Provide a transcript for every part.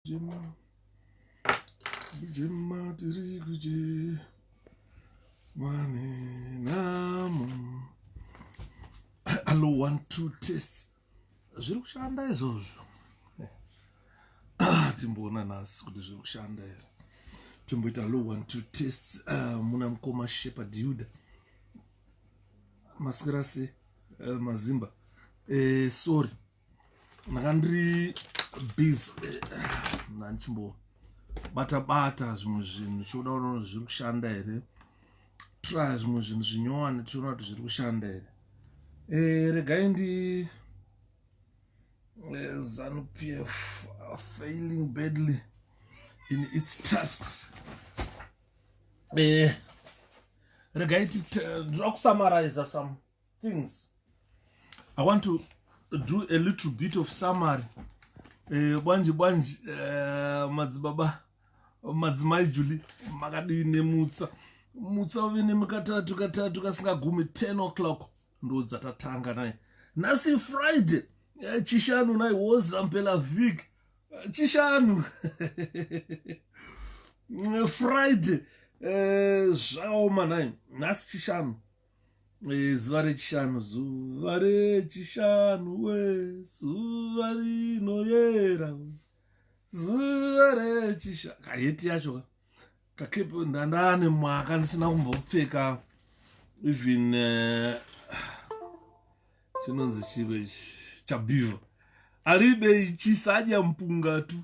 Hello, 1 2 test. Zviri kushanda izvozvo. Timboona nhasi kuti zviri kushanda here. Timboita hello 1 2 test. Muna mukoma 𝗭𝗵𝗺 maswera sei mazimba. Sorry. Ndakandiri busy. Nanchimbo bata zvimwe zvinhu choda kuona zviri kushanda here. Try zvimwe zvinhu zvinyowani tiona kuti zviri kushanda here. Regai ndi ZANU-PF failing badly in its tasks. Regai to summarize some things. I want to do a little bit of summary. Bwanji madzibaba madzimai Julie makadini mutsa uvine mukatatu kasingagumi 10 o'clock ndo dzatatanga naye. Nasi Friday chishanu naye wozampela vhiki chishanu Friday zvaoma naye. Nasi chishanu zuva rechishanu we zuva rinoyera zuva rechishanu kaheti yacho kakepe ndandane mwaka ndisina kumbopfeka even chinonzi chive 𝗭𝗵𝗺 alibe chisadya mpunga tu.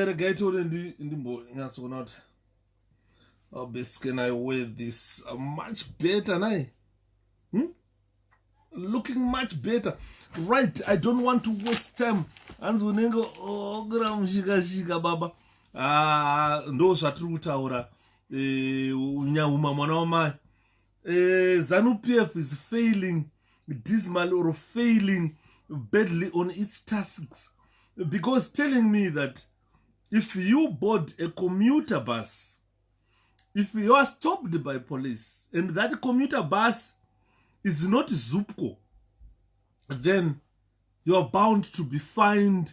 Regai tione ndimbonyatsoona kuti how best can I wear this much better now? Looking much better, right? I don't want to waste time. Hanzi unenge ogura mushika baba. Ndo zvatiri kutaura unyauma mwana wamai. ZANU-PF is failing dismally or failing badly on its tasks, because telling me that if you board a commuter bus, if you are stopped by police and that commuter bus is not ZUPCO, then you are bound to be fined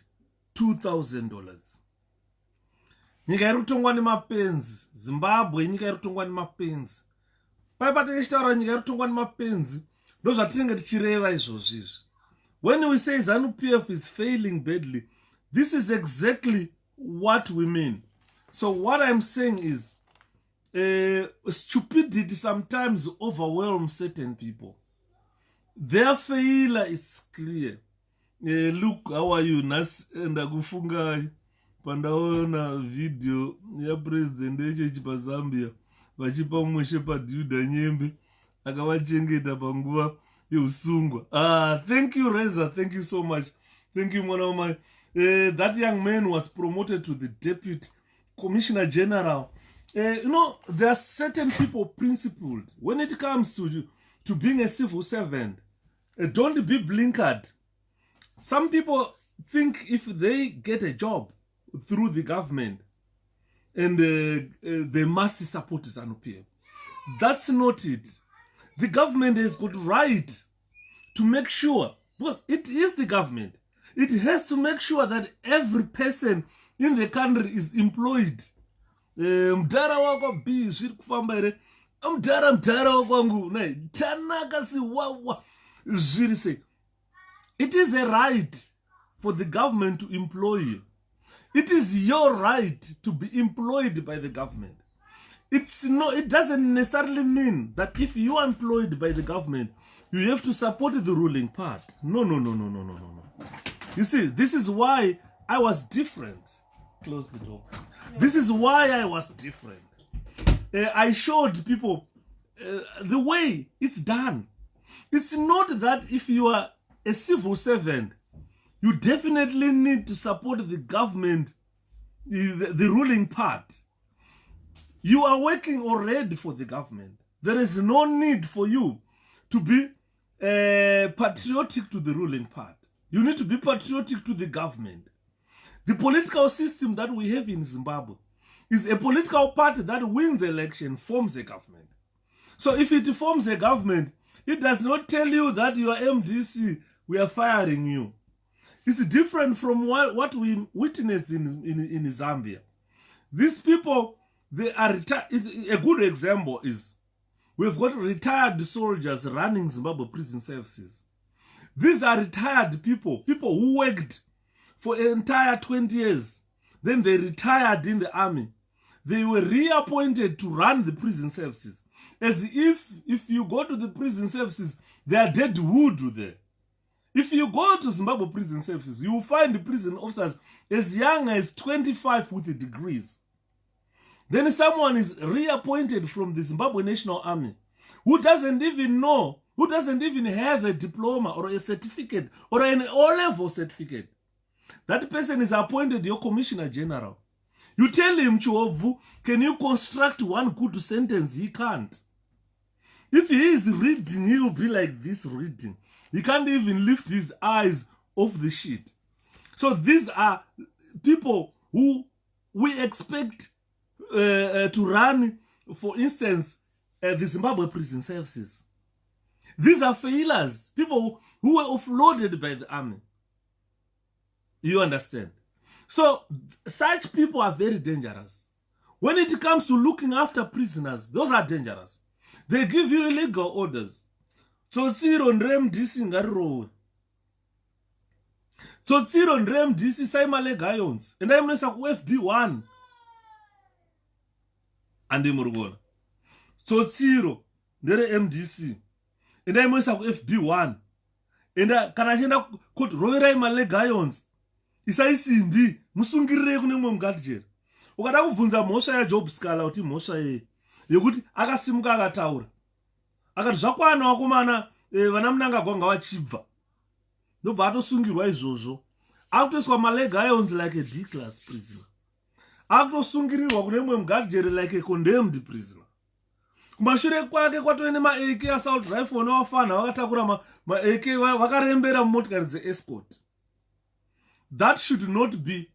$2,000. Nyika iri kutongwa nemapenzi. Zimbabwe nyika iri kutongwa nemapenzi. Paipatechitaura nyika iri kutongwa nemapenzi ndo zvatinenge tichireva izvozvi. When we say ZANU-PF is failing badly, this is exactly what we mean. So what I'm saying is stupidity sometimes overwhelms certain people. Their failure is clear. Look, how are you? Ndakufunga pandaona video ya president echechi paZambia vachipa mumwe shepherd Yuda nyembe akavachengeta panguva yeusungwa. Thank you Reza, thank you so much. Thank you mwana wamai. That young man was promoted to the Deputy Commissioner General. You know, there are certain people principled when it comes to being a civil servant. Don't be blinkered. Some people think if they get a job through the government and they must support ZANU-PF. That's not it. The government has got right to make sure, because it is the government, it has to make sure that every person in the country is employed. Mdara wako B zviri kufamba here. Mdara wakwangu nei tanaka si wawa zviri sei. It is a right for the government to employ you. It is your right to be employed by the government. It doesn't necessarily mean that if you are employed by the government, you have to support the ruling part. No. You see, this is why I was different. Close the door. This is why I was different. I showed people the way it's done. It's not that if you are a civil servant, you definitely need to support the government, the ruling part. You are working already for the government. There is no need for you to be patriotic to the ruling part. You need to be patriotic to the government. The political system that we have in Zimbabwe is a political party that wins election, forms a government. So if it forms a government, it does not tell you that you are MDC, we are firing you. It's different from what we witnessed in Zambia. These people, they are retired. A good example is we've got retired soldiers running Zimbabwe prison services. These are retired people who worked for an entire 20 years. Then they retired in the army. They were reappointed to run the prison services. As if you go to the prison services, there are dead wood there. If you go to Zimbabwe prison services, you will find the prison officers as young as 25 with the degrees. Then someone is reappointed from the Zimbabwe National Army who doesn't even know, who doesn't even have a diploma or a certificate or an O-level certificate. That person is appointed your Commissioner General. You tell him, Chovu, can you construct one good sentence? He can't. If he is reading, he will be like this reading. He can't even lift his eyes off the sheet. So these are people who we expect to run, for instance, the Zimbabwe prison services. These are failures, people who were offloaded by the army. You understand? So such people are very dangerous. When it comes to looking after prisoners, those are dangerous. They give you illegal orders. So Tsiro ndrem disi ngarirowe. So Tsiro ndrem disi saimale gayons. And I'm going to FB1. And I'm so Tsiro ndere MDC. And I'm going to FB1. And can I shena kut roira imale gayons. Isaisimbi musungirire kune mwe mgatijeri. Ukada kubvunza mhosva ya Job Scala uti mhosva yekuti akasimuka akataura. Akati zvakwana wakomana vana Mnangagwa ngavachibva. Ndobva atosungirwa izvozvo. Akutoiswa maleg irons like a D-class prisoner. Akutosungirirwa kune mwe mgatijeri like a condemned prisoner. Kumashure kwake kwatoene ma-AK assault rifle newafana vakatakura ma-AK vakarembera mumotikari dze-escort. That should not be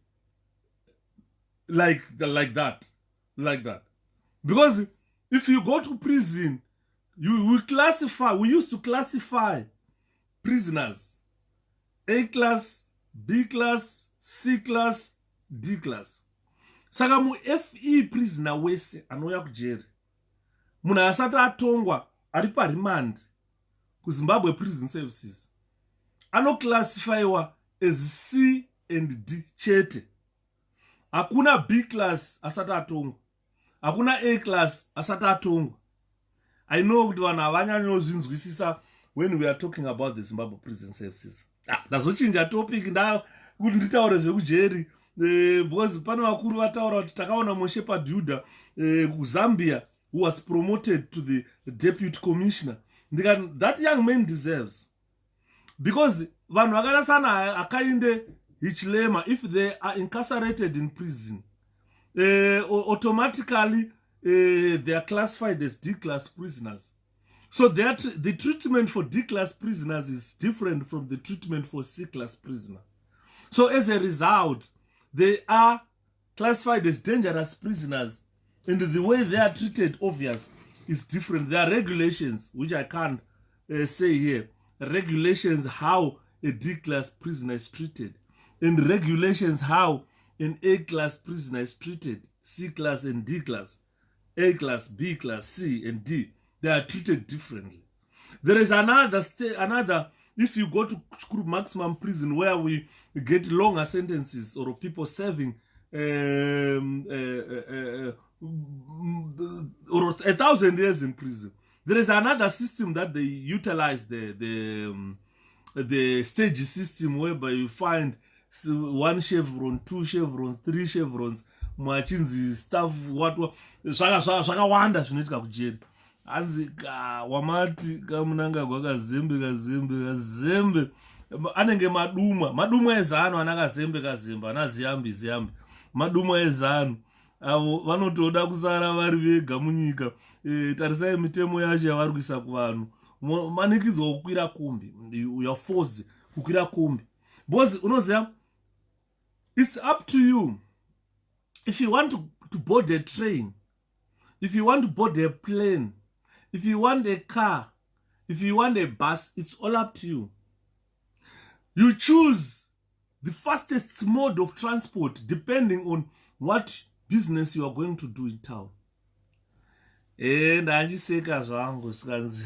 like that. Because if you go to prison, we used to classify prisoners A class, B class, C class, D class. Saka mu FE prisoner wese anoya kujeri. Munhu asati atongwa ari pa remand ku Zimbabwe prison services. Anoclassifywa as C and D chete. Hakuna B class asati atongwa. Hakuna A class asati atongwa. I know kuti vanhu havanyanyozvinzwisisa when we are talking about the Zimbabwe prison services. Ndazochinja topic kuti nditaure zvekujeri because pane vakuru vataura kuti takaona Shepherd Yuda kuZambia who was promoted to the deputy commissioner. That young man deserves. Because vanhu vakadasana akainde 𝗭𝗺, if they are incarcerated in prison, automatically they are classified as D-class prisoners. So that the treatment for D-class prisoners is different from the treatment for C-class prisoner. So as a result, they are classified as dangerous prisoners, and the way they are treated, obvious, is different. There are regulations, which I can't say here. Regulations how a D-class prisoner is treated, and regulations how an A-class prisoner is treated, C-class and D-class, A-class, B-class, C and D. They are treated differently. There is another, if you go to maximum prison where we get longer sentences or people serving or 1,000 years in prison. There is another system that they utilize, the stage system, whereby you find 1 chevron, 2 chevrons, 3 chevrons, machinzi stuff, what zvakawanda zvinoitika kujeri. Anzi wamati kaMnangagwa kazembe anenge madumwa ezano anakazembe anaziyambi madumwa ezano avo vanotoda kusara vari vega munyika. Tarisai mitemo yacho yavari kuisa kuvanhu, manikidzwa kukwira kumbi, you are forced kukwira kumbi. Because unoziva, it's up to you. If you want to board a train, if you want to board a plane, if you want a car, if you want a bus, it's all up to you. You choose the fastest mode of transport depending on what business you are going to do in town. And andiseka zvangu sikanzi.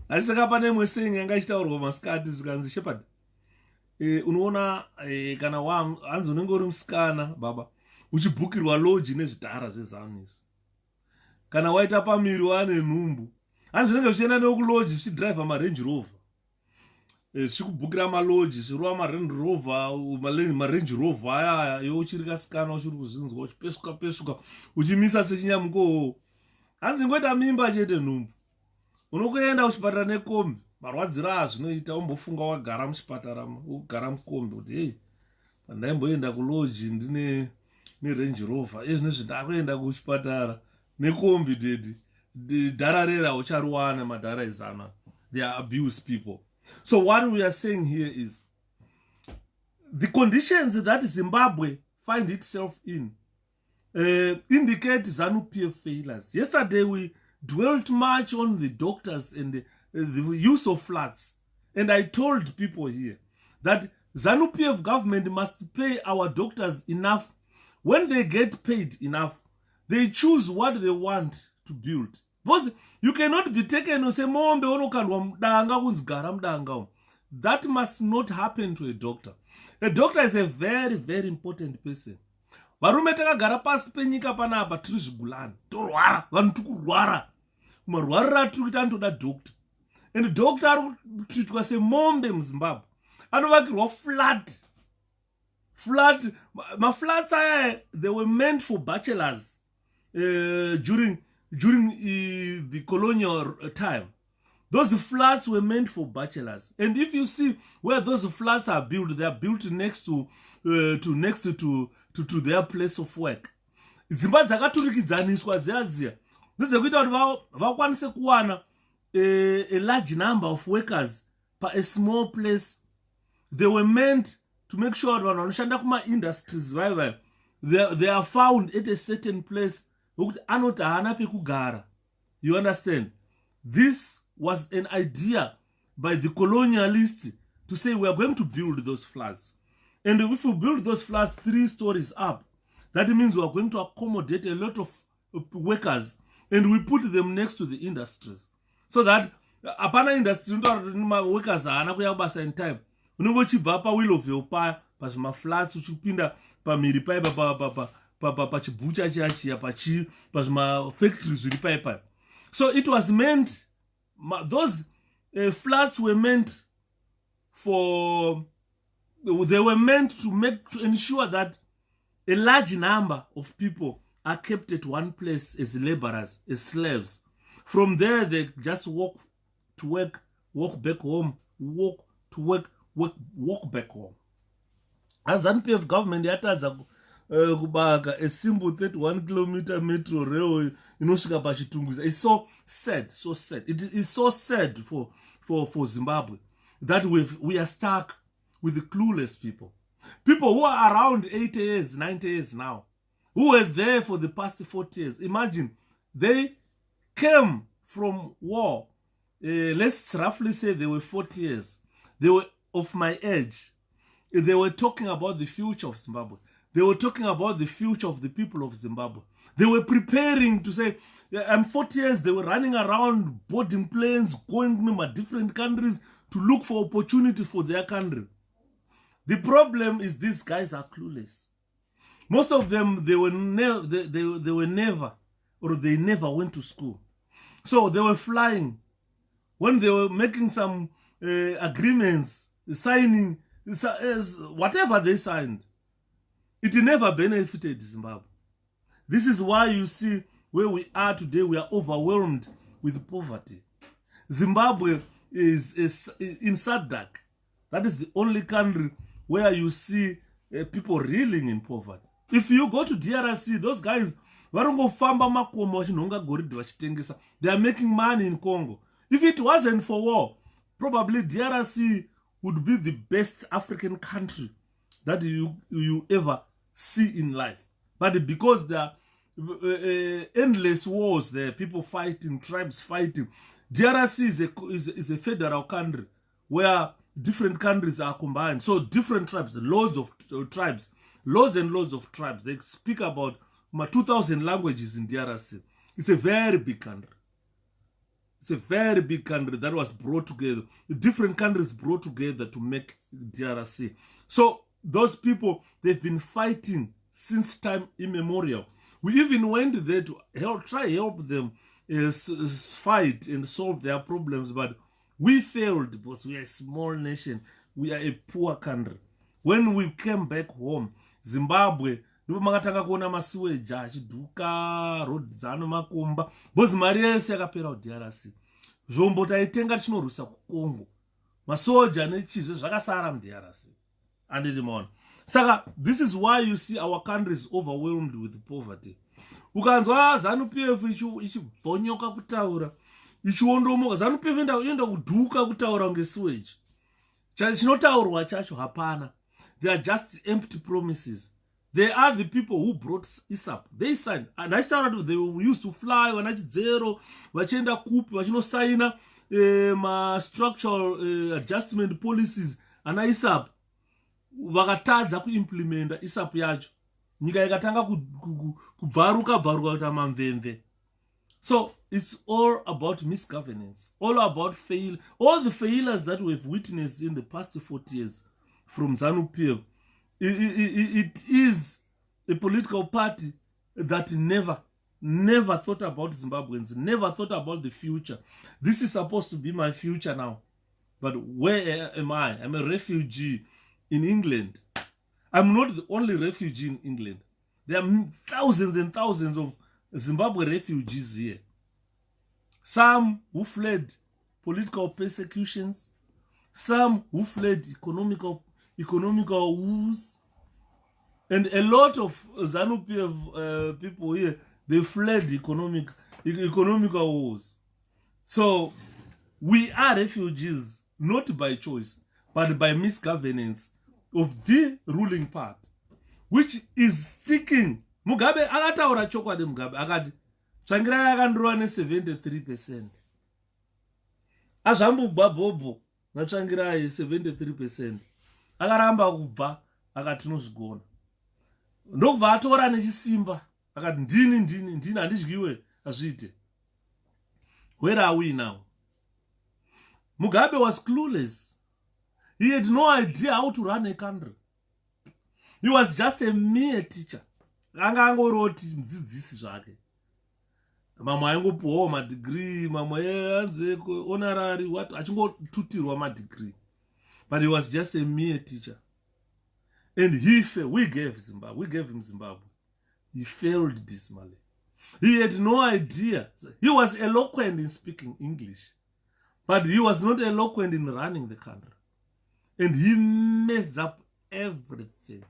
Asika pane mwese nyanga ichitaurwa masikati sikanzi shepherd. Unoona kana hanzi unenge uri musikana baba uchibhukirwa lodge nezvitara zvezanu izvi. Kana waita pamiri wane nhumbu. Hanzi zvinenge zvichienda nekulodge zvichidrive maRange Rover. Zvikubhukira malodge zvirova maRange Rover aya uchiri kasikana uchiri kuzvinzwa uchipesuka uchimisa sechinyamuko. Hanzi ngoita mimba chete nhumbu. Unokuenda kuchipatara nekombi. Marwadziro azvinoita umbofunga wagara muchipatara ugara mukombi kuti hey pandaimboenda kulodge ndine neRange Rover ezvinezvi ndakuenda kuchipatara nekombi dedi dhararera uchariwana madhara ezana. They are abuse people. So what we are saying here is the conditions that Zimbabwe find itself in indicate ZANU-PF failures. Yesterday we dwelt much on the doctors and the use of flats. And I told people here that ZANU-PF government must pay our doctors enough. When they get paid enough, they choose what they want to build. Because you cannot be taken and say, that must not happen to a doctor. A doctor is a very, very important person. Varume takagara pasi penyika panapa tiri zvigulani torwara vanhu tikurwara marwarira tiri kuita anotoda doctor and doctor ari kuitwa semombe muZimbabwe anovakirwa flat maflats aya they were meant for bachelors during the colonial time. Those flats were meant for bachelors, and if you see where those flats are built, they are built next to their place of work. Dzimba dzakaturikidzaniswa dziya ndedzekuita kuti vakwanise kuwana a large number of workers per a small place. They were meant to make sure vanhu vanoshanda kuma industries they are found at a certain place ukuthi anoti haana pekugara. You understand? This was an idea by the colonialists to say we are going to build those flats. And if we build those flats 3 stories up, that means we are going to accommodate a lot of workers and we put them next to the industries. So that apana industry workers haana kuya kubasa in time. Unenge uchibva paWillowville paya pazvimaflats uchipinda pamhiri paipa pachibhucha chiya pazvimafactories zviri paipa. So it was meant, those flats were meant for, they were meant to ensure that a large number of people are kept at one place as laborers, as slaves. From there, they just walk to work, walk back home, walk to work, walk back home. As ZANU-PF government, a simple 31 kilometer metro railway inosvika pachitunguza. It's so sad, so sad. It is so sad for Zimbabwe that we are stuck with the clueless people. People who are around 80 years, 90 years now, who were there for the past 40 years. Imagine, they came from war. Let's roughly say they were 40 years. They were of my age. They were talking about the future of Zimbabwe. They were talking about the future of the people of Zimbabwe. They were preparing to say, I'm 40 years, they were running around boarding planes, going to different countries to look for opportunity for their country. The problem is these guys are clueless. Most of them, they never went to school. So they were flying. When they were making some agreements, signing, whatever they signed, it never benefited Zimbabwe. This is why you see where we are today. We are overwhelmed with poverty. Zimbabwe is in SADC. That is the only country where you see people reeling in poverty. If you go to DRC, those guys, they are making money in Congo. If it wasn't for war, probably DRC would be the best African country that you ever see in life. But because there are endless wars there, people fighting, tribes fighting, DRC is a federal country where different countries are combined. So different tribes, loads of tribes, loads and loads of tribes. They speak about 2,000 languages in DRC. It's a very big country. It's a very big country that was brought together. The different countries brought together to make DRC. So those people, they've been fighting since time immemorial. We even went there to help them fight and solve their problems, but we failed because we are a small nation. We are a poor country. When we came back home, Zimbabwe, makatanga kuona masiweji achidhuka, road dzanomakomba, because mari yese yakapera kuDRC. Zvombo taitenga tichinorwisa kuCongo. Masoja nechizve zvakasara muDRC. Andidimona. Saka, this is why you see our country is overwhelmed with poverty. Ukanzwa ZANU-PF ichibvonyoka kutaura, ichiondomoka, ZANU-PF enda kudhuka kutaura ngesuweji. Chinotaurwa chacho hapana. They are just empty promises. They are the people who brought ISAP. They signed. And they used to fly vanachidzero, vachienda kupi, vachinosaina structural adjustment policies ana ISAP. Vakatadza kuimplementa ISAP yacho. Nyika ikatanga kubvaruka kuita mamvemve. So it's all about misgovernance, all about all the failures that we've witnessed in the past 40 years from ZANU-PF. It is a political party that never thought about Zimbabweans, never thought about the future. This is supposed to be my future now. But where am I? I'm a refugee in England. I'm not the only refugee in England. There are thousands and thousands of Zimbabwe refugees here. Some who fled political persecutions, some who fled economical woes, and a lot of ZANU-PF people here, they fled economical woes. So we are refugees, not by choice, but by misgovernance of the ruling part, which is sticking. Mugabe akataura chokwadi. Mugabe akati tsvangirai yakandorwa ne73%. Azvambobva bhobho natsvangirai 73%. Akaramba kubva akati tinozvigona. Ndobva atora nechisimba akati ndini handidyiwe azviite. Where are we now? Mugabe was clueless. He had no idea how to run a country. He was just a mere teacher. Anga angoroti mudzidzisi zvake. Mamwe aingopuwawo madegree, mamwe anze honorary, what achingotutirwa madegree. But he was just a mere teacher. And he failed. We gave him Zimbabwe. He failed dismally. He had no idea. He was eloquent in speaking English, but he was not eloquent in running the country. And he messed up everything.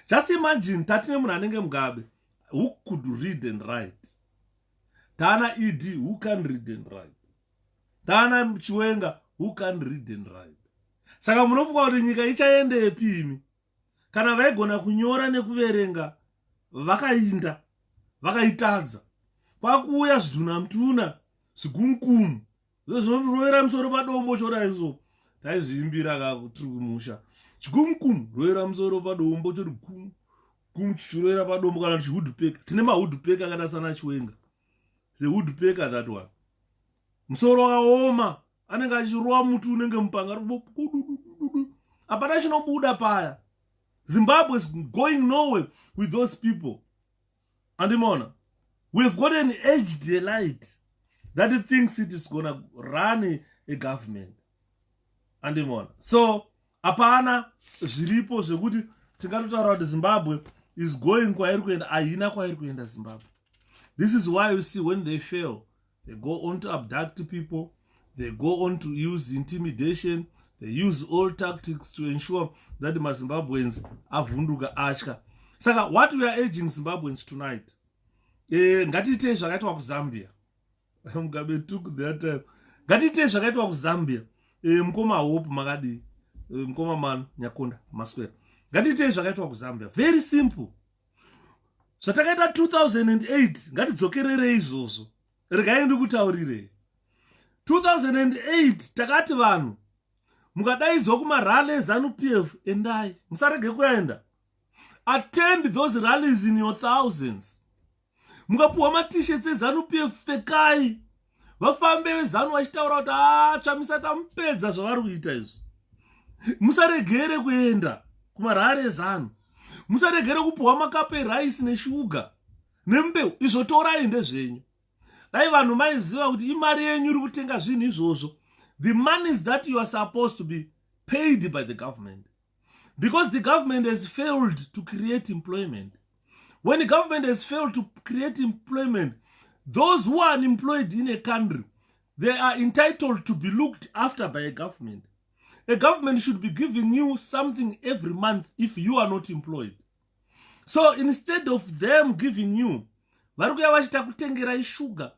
Just imagine, Tatine Munanenge Mugabe, who could read and write. Tana Idi, who can read and write. Tana Mchiwenga, who can read and write. Saka munofunga kuti nyika ichaende epimi. Kana vaigona kunyora nekuverenga, vakaitadza. Kwakuuya zvidhuna-mutuna, zvikumkumu. Zvinondorowera musoro padombo chodai so. Taizviimbira tiri kumusha. Chikumkumu roera musoro padombo choti kum chichirowera padombo kana chihudhupeka. Tine mahudhupeka akada sana Chiwenga. The woodpecker, that one. Musoro wakaoma. Anenge achirowa muti unenge mupanga. Apana chinobuda paya. Zimbabwe is going nowhere with those people. Andimona, we've got an aged elite that thinks it is going to run a government. Andimona. So, apana zviripo zvekuti tingatotaura kuti Zimbabwe is going kwairi kuenda, haina kwairi kuenda Zimbabwe. This is why you see when they fail, they go on to abduct people, they go on to use intimidation, they use all tactics to ensure that the Zimbabweans avhunduka atya. Saka, what we are urging Zimbabweans tonight, ngatiite zvakaitwa kuZambia. Mugabe took that time. Ngatiite zvakaitwa kuZambia. Mukoma Hope Makadi, Mukoma Man Nyakonda Maswera. Ngatiite zvakaitwa kuZambia. Very simple. Zvatakaita 2008, ngatidzokerere izvozvo. Regai ndikutaurire. 2008 takati vanhu mukadaidzwa kumarally eZANU-PF, endai, musarege kuenda. Attend those rallies in your thousands. Mukapuwa ma-t-shirts eZANU-PF, pfekai. Vafambe vezanu vachitaura kuti tsvamisa tamupedza zvavari kuita izvi. Musaregere kuenda kumarally eZANU. Musaregere kupuwa makapu eraisi neshuga nembeu. Izvo torai ndezvenyu. Dai vanhu maiziva kuti imari yenyu iri kutenga zvinhu izvozvo. The monies that you are supposed to be paid by the government. Because the government has failed to create employment. When the government has failed to create employment, those who are unemployed in a country, they are entitled to be looked after by a government. A government should be giving you something every month if you are not employed. So instead of them giving you, varikuya vachitakutengerai sugar,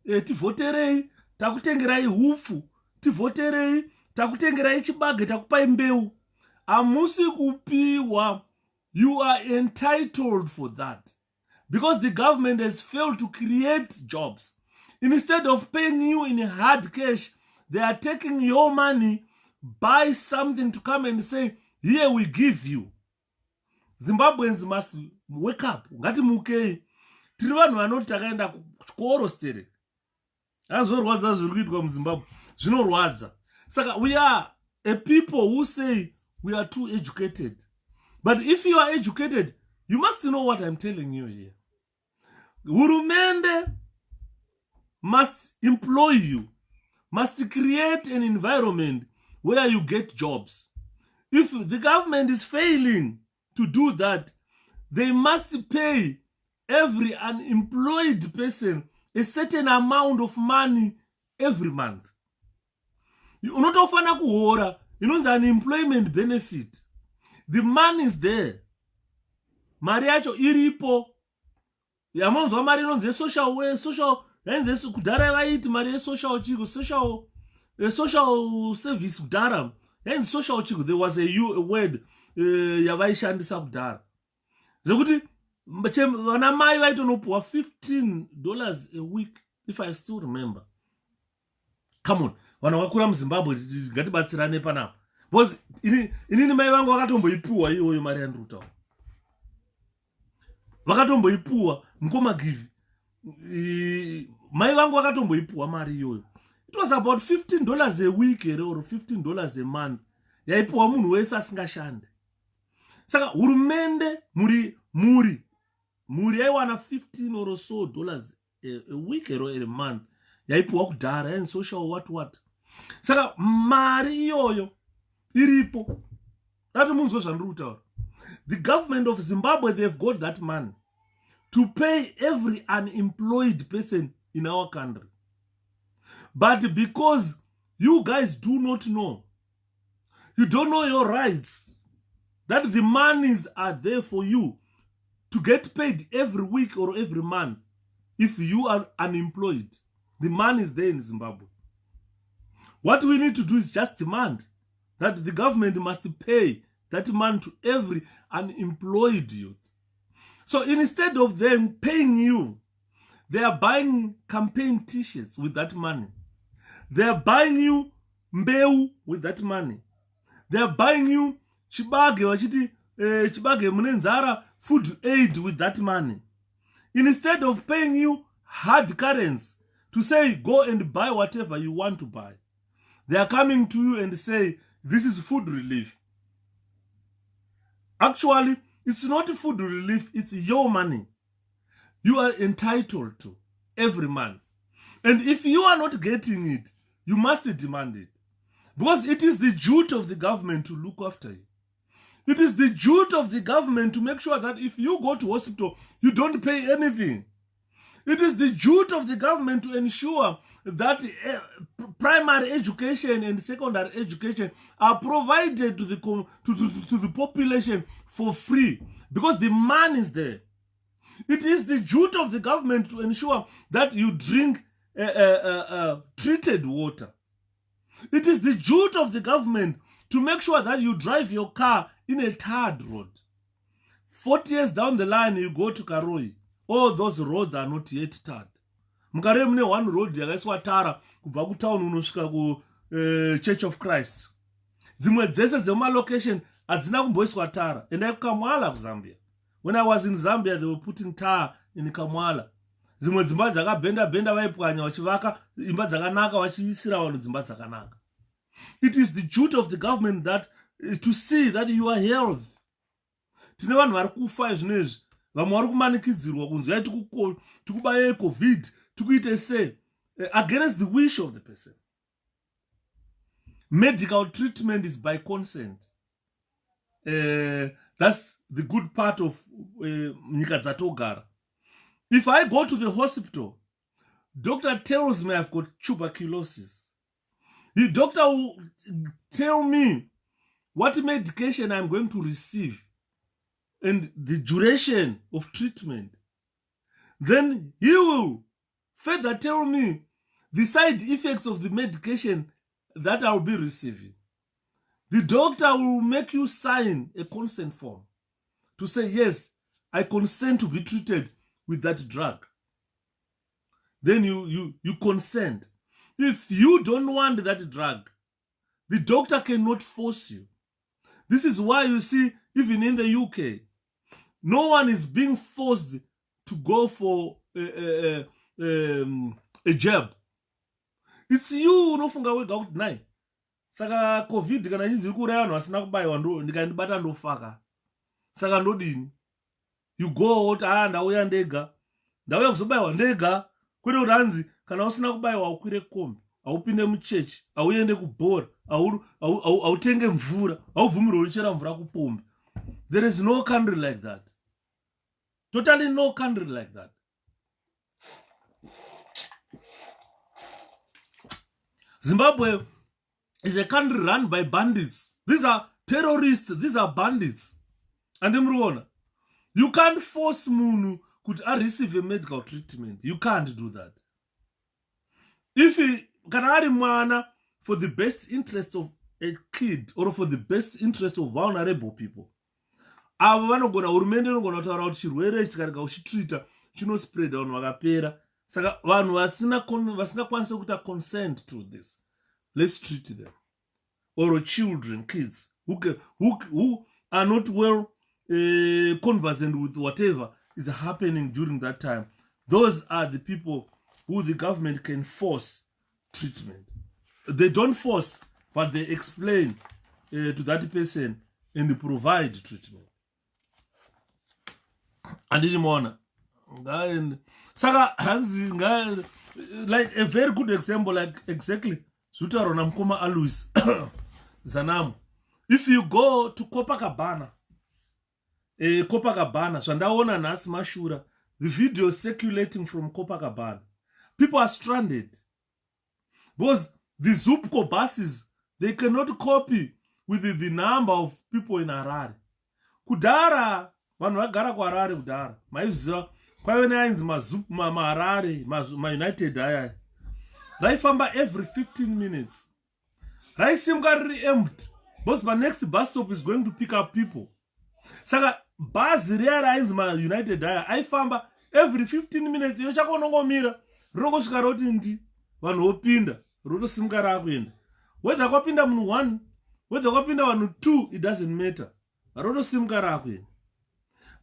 tivhoterei, takutengerai hupfu, tivhoterei, takutengerai chibage, takupai mbeu. Amusi kupiwa, you are entitled for that. Because the government has failed to create jobs. Instead of paying you in hard cash, they are taking your money, buy something to come and say, here we give you. Zimbabweans must wake up. Ngati mukei. Tiri vanhu vanoti takaenda kuchikoro stere. Azorwadza zviri kuitwa muZimbabwe. Zvinorwadza. Saka we are a people who say we are too educated. But if you are educated, you must know what I'm telling you here. Hurumende must employ you, must create an environment where you get jobs. If the government is failing to do that, they must pay every unemployed person a certain amount of money every month. Unotofana kuhora, inonzi unemployment benefit. The money is there. Mari yacho iripo. Yamonzwa mari inonzi social yanzi kudhara vaiti mari yesocial chiko, social service kudhara. Yanzi social chiko, there was a word yavaishandisa kudhara. Zvekuti vana mai vaitonopuwa $15 a week, if I still remember. Come on, vanhu vakura muZimbabwe ngatibatsirane panapa. Because inini mai vangu vakatomboipuwa iyoyo mari yandurutaura. Vakatomboipuwa mukoma give. Mai vangu vakatomboipuwa mari iyoyo. It was about $15 a week or $15 a month. Yaipuwa munhu wese asingashande. Saka hurumende muri yaiwana $15 or so a week or a month. Yaipuwa kudhara and social what. Saka mari iyoyo iripo. That munzwe zvandiri kutaura. The government of Zimbabwe, they've got that money to pay every unemployed person in our country. But because you guys do not know, you don't know your rights, that the monies are there for you to get paid every week or every month. If you are unemployed, the money is there in Zimbabwe. What we need to do is just demand that the government must pay that money to every unemployed youth. So instead of them paying you, they are buying campaign t-shirts with that money. They are buying you mbeu with that money. They are buying you chibage munenzara food aid with that money. Instead of paying you hard currency to say go and buy whatever you want to buy, they are coming to you and say this is food relief. Actually, it's not food relief, it's your money. You are entitled to every month. And if you are not getting it, you must demand it. Because it is the duty of the government to look after you. It is the duty of the government to make sure that if you go to hospital, you don't pay anything. It is the duty of the government to ensure that primary education and secondary education are provided to the population for free, because the money is there. It is the duty of the government to ensure that you drink treated water. It is the duty of the government to make sure that you drive your car in a tarred road. 40 years down the line, you go to Karoi. All those roads are not yet tarred. Mukare mune one road yakaiswa tara kubva kutown unosvika ku Church of Christ. Dzimwe dzese dzemalocation hadzina kumboiswa tara. Endai kuKaMwala kuZambia. When I was in Zambia, they were putting tar in Kamwala. Dzimwe dzimba dzakabhenda vaipwanya vachivaka imba dzakanaka vachiisira vanhu dzimba dzakanaka. It is the duty of the government that to see that you are healthy. Tine vanhu vari kufa zvinezvi. Vamwe vari kumanikidzirwa kunzi yai tikubaye COVID, tikuite sei against the wish of the person. Medical treatment is by consent. That's the good part of nyika dzatogara. If I go to the hospital, doctor tells me I've got tuberculosis. The doctor will tell me what medication I'm going to receive and the duration of treatment. Then he will further tell me the side effects of the medication that I'll be receiving. The doctor will make you sign a consent form to say, yes, I consent to be treated with that drug. Then you consent. If you don't want that drug, the doctor cannot force you. This is why you see, even in the UK, no one is being forced to go for a jab. It's you unofunga wega kuti nai. Saka COVID kana chinzi kuraya vanhu vasina kubayiwa ndikandibata ndofaka. Saka ndodini. You go out ndauya ndega. Ndauya kuzobayiwa ndega. Kwete kuti hanzi kana usina kubayiwa ukwire kombi, aupinde muchechi, auende kubhora, autenge mvura, aubvumirwe kuchera mvura kupombi. There is no country like that. Totally no country like that. Zimbabwe is a country run by bandits. These are terrorists. These are bandits. And you can't force Munu to receive a medical treatment. You can't do that. If he can for the best interest of a kid or for the best interest of vulnerable people, avo vanogona hurumende inogona kutaura kuti chirwere chikarega kuchitrita chinospreada vanhu vakapera. Saka vanhu vasingakwanise kuita consent to this, let's treat them. Or children, kids who are not well conversant with whatever is happening during that time. Those are the people who the government can force treatment. They don't force, but they explain to that person and provide treatment. And like a very good example, like exactly Sutarona Mkoma Alois Zanam. If you go to Copacabana, Shandaona Nas Mashura, the video circulating from Copacabana, people are stranded because the Zupco buses, they cannot copy with the number of people in Harare. Kudara, vanhu vagara kuHarare kudara. Maiziva kwaive neainzi maHarare, maUnited aya. Raifamba every 15 minutes. Raisimuka riri empty. Because my next bus stop is going to pick up people. Saka bhazi riya rainzi maUnited aya aifamba every 15 minutes. Iyo chakonongomira rinongosvika roti ndi vanhu vopinda rotosimuka rakuenda. Whether kwapinda munhu 1, whether kwapinda vanhu 2, it doesn't matter. Rotosimuka rakuenda.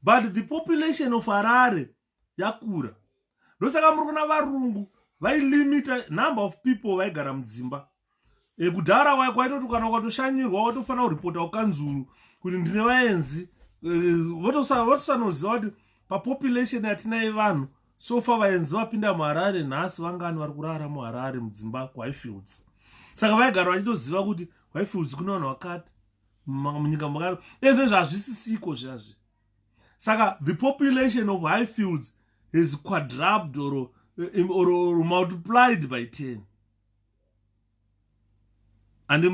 But the population of Harare yakura. Ndosaka muri kuna varungu vailimita number of people vaigara mudzimba. Kudhara kwaitoti kana ukatoshanyirwa watofana kuripota kukanzuru kuti ndine vaenzi. Votosanoziva kuti papopulation yatinai vanhu sofa vaenzi vapinda muHarare nhasi vangani vari kurara muHarare mudzimba 𝗺𝗺fields. Saka vaigara vachitoziva kuti 𝗺𝗺fields kuna vanhu vakati munyika makati. Ezvo hazvisisiko zvazvi. Saka the population of 𝗺𝗺fields is quadrupled or multiplied by 10. And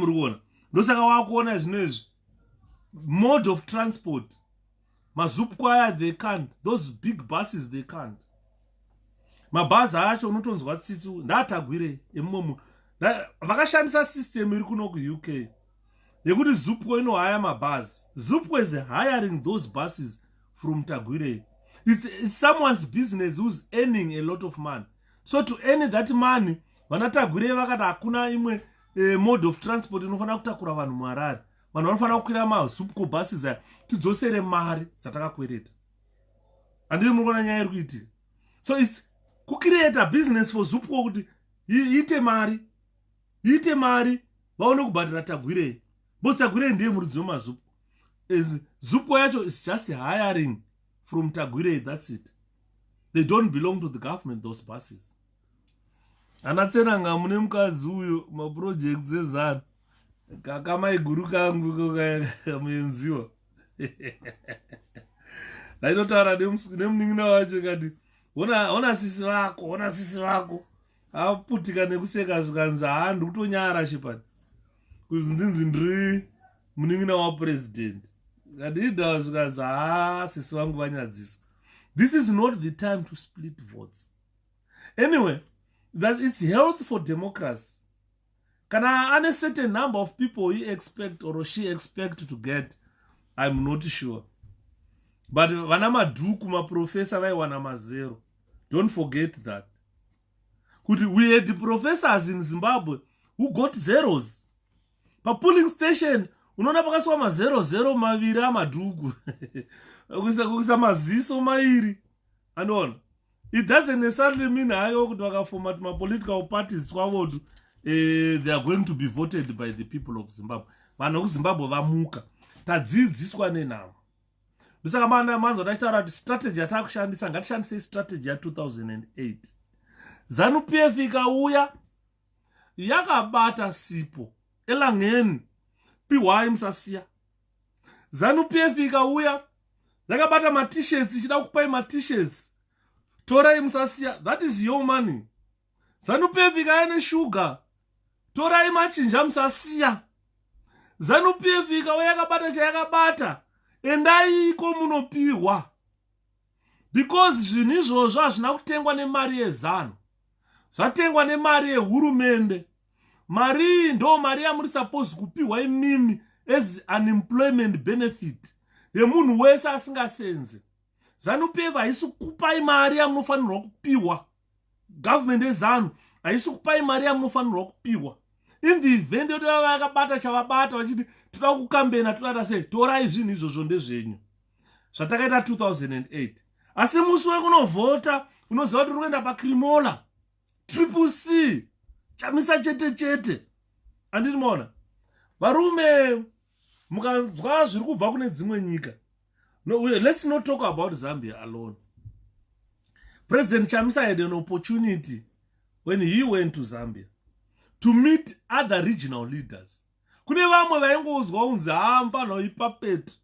ndosaka wakuona zvinezvi mode of transport mazupkwaya they can't, those big buses they can't. Mabhazi acho unotonzwa tsitsu ndatagwire emumo vakashandisa system iri kuno kuUK yekuti Zupco inohaya mabhazi. Zupco is hiring those buses from Tagwire. It's someone's business who's earning a lot of money. So to earn that money, vanatagwire vakati hakuna imwe mode of transport inofanira kutakura vanhu muHarare. Vanhu vanofanira kukwira mazupco buses aya tidzosere mari dzatakakwereta. Handiri munoona nyaya iri kuitika. So it's kucreate a business for Zupco kuti iite mari vaone kubhadhira Tagwirei. Because Tagwirei ndiye muridzi wemazupco. Zupco yacho is just hiring from Tagwirei, that's it. They don't belong to the government, those buses. Anatsenanga mune mukadzi uyo maprojects ezana kakamaiguru kangu kamuenziwa. Ndaitotaura nemunin'ina wacho kati ona sisi vako aputika nekuseka zvikanzi handi kutonyara shepani kuzi ndinzi ndiri munin'ina wapresident kati idawa zvikanzi sisi vangu vanyadzisa. This is not the time to split votes. Anyway, that it's health for democracy. Kana a certain number of people he expect or she expect to get, I'm not sure. But vana madhuku maprofessor vaiwana mazero. Don't forget that. We had professors in Zimbabwe who got zeros. Pa polling station, unaona pakaswa mazero maviri amadhuku. Kuisa maziso mairi. Unaona? It doesn't necessarily mean hayo kuti vakaformat ma political parties kwavotu they are going to be voted by the people of Zimbabwe. Vanhu kuZimbabwe vamuka. Tadzidziswa nenhamo. Ndosaka manzo ndachitaura kuti strategy yatakushandisa ngatishandise strategy ya 2008. ZANU-PF ikauya yakabata sipo elangeni PY musasiya. ZANU-PF ikauya yakabata ma-t-shirts ichida kupai ma-t-shirts. Torai musasiya. That is your money. ZANU-PF ikauya neshuga. Torai machinja musasiya. ZANU-PF ikauya yakabata chayakabata. Endaiko munopiwa. Because zvinhu izvozvo hazvina kutengwa nemari yeZANU. Zvatengwa nemari yehurumende. Mari iyi ndo mari yamuri supposed kupiwa imimi as unemployment benefit yemunhu wese asingasenze. ZANU-PF haisi kupai mari yamunofanirwa kupiwa. Government yeZANU haisi kupai mari yamunofanirwa kupiwa. In the event yoti vakabata chavabata vachiti toda kukambena toda sei torai zvinhu izvozvo ndezvenyu. Zvatakaita 2008. Asi musi wekunovhota unoziva kuti urikuenda pakrimola. 𝗵𝗆𝐶 chamisa chete. Anditi mona. Varume mukanzwa zviri kubva kune dzimwe nyika. No, let's not talk about Zambia alone. President Chamisa had an opportunity when he went to Zambia to meet other regional leaders. Kune vamwe vaingozwa unzi mfana ipapeti.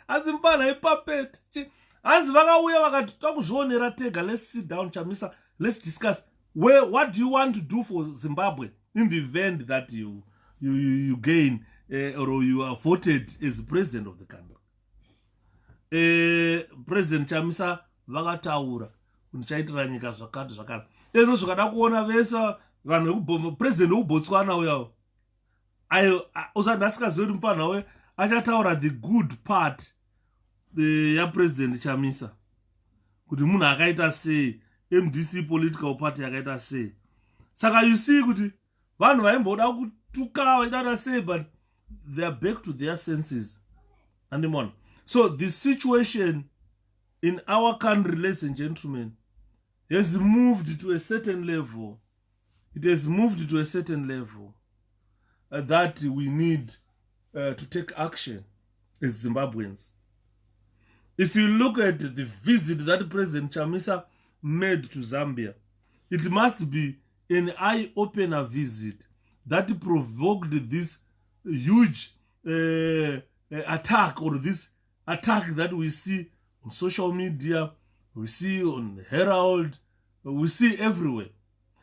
Anzi mfana ipapeti. Anzi vakauya vakati takuzvionera tega, let's sit down Chamisa, let's discuss what do you want to do for Zimbabwe in the event that you gain or you are voted as president of the country. President Chamisa vakataura ndichaitira nyika zvakati zvakati. Eno zvakada kuona vese vanhu president weBotswana uyo usandasikazivi kuti mupana we achataura the good part ya president Chamisa kuti munhu akaita sei, MDC political party yakaita sei. Saka you see kuti vanhu vaimboda kutuka vaidada sei, but they are back to their senses. Andimona. So the situation in our country, ladies and gentlemen, has moved to a certain level. It has moved to a certain level that we need to take action as Zimbabweans. If you look at the visit that President Chamisa made to Zambia, it must be an eye-opener visit that provoked this huge attack, or this attack that we see on social media, we see on Herald, we see everywhere.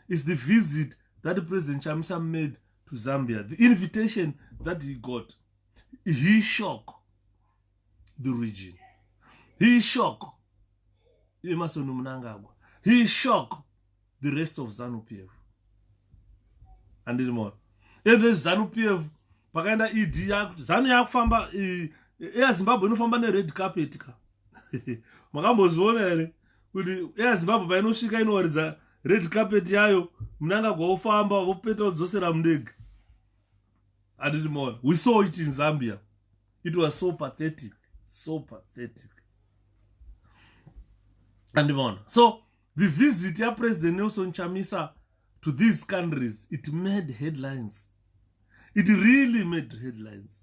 It's the visit that President Chamisa made to Zambia, the invitation that he got. He shocked the region. He shocked Emerson Mnangagwa. He shocked the rest of ZANU-PF. And then more. And then ZANU-PF, pakaenda ED yakuti ZANU yakufamba eyaZimbabwe inofamba nered carpet ka. Makambozviona here kuti eyaZimbabwe painosvika inowaridza red carpet yayo, Mnangagwa ofamba vopeta vodzosera mundege. We saw it in Zambia. It was so pathetic. So pathetic. So the visit of President Nelson Chamisa to these countries, it made headlines. It really made headlines.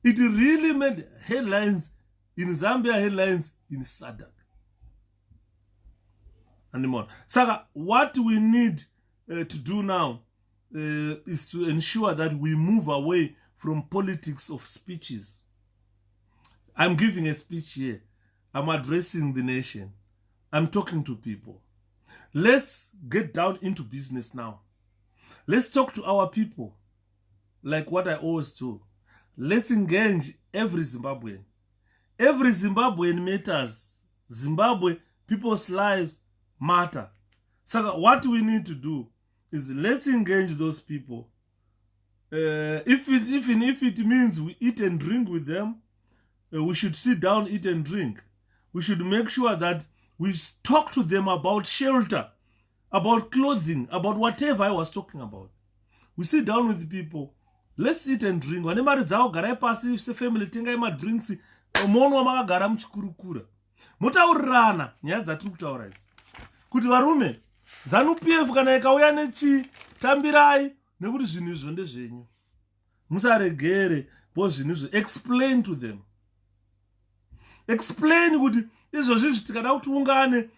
It really made headlines in Zambia, headlines in SADC. So what we need to do now is to ensure that we move away from politics of speeches. I'm giving a speech here. I'm addressing the nation. I'm talking to people. Let's get down into business now. Let's talk to our people, like what I always do. Let's engage every Zimbabwean. Every Zimbabwean matters. Zimbabwe, people's lives matter. So what we need to do is let's engage those people. Even if it means we eat and drink with them, we should sit down, eat and drink. We should make sure that we talk to them about shelter, about clothing, about whatever I was talking about. We sit down with the people. Let's eat and drink. When mari dzao garai pasi se family tengai ma drinks, monwa makagara muchikurukura. Mutaurirana nyaya dzatiri kutaura idzi. Kuti varume, ZANU-PF kana ikauya nechitambirai nekuti zvinhu izvo ndezvenyu. Musaregere bo zvinhu izvo. Explain to them. Explain kuti izvozvi tikada kuti ungane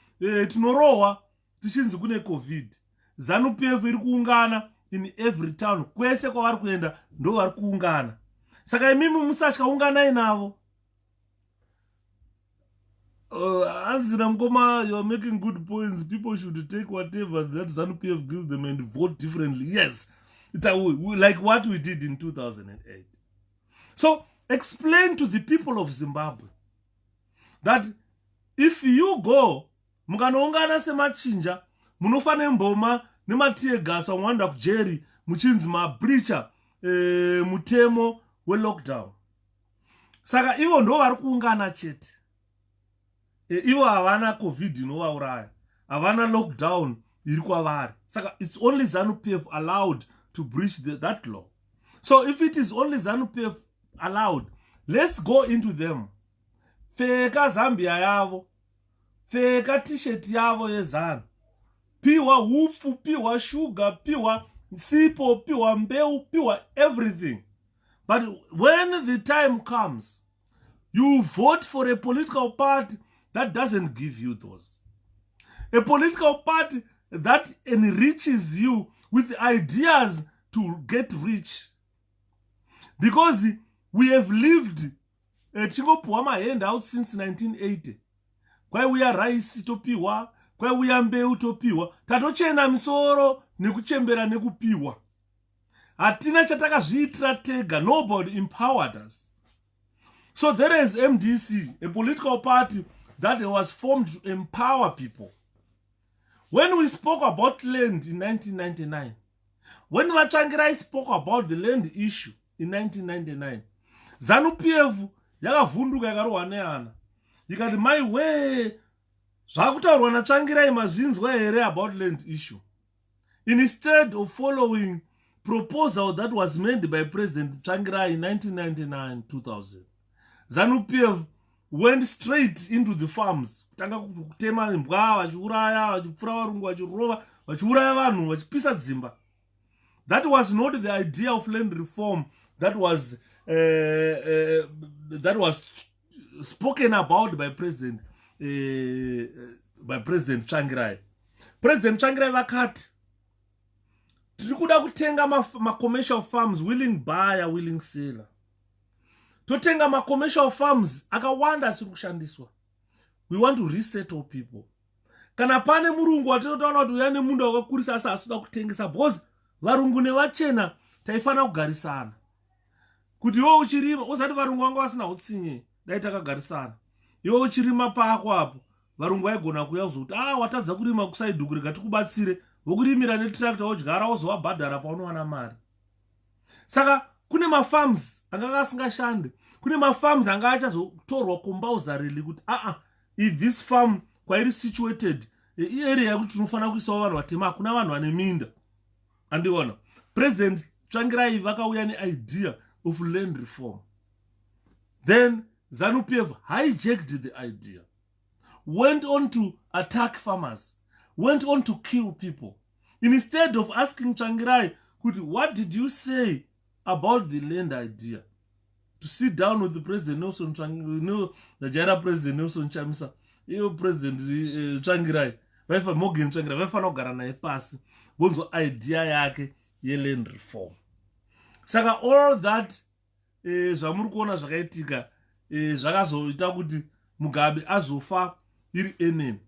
tinorohwa tichinzi kune COVID. ZANU-PF iri kuungana in every town. Kwese kwavari kuenda ndo vari kuungana. Saka imimi musatya unganai navo. Azina Mkoma, you're making good points. People should take whatever that ZANU-PF gives them and vote differently. Yes, like what we did in 2008. So explain to the people of Zimbabwe that if you go, mukanoungana semachinja, munofane mboma nematiyegasa wanda kujeri muchinzi mabreacher mutemo we-lockdown. Saka ivo ndo vari kuungana chete. Ivo havana COVID inovauraya, havana lockdown iri kwavari. Saka it's only ZANU-PF allowed to breach that law. So if it is only ZANU-PF allowed, let's go into them. Pfeka Zambia yavo, pfeka t-shirt yavo yeZANU, piwa hupfu, piwa sugar, piwa sipo, piwa mbeu, piwa everything. But when the time comes, you vote for a political party that doesn't give you those. A political party that enriches you with ideas to get rich. Because we have lived 𝗭𝗂 handout since 1980. Kwai uya rice topiwa, kwai uya mbeu topiwa, tatochena misoro nekuchembera nekupiwa. Hatina chatakazviitira tega. Nobody empowered us. So there is MDC, a political party that was formed to empower people. When we spoke about land in 1999, when Vachangirai spoke about the land issue in 1999, ZANU-PF yakavhunduka yakarohwa neana. Ikati my way, zvakutaurwa naChangirai mazvinzwa here about land issue. Instead of following proposal that was made by President Changirai in 1999-2000, ZANU-PF went straight into the farms. Kutanga kutema mbwa, vachiuraya, vachipfura varungu, vachirova, vachiuraya vanhu, vachipisa dzimba. That was not the idea of land reform that was spoken about by President Changirai. President Changirai vakati, tirikuda kutenga ma commercial farms, willing buyer, willing seller. Totenga ma commercial farms akawanda asiri kushandiswa. We want to resettle people. Kana pane murungu watinotaura kuti uya nemunda wakakurisa asi asida kutengesa, because varungu nevachena taifana kugarisana. Kuti iwe uchirima, usati varungu vanga vasina utsinye, dai takagarisana. Iwe uchirima pako apo, varungu vaigona kuuya kuzoti watadza kurima kusaidhukurika tikubatsire, vokurimira netractor wodyara wozovabhadhara paunowana mari. Saka kune mafarms anga asingashande. Kune mafarms anga achazotorwa compulsorily kuti if this farm kwairi situated area yekuti tinofana kuisawo vanhu vatema, hakuna vanhu vane minda. Andiona President Tsvangirai vakauya neidea of land reform. Then ZANU-PF hijacked the idea, went on to attack farmers, went on to kill people. Instead of asking Tsvangirai, what did you say about the land idea? To sit down with the President Nelson the Jara President Nelson Chamisa, President Tsvangirai, Morgan Tsvangirai, vafanogara naye pasi, bonzo idea yake ye land reform. Saka all that zvamuri kuona zvakaitika zvakazoita kuti Mugabe azofa iri enemy.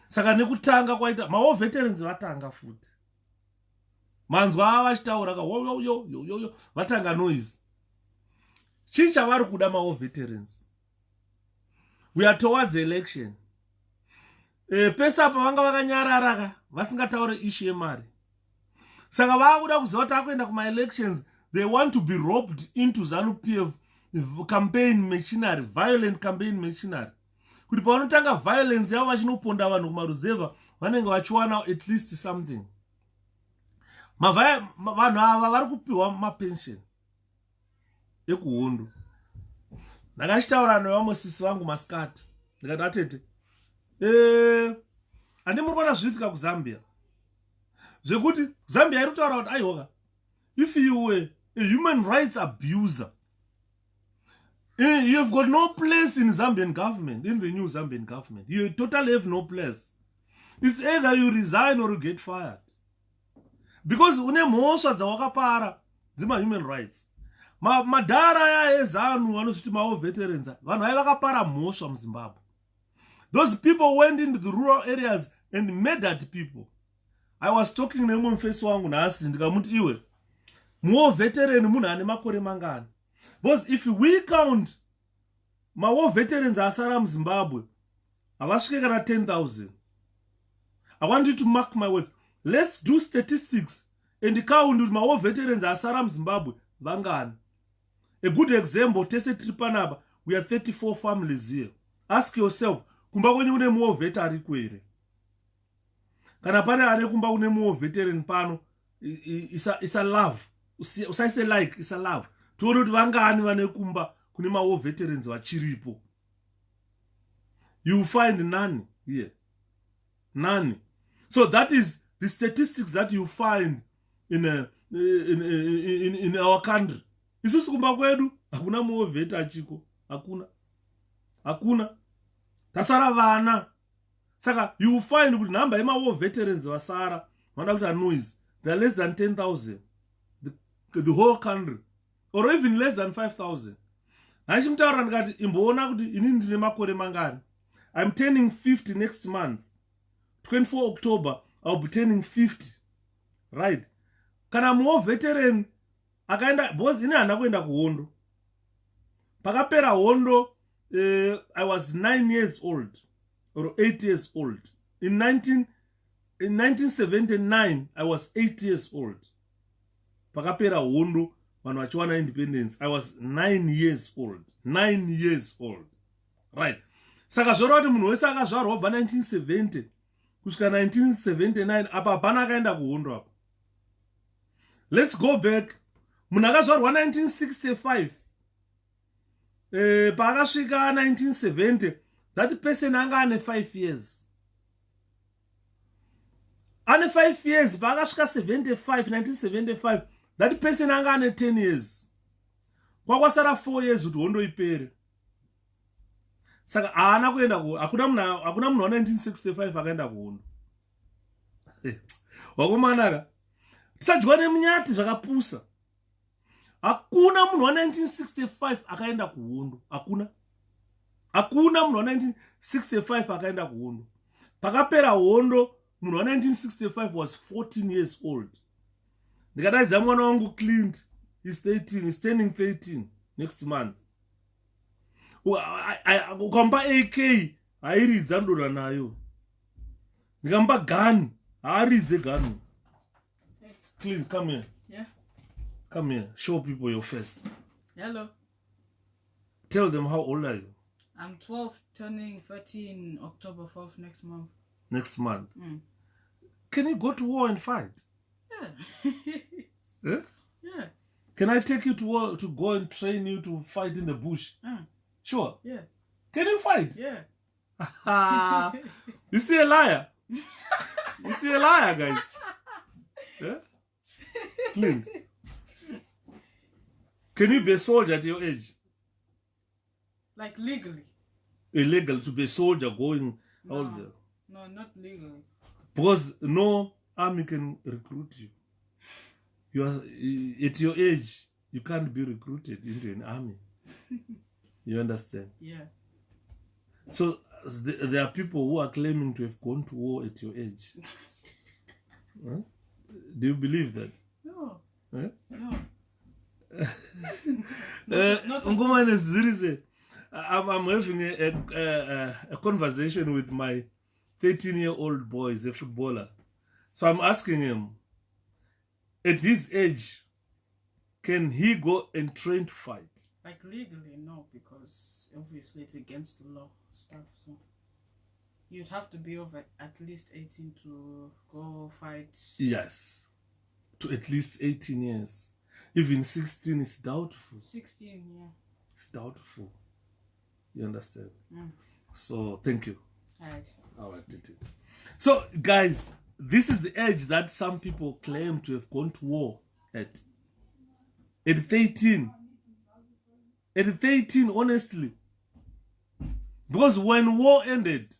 Saka nekutanga kwaita mawo veterans vatanga futi. Manzwa vachitaura yo vatanga noise. Chii chavari kuda mawo veterans? We are towards the election. Pesa apa vanga vakanyarara vasingataure issue yemari. Saka vakuda kuziva kuti akuenda kuma elections, they want to be roped into ZANU-PF campaign machinery, violent campaign machinery. Kuti pavanotanga violence yavo vachinoponda vanhu kumaruzeva, vanenge vachiwana at least something. Vanhu ava vari kupiwa mapension ekuhondo. Ndakachitaura nevamwe sisi vangu masikati. Ndikati atete, handi muri kuona zviitika kuZambia. Zvekuti Zambia iri kutaura kuti aihoka, if you were a human rights abuser, you have got no place in Zambian government, in the new Zambian government. You totally have no place. It's either you resign or you get fired. Because une mhosva dzawakapara dzima human rights. Madhara ya ezanu vanozviti mawo veterans, vanhu vai vakapara mhosva muZimbabwe. Those people went into the rural areas and murdered people. I was talking nemwe mufesi wangu nhasi ndikamuti iwe muwo veteran munhu ane makore mangani. Because if we count mawo veterans asara muZimbabwe havasvike kana 10,000. I want you to mark my words. Let's do statistics and count kuti mawo veterans asara muZimbabwe vangani. A good example, tese tiri panapa, we are 34 families here. Ask yourself, kumba kwenye une muwo vet ariko here? Kana pane ane kumba kune muwo veteran pano, isa love. Usaise like, isa love. Tuone kuti vangani vane kumba kune mawo veterans vachiripo. You find none here. None. So that is the statistics that you find in our country. Isusu kumba kwedu hakuna muwo vet achiko. Hakuna. Tasara vana. Saka you will find kuti number yemawo veterans vasara vanoda kuti noise, they are less than 10,000. The whole country, or even less than 5,000. Hachimtaura ndikati imboona kuti ini ndine makore mangani. I'm turning 50 next month. 24 October, I'll be turning 50. Right? Kana muwo veteran akaenda, because ini handa kuenda kuhondo. Pakapera hondo, I was 9 years old or 8 years old. In 1979, I was 8 years old. Pakapera hondo, vanhu vachiwana independence, I was 9 years old. 9 years old. Right. Saka zvoreva kuti munhu wese akazvarwa kubva 1970 kusvika 1979 apa hapana akaenda kuhondo apa. Let's go back. Munhu akazvarwa 1965 paakasvika 1970, that person anga ane 5 years. Ane 5 years paakasvika 1975, that person anga ane 10 years. Kwakwasara 4 years kuti hondo ipere. Saka haana kuenda kuhondo. Hakuna munhu wa 1965 akaenda kuhondo. Wakomanaka. Tisadyiwa nemunyati zvakapusa. Hakuna munhu wa 1965 akaenda kuhondo. Hakuna munhu wa 1965 akaenda kuhondo. Pakapera hondo, munhu wa 1965 was 14 years old. Ndikadaidza mwana wangu Clint, he's 13, he's turning 13 next month. Ukampa AK, hairidza ndodwa nayo. Ndikampa gun, haaridze gun. Clint, come here. Yeah. Come here, show people your face. Hello. Tell them how old are you? I'm 12, turning 13 October 4th next month. Next month. Mm. Can you go to war and fight? Yeah. Eh? Yeah. Can I take you to war, to go and train you to fight in the bush? Sure. Yeah. Can you fight? Yeah. You see a liar? You see a liar, guys? Yeah? Clint. Can you be a soldier at your age? Like legally? Illegal to be a soldier going No. out there. No, not legally. Because no army can recruit you. You are at your age, you can't be recruited into an army. You understand? Yeah. So there are people who are claiming to have gone to war at your age. Huh? Do you believe that? No. Huh? No. I'm having a conversation with my 13-year-old boy, 𝗭𝗭𝗭. So I'm asking him, at his age, can he go and train to fight? Like legally, no, because obviously it's against the law stuff. So you'd have to be over at least 18 to go fight. Yes, to at least 18 years. Even 16 is doubtful. 16, yeah. It's doubtful. You understand? So thank you. All right. So guys, this is the age that some people claim to have gone to war at. At 13. At 13, honestly. Because when war ended,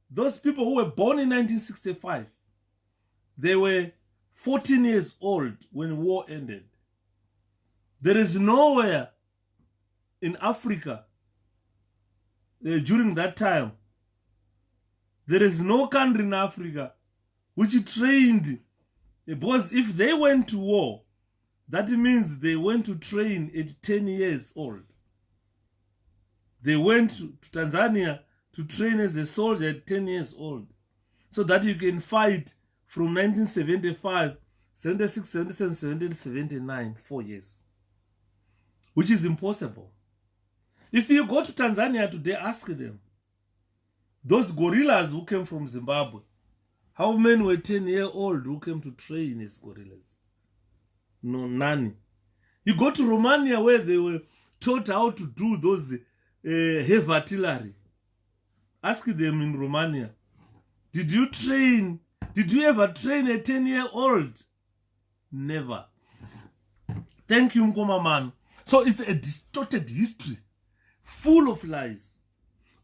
those people who were born in 1965, they were 14 years old when war ended. There is nowhere in Africa during that time, there is no country in Africa which trained, because if they went to war, that means they went to train at 10 years old. They went to Tanzania to train as a soldier at 10 years old, so that you can fight from 1975, 76, 77, 78, 79, 4 years, which is impossible. If you go to Tanzania today, ask them, those gorillas who came from Zimbabwe, how many were 10-year-old who came to train as gorillas? No, none. You go to Romania, where they were taught how to do those heavy artillery. Ask them in Romania, did you ever train a 10-year-old? Never. Thank you, Nkoma man. So it's a distorted history, full of lies.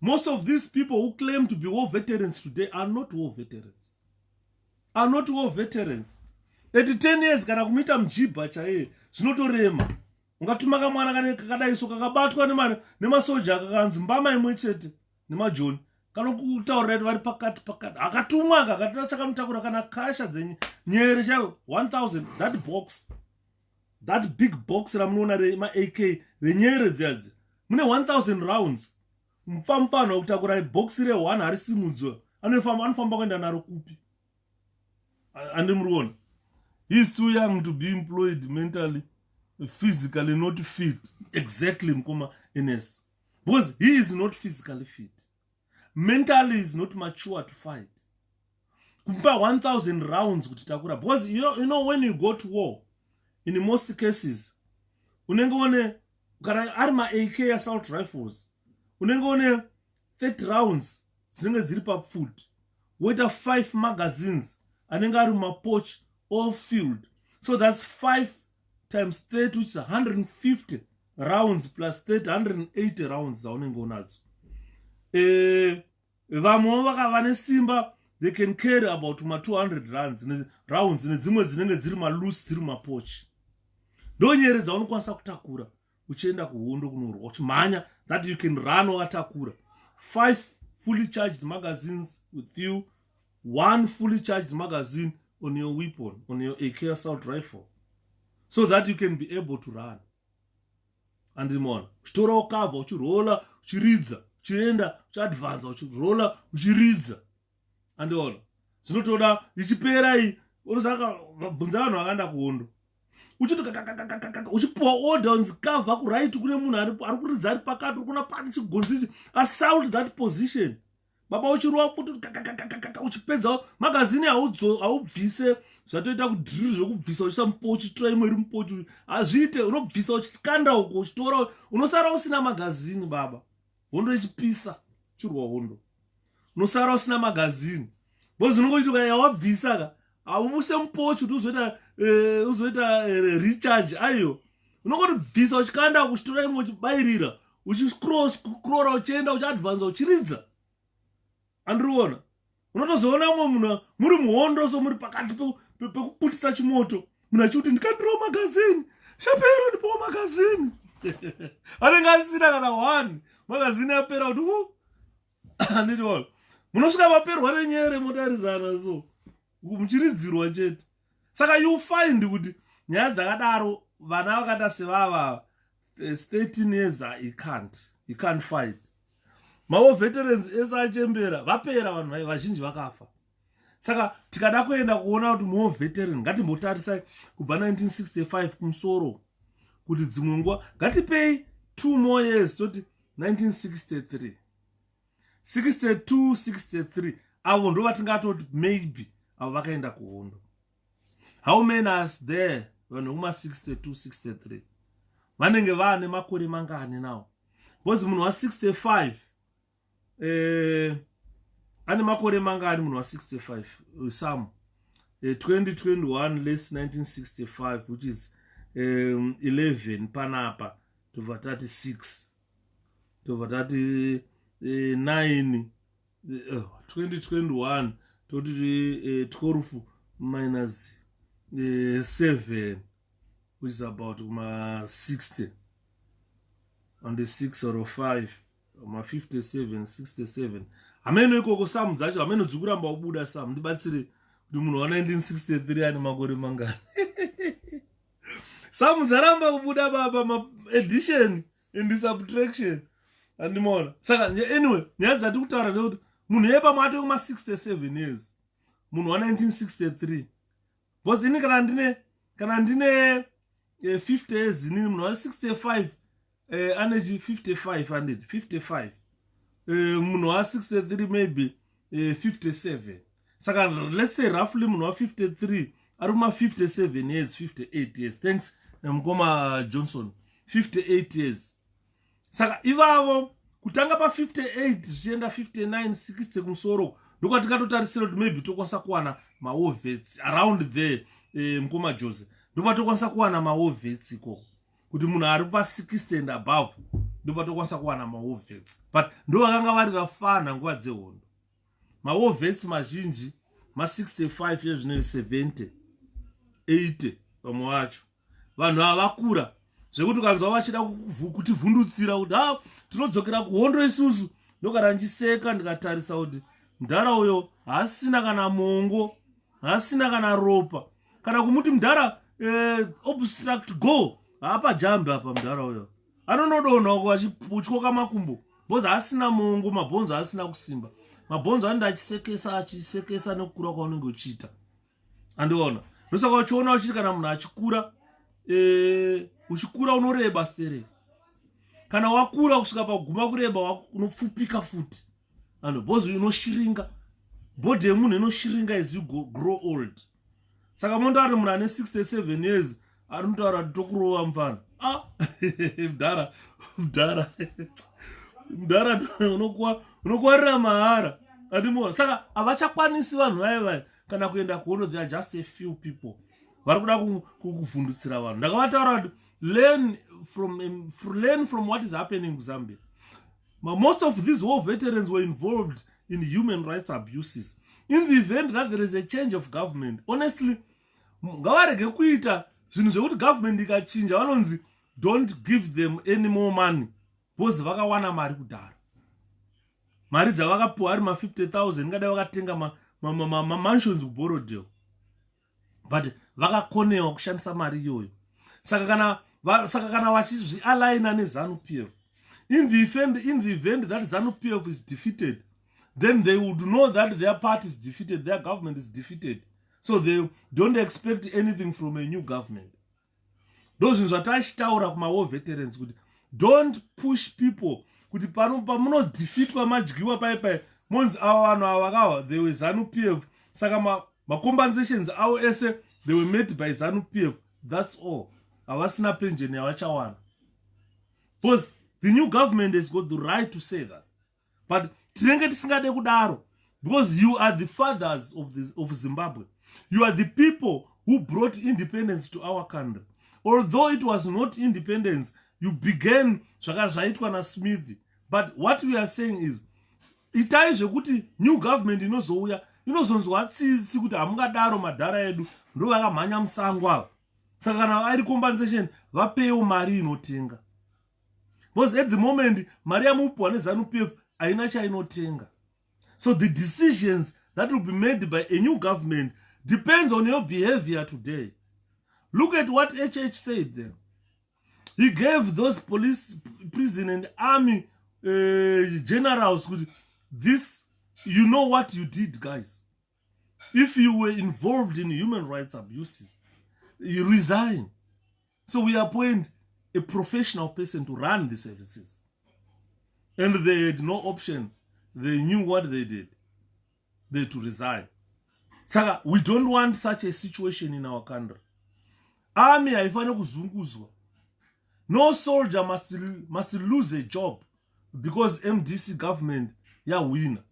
Most of these people who claim to be war veterans today are not war veterans. Are not war veterans. At 10 years, kana kumita mjibha chaye, zvinotorema. Ungatuma kamwana kakadaiso kakabatwa nemasoja akakanzi mbama imwe chete nemajoni. Kana kutaura kuti vari pakati. Akatumwa akatira chakamutakura kana kasha dzenyere chayo 1000, that big box ramunoona rema AK renyere dzadzi. Mune 1000 rounds. Mpamupano wekutakura box re1 harisimudzwa. Anofamba kuenda naro kupi? Andimuona. He is too young to be employed mentally, physically not fit. Exactly, Mkoma Ines. Because he is not physically fit. Mentally he is not mature to fight. Kumpa 1000 rounds kutitakura. Because you know when you go to war, in most cases, unenge one kana arma AK assault rifles. Unenge one 30 rounds zinenge ziri pa foot. Weta 5 magazines anenge ari mapoch all filled. So that's 5 times 30, which is 150 rounds plus 30, 180 rounds. Simba, they can carry about 200 rounds loose through my pouch. Donyere zaunokwanisa kutakura uchienda kuhondo kunorwa uchimhanya, that you can run wakatakura 5 fully charged magazines with you, 1 fully charged magazine on your weapon, on your AK assault rifle, so that you can be able to run. And the more, uchitora ukavha uchirola uchiridza uchienda uchiadvance uchirola uchiridza and all. Zvinotoda ichipera iyi unosaka mabvunza vanhu vakaenda kuhondo uchipuwa order unzi cover kuright kune munhu ari kuridza ari pakati kuna pati chigonzi assault that position baba uchiruwa kuti uchipedza magazini haubvise zvatoita kudhiriri zvokubvisa uchisa mupochi uchitora imwe iri mupochi hazviite unobvisa uchikanda uko uchitora unosara usina magazini baba hondo ichipisa uchirwa hondo unosara usina magazini bozi unongoitika yawabvisa ka haubuse mupochi kuti uzoita recharge aiyo unongotibvisa uchikanda uko uchitora imwe uchibairira uchicrosscrora uchienda uchiadvanza uchiridza andiriona unotozoona mwe munhu muri muhondo so muri pakati pekuputisa chimoto munhu achikuti ndikandirawo magazini shapero ndipowo magazini anenge asina kana 1 magazini apera kuti anditiona munosvika maperwa nenyere motarizana so muchiridzirwa chete saka you find kuti nyaya dzakadaro vana vakata sevava 13 years he can't fight. Mawo veterans esachembera vapera vanhu vazhinji vakafa. Saka tikada kuenda kuona kuti mo veteran ngatimbotarisa kubva 1965 kumusoro kuti dzimwe nguva ngatipei 2 more years toti 1963 63 avo ndo vatingatoti maybe avo vakaenda kuhondo. How many are there vanhu kuma 63 vanenge vane makore mangani nawo bozi munhu wa 65 ane makore mangani munhu wa 65 some 2021 less 1965 which is 11 panapa tobva tati 6 tobva tati 9 2021 toti 12 minus 7 which is about 60 on the 6 or 5 57 67 ameno ikoko samu dzacho ameno dzikuramba kubuda samu ndibatsire kuti munhu wa 1963 ane makore mangani samu dzaramba kubuda baba ma addition and subtraction andimona saka anyway nyaya dzati kutaura ndekuti munhu yepamwe atove kuma 67 years munhu wa 1963 because ini kana ndine 50 years inini munhu wa 65 ane 55 munhu wa 63 maybe 57 saka let's say roughly munhu wa 53 ari kuma 57 years 58 years thanks mukoma Johnson 58 years saka ivavo kutanga pa 58 zvichienda 59 60 kumusoro ndokwati tikatotarisira kuti maybe tokwanisa kuwana maovets around there mukoma Jose ndopatokwanisa kuwana maovets ikoko kuti munhu ari pa 60 and above ndopatokwanisa kuwana maovets but ndo vakanga vari vafana nguva dzehondo maovets mazhinji ma 65 years zvino 70 80 vamwe vacho vanhu avakura zvekuti ukanzwa vachida kutivhundutsira kuti tinodzokera kuhondo isusu ndokana ndichiseka ndikatarisa kuti mudhara uyo haasina kana mongo haasina kana ropa kana kumuti mudhara obstruct go haapa jambe apa mudhara uyo anonodonha kuchikoka makumbo bhozi haasina mongo mabhonzo haasina kusimba mabhonzo anoenda achisekesa nekukura kwaunenge uchiita andiona ndosaka uchiona uchiti kana munhu achikura uchikura unoreba stereki kana wakura kusvika paguma kureba unopfupika futi and bhozi unoshiringa bhodhi yemunhu inoshiringa as you grow old saka mondo ari munhu ane 67 years ari mutaura kuti tokurova mufana mudhara unokuwarira mahara andimona saka havachakwanisi vanhu vaivai kana kuenda kuhondo. There are just a few people vari kuda kukuvhundutsira vanhu ndakavataura kuti learn from what is happening in Zambia. Most of these war veterans were involved in human rights abuses. In the event that there is a change of government, honestly, ngavarege kuita zvinhu zvekuti government ikachinja vanonzi don't give them any more money because vakawana mari kudhara. Mari dzavakapiwa ari ma 50,000 ngadai vakatenga mansions kuBorodale. But vakakonewa kushandisa mari iyoyo. Saka kana vachizvialigna neZANU-PF, in the event that ZANU-PF is defeated, then they would know that their party is defeated, their government is defeated. So they don't expect anything from a new government. Those are zvataachitaura kuma-war veterans kuti don't push people kuti pamuno defeat kwamadyiwa paipai monzi ava vanhu ava vakawa they were ZANU-PF saka ma-compensations avo ese they were made by ZANU-PF. That's all. Havasina pension yavachawana. Because the new government has got the right to say that. But tinenge tisingade kudaro, because you are the fathers of Zimbabwe. You are the people who brought independence to our country. Although it was not independence, you began zvakaitwa na Smith. But what we are saying is, itai zvekuti new government inozouya inozonzwa tsitsi kuti hamungadaro madhara edu ndo vakamhanya musango ava. Saka kana ari compensation vapewo mari inotenga. Because at the moment mari yamupiwa neZANU-PF haina chainotenga. So the decisions that will be made by a new government depends on your behavior today. Look at what HH said there. He gave those police, prison and army generals this, you know what you did, guys. If you were involved in human rights abuses, you resign. So we appoint a professional person to run the services. And they had no option. They knew what they did. They had to resign. Saka, we don't want such a situation in our country. Army haifane kuzunguzwa. No soldier must lose a job because MDC government ya winner.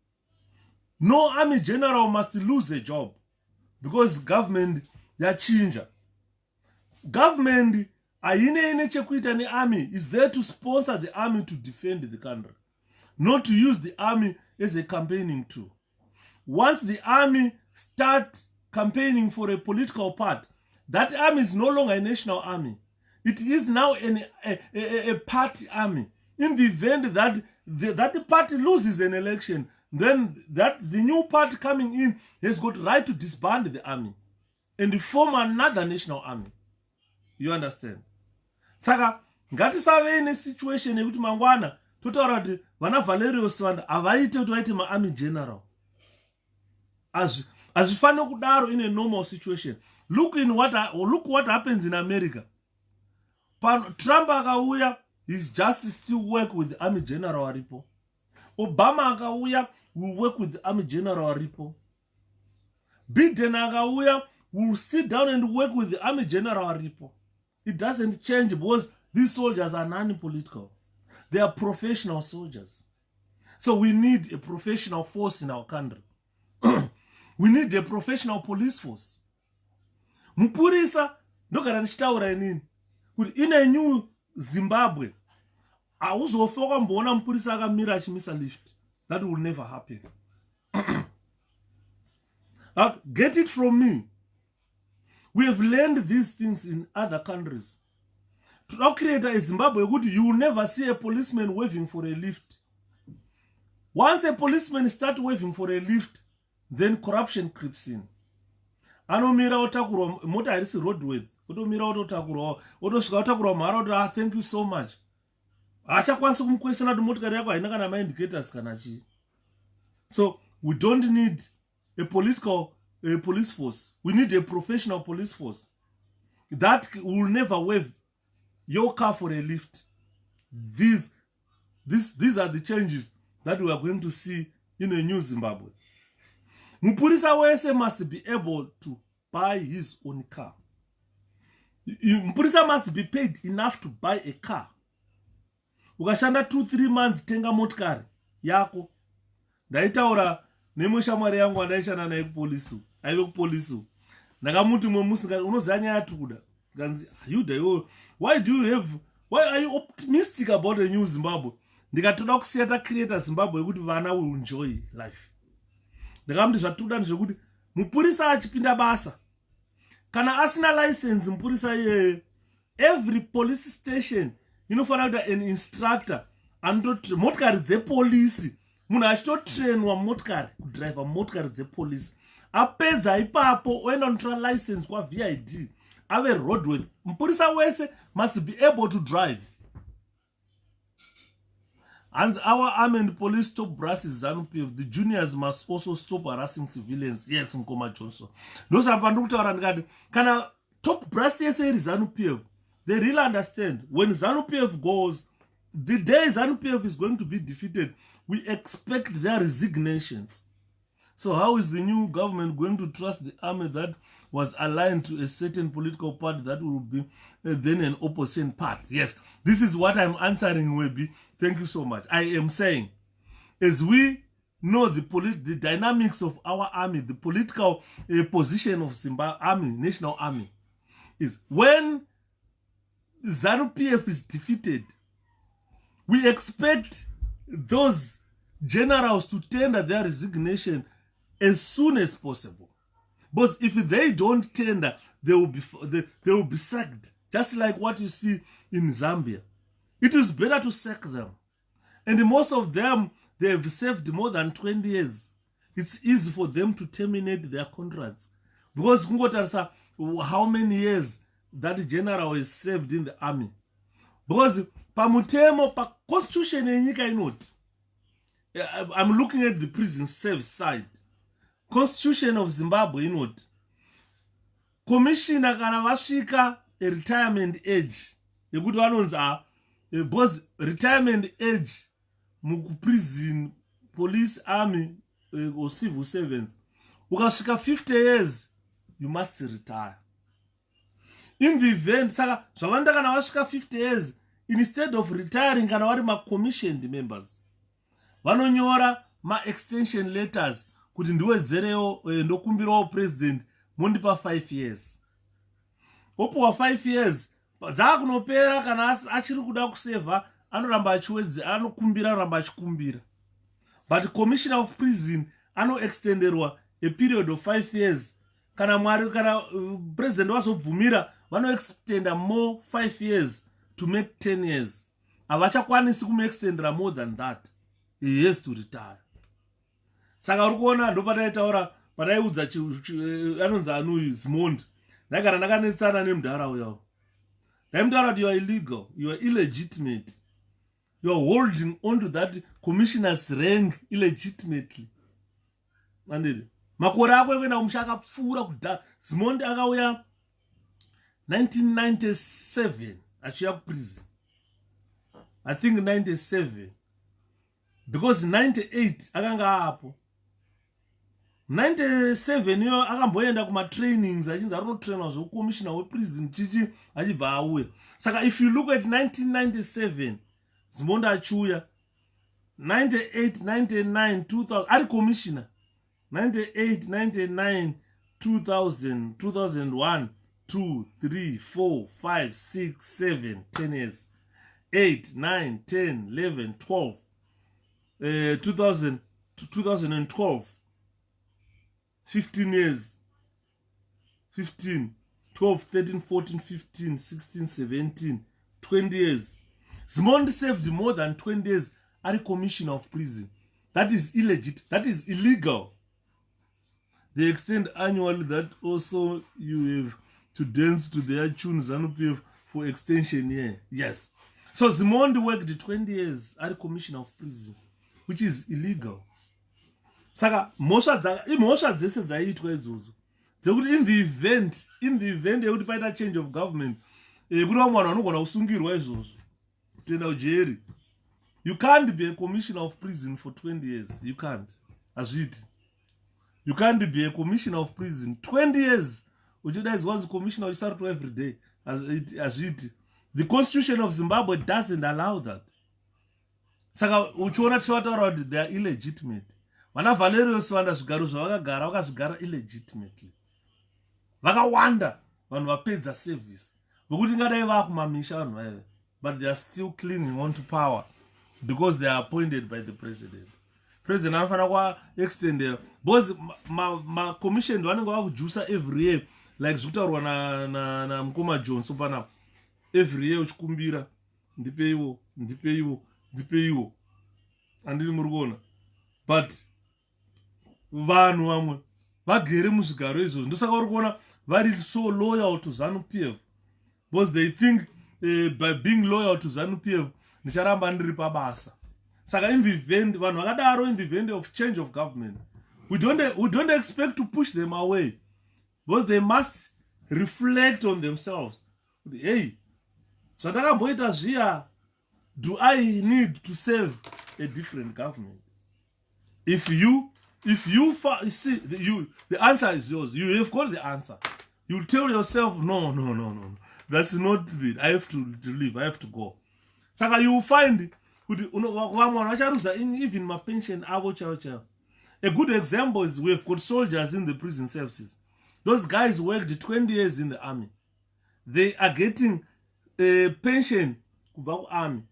No army general must lose a job because government ya chinja. Government aine chekuita ne army is there to sponsor the army to defend the country, not to use the army as a campaigning tool. Once the army start campaigning for a political part, that army is no longer a national army. It is now a party army. In the event that the party loses an election, then the new party coming in has got right to disband the army and form another national army. You understand? Saka, ngatisave in a situation yekuti mangwana totaura kuti vana Valerius Wanda avaite kuti vaite ma-army general. Azvifane kudaro in a normal situation. Look what happens in America. Trump akauya, he's just still work with the army general aripo. Obama akauya will work with the army general aripo. Biden akauya will sit down and work with the army general aripo. It doesn't change because these soldiers are non-political. They are professional soldiers. So we need a professional force in our country. We need a professional police force. Mupurisa ndogara ndichitaura inini kuti in a new Zimbabwe auzofoka mbona mupurisa akamira achimisa lift. That will never happen. Get it from me. We have learned these things in other countries. To now create a Zimbabwe, you will never see a policeman waving for a lift. Once a policeman starts waving for a lift, then corruption creeps in. Anomira otakura mota irisi roadway. Otomira otakura. Otoshika otakura mara thank you so much. Acha kwanza kumkwesana kuti motikari yako haina kana ma indicators kana chi. So we don't need a police force. We need a professional police force that will never wave your car for a lift. These are the changes that we are going to see in a new Zimbabwe. Mupurisa wese must be able to buy his own car. Mupurisa must be paid enough to buy a car. Ukashanda 2-3 months tenga motikari yako. Ndaitaura nemushamwari yangu andaishana naye kupolisu. Aive kupolisu. Ndakamuti mwemusinga unozanya yatukuda. Ganzi, why are you optimistic about the new Zimbabwe? Ndikatoda kusiyata creator Zimbabwe kuti vana will enjoy life. Ndakamuti zvatuda ndezvekuti mupurisa achipinda basa. Kana asina license mupurisa ye every police station inofanira kuita an instructor motikari dzepolisi. Munhu achitotrainwa motikari kudrive motikari dzepolisi. Apedza ipapo oenda kunotora license vid ave roadworthy. Mupurisa wese must be able to drive. And our army and police stop brasses ZANU-PF. The juniors must also stop harassing civilians. Yes, Mkoma Johnson. Those are Pandukta Kana top brass yes ZANU-PF. They really understand when ZANU-PF goes, the day ZANU-PF is going to be defeated, we expect their resignations. So how is the new government going to trust the army that was aligned to a certain political party that will be then an opposition party? Yes, this is what I'm answering, Webi. Thank you so much. I am saying, as we know the dynamics of our army, the political position of Zimbabwe army, national army, is when ZANU-PF is defeated, we expect those generals to tender their resignation as soon as possible. But if they don't tender, they will be sacked, just like what you see in Zambia. It is better to sack them. And most of them, they have served more than 20 years. It's easy for them to terminate their contracts. Because how many years that general is served in the army. Because pamutemo pa constitution yenyika inoti. I'm looking at the prison service side. Constitution of Zimbabwe inoti. Commissioner kana vasvika a retirement age. Yekuti vanonzi because retirement age muku prison, police, army or civil servants. Ukasvika 50 years, you must retire. In the event, saka zvavanda kana vasvika 50 years, instead of retiring kana vari ma-commissioned members, vanonyora ma-extension letters kuti ndiwedzerewo ndokumbirawo president mondipa 5 years. Opuwa 5 years, dzakunopera kana achiri kuda kuseva, anoramba achiwedze, anokumbira ramba achikumbira. But commissioner of prison anoextenderwa a period of 5 years. Kana mwari kana president wazobvumira vanoextenda more 5 years to make 10 years. Havachakwanisi kumaextendera more than that. He has to retire. Saka uri kuona ndo pataitaura pataiudza anonzi anuyu Zimond. Ndagara ndakanetsana nemudhara uyo. Ndaimutaura kuti you are illegal, you are illegitimate. You are holding on to that commissioner's rank illegitimately. Mandiri. Makore ako ekuenda kumusha akapfuura kudhara. Zimond akauya 1997 achiya kuprison. I think 97. Because 98 akanga apo. 97 yo akamboenda kuma trainings achinzi arinotrainwa zvokommissioner weprison chichi achibva auya. Saka if you look at 1997 Zimond achiuya 98, 99, 2000 ari commissioner. 98, 99, 2000, 2001, 2, 3, 4, 5, 6, 7, 10 years. 8, 9, 10, 11, 12. 2012. 15 years. 15, 12, 13, 14, 15, 16, 17, 20 years. Zimond served more than 20 years as a commissioner of prison. That is illegit. That is illegal. They extend annually that also you have to dance to their tunes and for extension here. Yes. So Zimond worked 20 years as a commissioner of prison, which is illegal. Saka mosha dzese dzaitwa idzodzo. Dzekuti in the event yekuti paita change of government, kuti vamwana vanogona kusungirwa izvozvo. Kutoenda kujeri. You can't be a commissioner of prison for 20 years. You can't. Azviti. You can't be a commissioner of prison 20 years. Uchida is once commissioner uchisarutwa every day. Azviti. The constitution of Zimbabwe doesn't allow that. Saka uchiona tichivataura kuti they are illegitimate. Vana Valerius vanda zvigaro zvavakagara vakazvigara illegitimately. Vakawanda vanhu vapedza service. Vokuti ngadai vakumamisha vanhu vaive. But they are still clinging on to power because they are appointed by the president. President anofana kwa extend because ma commission vanenge vakujusa every year like zvokutaurwa na Mukoma Jones pana every year uchikumbira ndipeiwo andiri muri kuona. But vanhu vamwe vagere muzvigaro izvozvo ndosaka uri kuona vari so loyal to ZANU-PF because they think by being loyal to ZANU-PF ndicharamba ndiri pabasa. Saka in the event vanhu vakadaro in the event of change of government we don't expect to push them away because they must reflect on themselves. Hey, zvandakamboita zviya, do I need to serve a different government. If you see, the answer is yours. You have got the answer. You tell yourself, no. That's not it. I have to leave. I have to go. Saka you will find, even my pension, a good example is we've got soldiers in the prison services. Those guys worked 20 years in the army. They are getting a pension from army.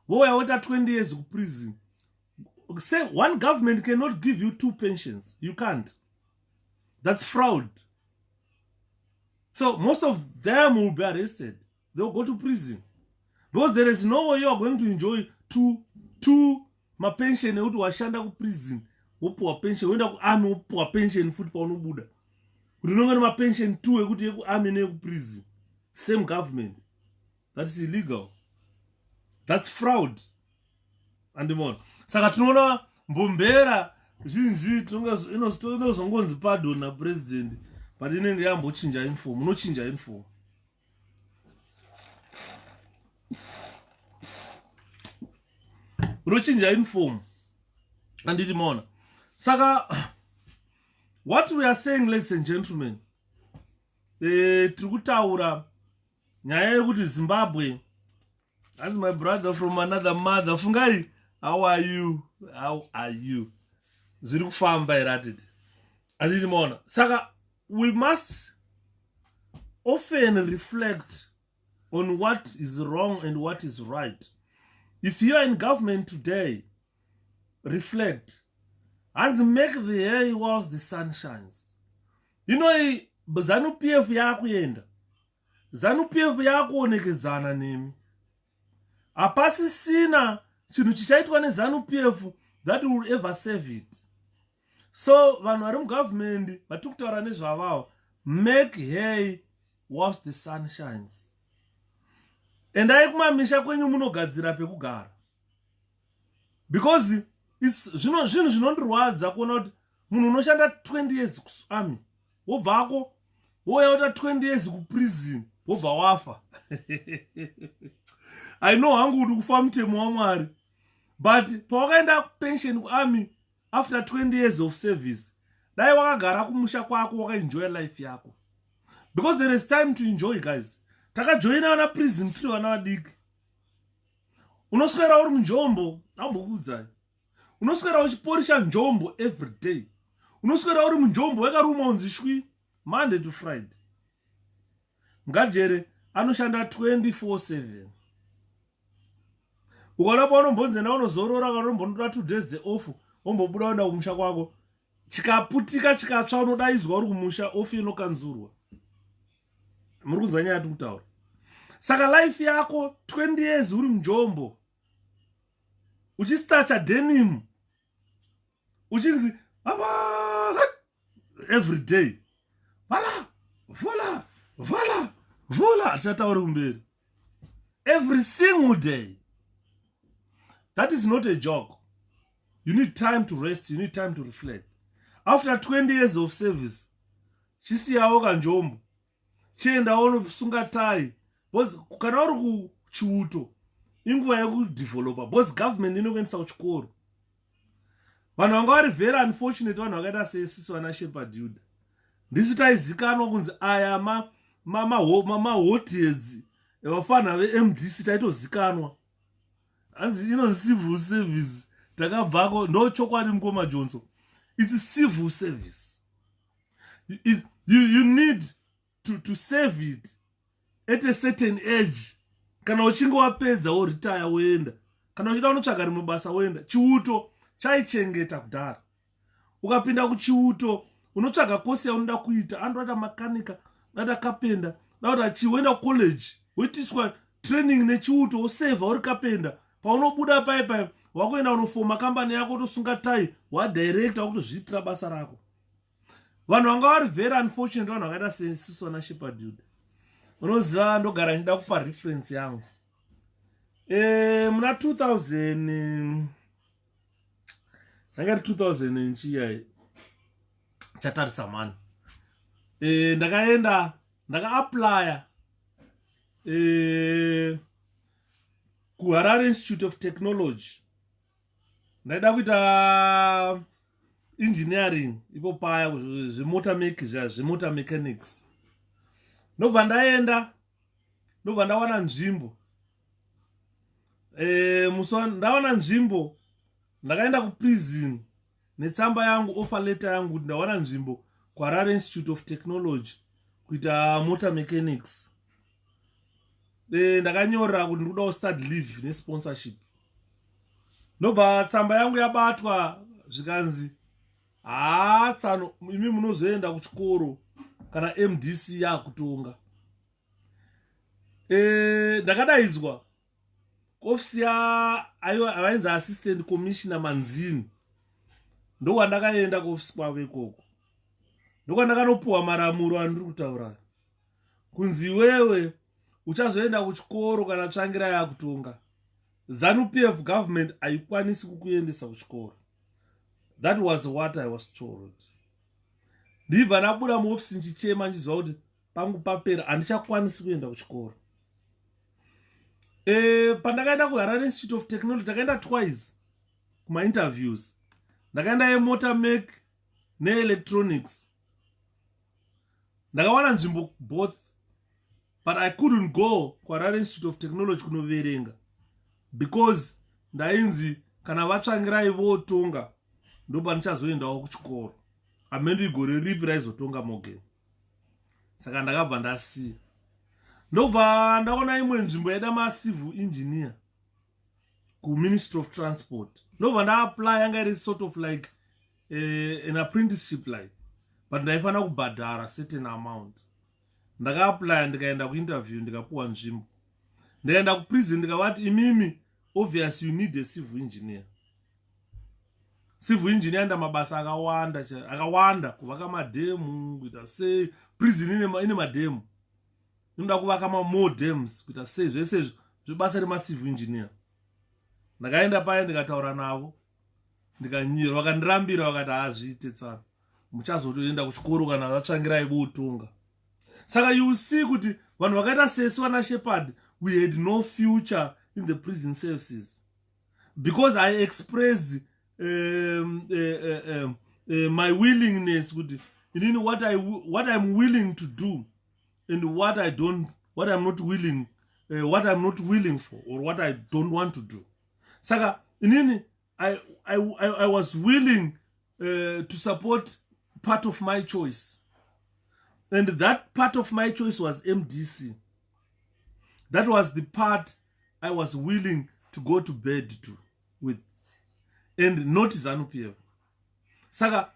Who are 20 years in prison? Say one government cannot give you 2 pensions. You can't. That's fraud. So most of them will be arrested. They'll go to prison. Because there is no way you are going to enjoy two my pension to washanda ku prison. Upo pension. Wenda ku army upo pension futhi pa unobuda. Kuti nongana ma pension 2 ekuti ku army ne ku prison. Same government. That is illegal. That's fraud. And more. Saka tunaona mbombera zhinji inozongonzi pardon na president but inenge yambochinja inform unochinja inform. Unochinja inform and ndimona. Saka what we are saying, ladies and gentlemen, trikutaura nyaya yekuti Zimbabwe, that's my brother from another mother. Fungai, how are you? Ziri kufamba iratiti. Andimona. Saka we must often reflect on what is wrong and what is right. If you are in government today, reflect and make the air whilst the sun shines. You know, ZANU-PF yakuenda. ZANU-PF yakuonekedzana nemi. Apasi sina chinhu chichaitwa neZANU-PF that will ever save it. So vanhu vari mugovernment vatiri kutaura nezvavavo, make hay whilst the sun shines. Endai kumamisha kwenyu munogadzira pekugara. Because zvinhu zvinondirwadza kuona kuti munhu unoshanda 20 years kuarmy wobvako woyauta 20 years kuprison wobva wafa. I know hangu kuti kufa mutemo waMwari, but pawakaenda pension kuarmy after 20 years of service, dai wakagara kumusha kwako wakaenjoy life yako. Because there is time to enjoy, guys. Takajoina wana prison tiri vana vadiki. Unoswera uri munjombo, ambokuudzai. Unoswera uchiporisha njombo every day. Unoswera uri munjombo wakaruma unzi shwi Monday to Friday. Ngajere anoshanda 24/7. Ukaona paunombonze na unozorora kana unombonora 2 days off, ombobuda uenda kumusha kwako. Chikaputika chikatsva unodaidzwa uri kumusha off inokanzurwa. Muri kunzwa nyaya yatiri kutaura. Saka life yako 20 years uri munjombo. Uchistacha denim. Uchinzi every day. Vola. Achataura kumberi. Every single day. That is not a joke. You need time to rest. You need time to reflect. After 20 years of service, chisiyawo kanjombo. Chienda unosunga tai. Boss kana uri kuchiuto. Inguva yekudevelopa. Boss government inokuendesa kuchikoro. Vanhu vanga vari very unfortunate, vanhu vakaita seisusu vana 𝗭𝗵𝗺. Ndisu taizikanwa kunzi aya ma-hotheads vafana ve-MDC taitozikanwa. Anzi inonzi civil service. Takabvako no chokwadi mukoma Johnson. It's a civil service. You need to save it at a certain age. Kana uchinge wapedza woretire woenda. Kana uchida unotsvaga rimwe basa woenda. Chiuto chaichengeta kudhara. Ukapinda kuchiuto unotsvaga kosi yaunoda kuita. Andoda makanika, nada kapenda, nada chiwenda college. Woitiswa training nechiuto woseva uri kapenda. Paunobuda paipai wakuenda unofoma kambani yako tosunga tai wadirector kutozviitira basa rako. Vanhu vanga vari very unfortunate, vanhu vakaita seisusu vana 𝗭𝗵𝗺. Unoziva ndogara ndida kupa reference yangu. Muna 2000 ndangati 2000 nchiya chatarisa mani. Ndaka-applya kuHarare Institute of Technology ndaida kuita engineering ipo paya zvemota mechanics. Ndobva ndaenda ndobva ndawana nzvimbo ndawana nzvimbo ndakaenda kuprison netsamba yangu offer letter yangu kuti ndawana nzvimbo kwaRare Institute of Technology kuita motor mechanics. Ndakanyorera kuti ndikuda kustudy leave nesponsorship. Ndobva tsamba yangu yabatwa zvikanzi tsano imi munozoenda kuchikoro kana MDC yakutonga. Ndakadaidzwa kuofisi avainzi assistant commissioner Manzini. Ndokwandakaenda kuofisi kwavo ikoko. Ndokwandakanopuwa maramuro andiri kutaura kunzi iwewe uchazoenda kuchikoro kana tsvangira yakutonga. ZANU-PF government haikwanisi kukuendesa kuchikoro. That was what I was told. Ndibva nabuda muofisi nchichema nchiziva kuti pangu papera handichakwanisi kuenda kuchikoro. Pandakaenda kuHarare Institute of Technology ndakaenda twice kumainterviews. Ndakaenda yemotor mech neelectronics. Ndakawana nzvimbo both, but I couldn't go kuHarare Institute of Technology kunoverenga because ndainzi kana vatsvangirai votonga ndobva ndichazoendawo kuchikoro. Hamene igore ripi raizotonga mogeni. Saka ndakabva ndasiya. Ndobva ndaona imwe nzvimbo yaida macivil engineer kuMinistry of Transport. Ndobva ndaapply yanga iri sort of like an apprenticeship like, but ndaifanira kubhadhara certain amount. Ndakaapply ndikaenda kuinterview ndikapuwa nzvimbo. Ndikaenda kuprison ndikavati imimi obviously you need a civil engineer. Civil engineer nda mabasa akawanda kuvaka madhemu kuita sei, prison ine madhemu. Inoda kuvaka more dams kuita sei, zvese zvibasa remacivil engineer. Ndakaenda paya ndikataura navo ndikanyira, vakandirambira vakati hazviite tsana, muchazotoenda kuchikoro kana vatsvangirai votonga. Saka you see kuti vanhu vakaita sesu vana Shepherd, we had no future in the prison services because I expressed my willingness with what I'm willing to do and what I'm not willing for, or what I don't want to do. Saka I was willing to support part of my choice, and that part of my choice was MDC. That was the part I was willing to go to bed with, and not ZANU-PF. Saka,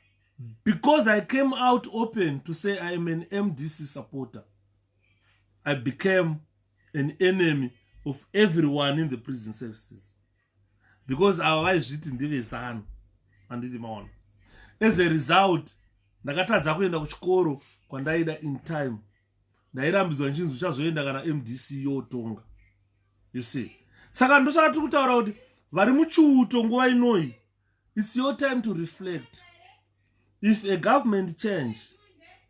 because I came out open to say I am an MDC supporter, I became an enemy of everyone in the prison services. Because otherwise written ndeve anditi maona. As a result, ndakatadza kuenda kuchikoro kwandaida in time. Ndairambidzwa nchinzi uchazoenda kana MDC yotonga. You see. Saka ndochakati kutaura kuti vari muchiuto nguva inoi, it's your time to reflect. If a government change,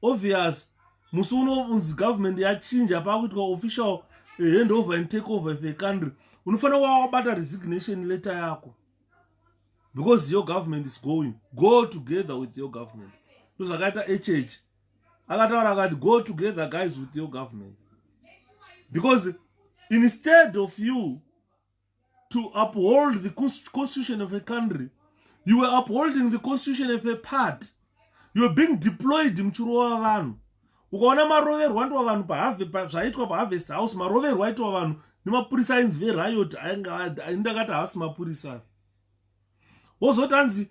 obvious musi unonzi government yachinja pakuitwa official handover and take over of a country, unofanira wabata resignation letter yako, because your government is going. Go together with your government. Ndozvakaita HH akataura akati go together guys with your government, because instead of you to uphold the constitution of a country, you were upholding the constitution of a part. You were being deployed muchirowa vanhu. Ukaona maroverwa aitwa vanhu zvaitwa paHarvest House, maroverwa aitwa vanhu nemapurisa ainzi veRiot ndakati havasi mapurisa. Wozotanzi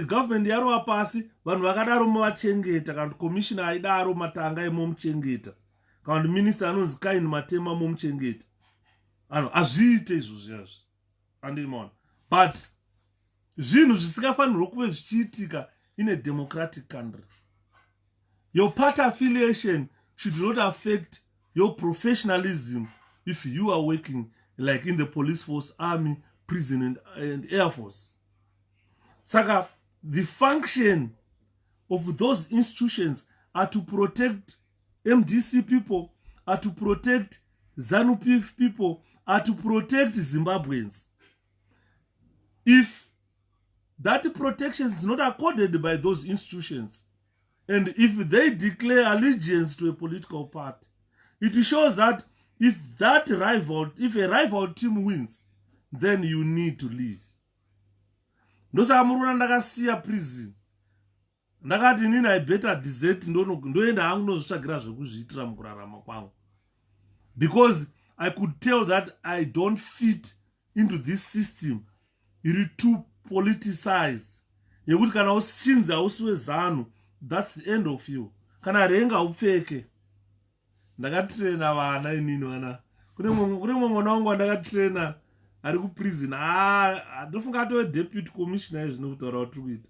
government yarova pasi, vanhu vakadaro muvachengeta, kana kuti commissioner aidaro matanga emomuchengeta, kana kuti minister anonzi Kaini Matema momuchengeta. Hazviite izvo zviyazvi. Andinoona. But zvinhu zvisingafanirwa kuve zvichiitika in a democratic country. Your party affiliation should not affect your professionalism if you are working like in the police force, army, prison, and air force. Saka, the function of those institutions are to protect MDC people, are to protect ZANU-PF people, are to protect Zimbabweans. If that protection is not accorded by those institutions. And if they declare allegiance to a political party, it shows that if a rival team wins, then you need to leave. Ndosa amuruna ndakasiya prison. Ndakati nini I better desert ndoenda hangu nozvitsvagira zvekuzviitira mukurarama kwangu. Because I could tell that I don't fit into this system. It is too politicized. Yekuti kana ushinzi hausiwe zanu, that's the end of you. Kana renga upfeke. Ndakatraina vana inini vana. Kune mwana wangu ndakatraina ari kuprison. Ndofunga atove deputy commissioner zvinokutaura kuti kuita.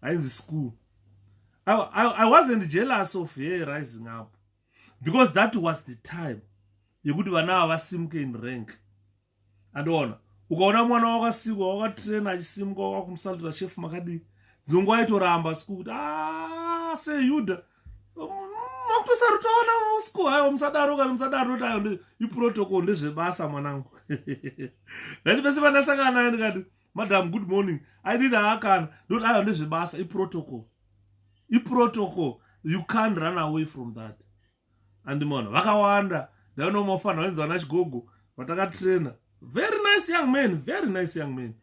Ainzi school. I wasn't jealous of her rising up. Because that was the time. Yekuti vana vasimuke in rank. Andoona. Ukaona mwana wakasikwa wakatraina achisimuka wakakumusalutira chef makadi. Dzingwa aitoramba school kuti say Yuda. Makutosaruta wana school hayo musadaro kana musadaro tayo iprotocol ndezvebasa mwanangu. Ndati pese pandasangana naye ndikati madam good morning. I need akana. Don't ayo ndezvebasa iprotocol. Iprotocol. You can't run away from that. Andimona vakawanda. Ndaona mafana wenza wana chigogo vatakatraina. Very nice young man, very nice young man.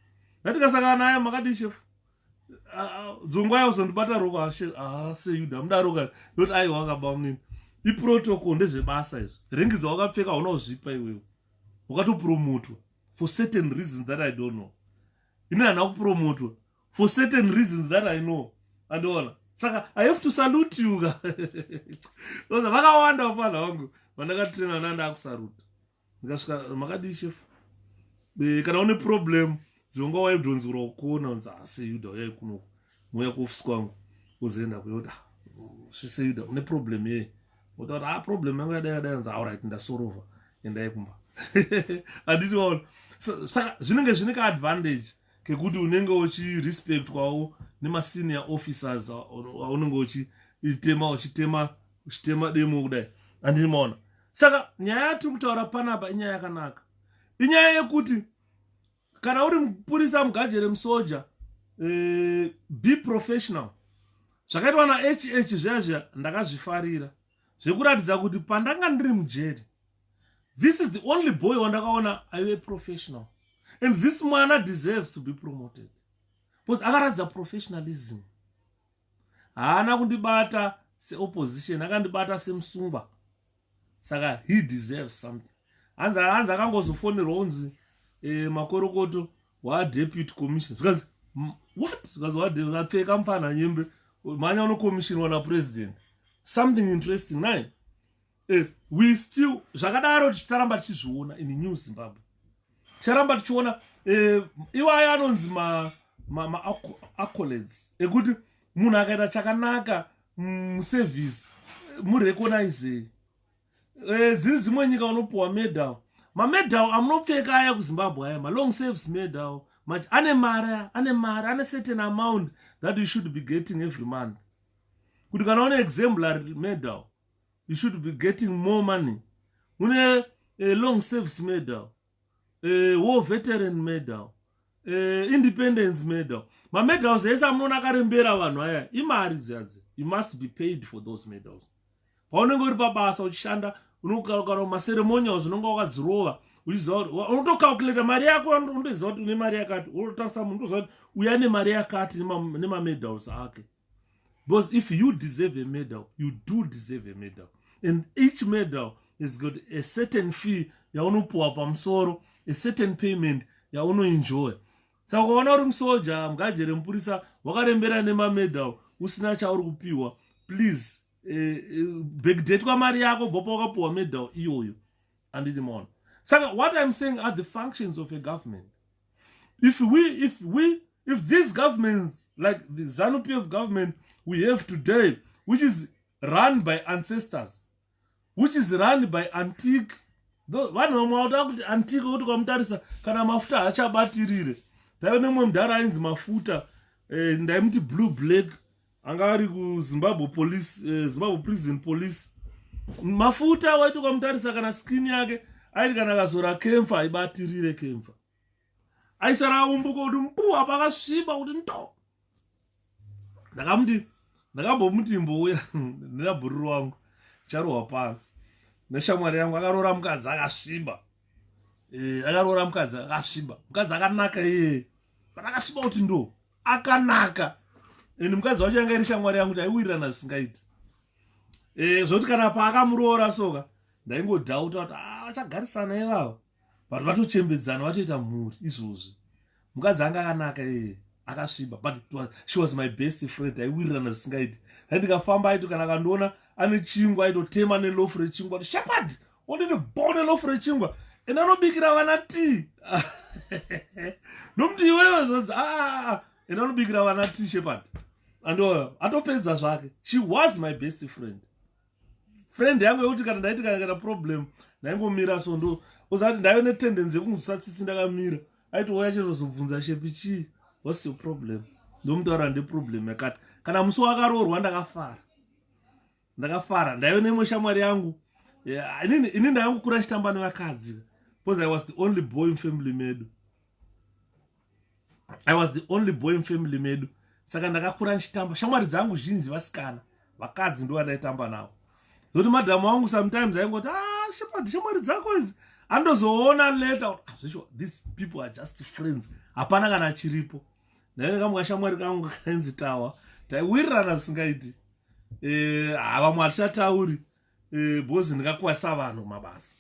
Ndatikasangana naye makadi chef. Dzungwa yozondibata roka say Yuda mudaroka not ai wakaba munini. Iprotocol ndezvebasa izvo. Rengi dzawakapfeka unozvipa iwewe. Ukatopromotwa for certain reasons that I don't know. Ini hana kupromotwa for certain reasons that I know. Andoona. Saka I have to salute you. Those vakawanda wapana wangu. Vandakatraina nanda akusaruta. Ndikasvika makadi chef. Kana une problem dzonga waidonzura kuona unzi say Yuda uyai kuno muya kuofisi kwangu uzoenda kuyota say Yuda une problem ye utaura problem yangu yadai unzi alright ndasorova endai kumba. Anditiona saka zvinenge zvine kaadvantage kekuti unenge uchirespect kwawo nemasenior officers aunenge uchitema demo kudai. Andinoona saka nyaya yatiri kutaura panapa inyaya yakanaka. Inyaya yekuti kana uri mupurisa mugajere musoja be professional. Zvakaitwa na HH zvezve ndakazvifarira zvekuratidza kuti pandanga ndiri mujeri, this is the only boy wandakaona aive professional, and this mwana deserves to be promoted because akaratidza professionalism. Haana kundibata seopposition, akandibata semusungwa. Saka he deserves something. Hanzi akangozofonerwa unzi makorokoto wadeputy commission. Zvikanzi what? Zvikanzi wakapfeka mufana nyembe manya unokomishinwa napresident. Something interesting naye. We still zvakadaro ticharamba tichizviona in New Zimbabwe. Ticharamba tichiona iwaya anonzi accolades ekuti munhu akaita chakanaka muservice murecognize. Dziri dzimwe nyika unopuwa medal. Mamedal amunopfeka aya kuZimbabwe aya long service medal ane mari, certain amount that you should be getting every month. Kuti kana une exemplary medal you should be getting more money. Une long service medal, war veteran medal, independence medal. Mamedals ese amunoona akarembera vanhu aya imari dzadzi. You must be paid for those medals. Paunenge uri pabasa uchishanda unokana maceremonials unonga wakadzirova unotocalculate mari yako, unondoziva kuti une mari yakati, unotarisa munhu unoziva kuti uya ane mari yakati nemamedals ake. Because if you deserve a medal, you do deserve a medal, and each medal has got a certain fee yaunopuwa pamusoro, a certain payment yaunoenjoy. Saka ukaona uri musoja mugajere mupurisa wakarembera nemamedal usina chauri kupiwa, please backdate kwa mari yako bhopa wakapuwa medal iyoyo. Anditi maona. Saka what I'm saying are the functions of a government. If these governments like the ZANU-PF government we have today, which is run by ancestors, which is run by antique, vanhu vamwe vauta kuti antique kuti kwamutarisa kana mafuta hachabatirire. Taiva nemwe mudhara ainzi mafuta ndaimuti blue black anga ari kuZimbabwe police, Zimbabwe prison police. Mafuta waiti kwamutarisa kana skin yake aiti kana kazora kemfa aibatirire kemfa. aisara umbuko kuti mpu apa akasviba kuti ndo. Ndakambomuti mbouya nenabhururu wangu charohwa pano neshamwari yangu akaroora mukadzi akasviba. Akaroora mukadzi akasviba, mukadzi akanaka iye, pana akasviba kuti ndo akanaka. Mukadzi wacho yanga iri shamwari yangu kuti aiwirirana zvisingaiti. Zvokuti kana paakamuroora soka ndaingodhauta kuti vachagarisana ivavo but vatochembedzana vatoita mhuri izvozvi. Mukadzi anga akanaka iye akasviba, but she was my best friend. Aiwirirana zvisingaiti. Ndikafamba aito kana kandiona ane chingwa aitotema nelofu rechingwa kuti Shepherd onene bho nelofu rechingwa ende anobikira vana tea. Nomuti iwewe zvonzi ende anobikira vana tea Shepherd. Ando atopedza zvake. She was my best friend. Friend yangu yekuti kana ndaiti kana problem ndaingomira so ndo uzati ndayo ne tendency yekungosatsitsi ndakamira. Aitouya chirozobvunza Shepichi, what's your problem? Ndomutaura ndi problem yakati. Kana musi wakaroorwa ndakafara. Ndayo nemwe shamwari yangu. Ini ndayangokura chitamba nevakadzi. Because I was the only boy in family medu. Saka ndakakura nchitamba. Shamwari dzangu zhinji vasikana. Vakadzi ndo vandaitamba navo. Zoti madhamu wangu sometimes aingoti Shepherd shamwari dzako idzi. Andozoona later. These people are just friends. Hapana kana chiripo. Ndayo kamwe shamwari kangu kainzi Tawa. Taiwirirana zvisingaiti. Vamwe hatichatauri. Bozi ndikakwasa vanhu mabasa.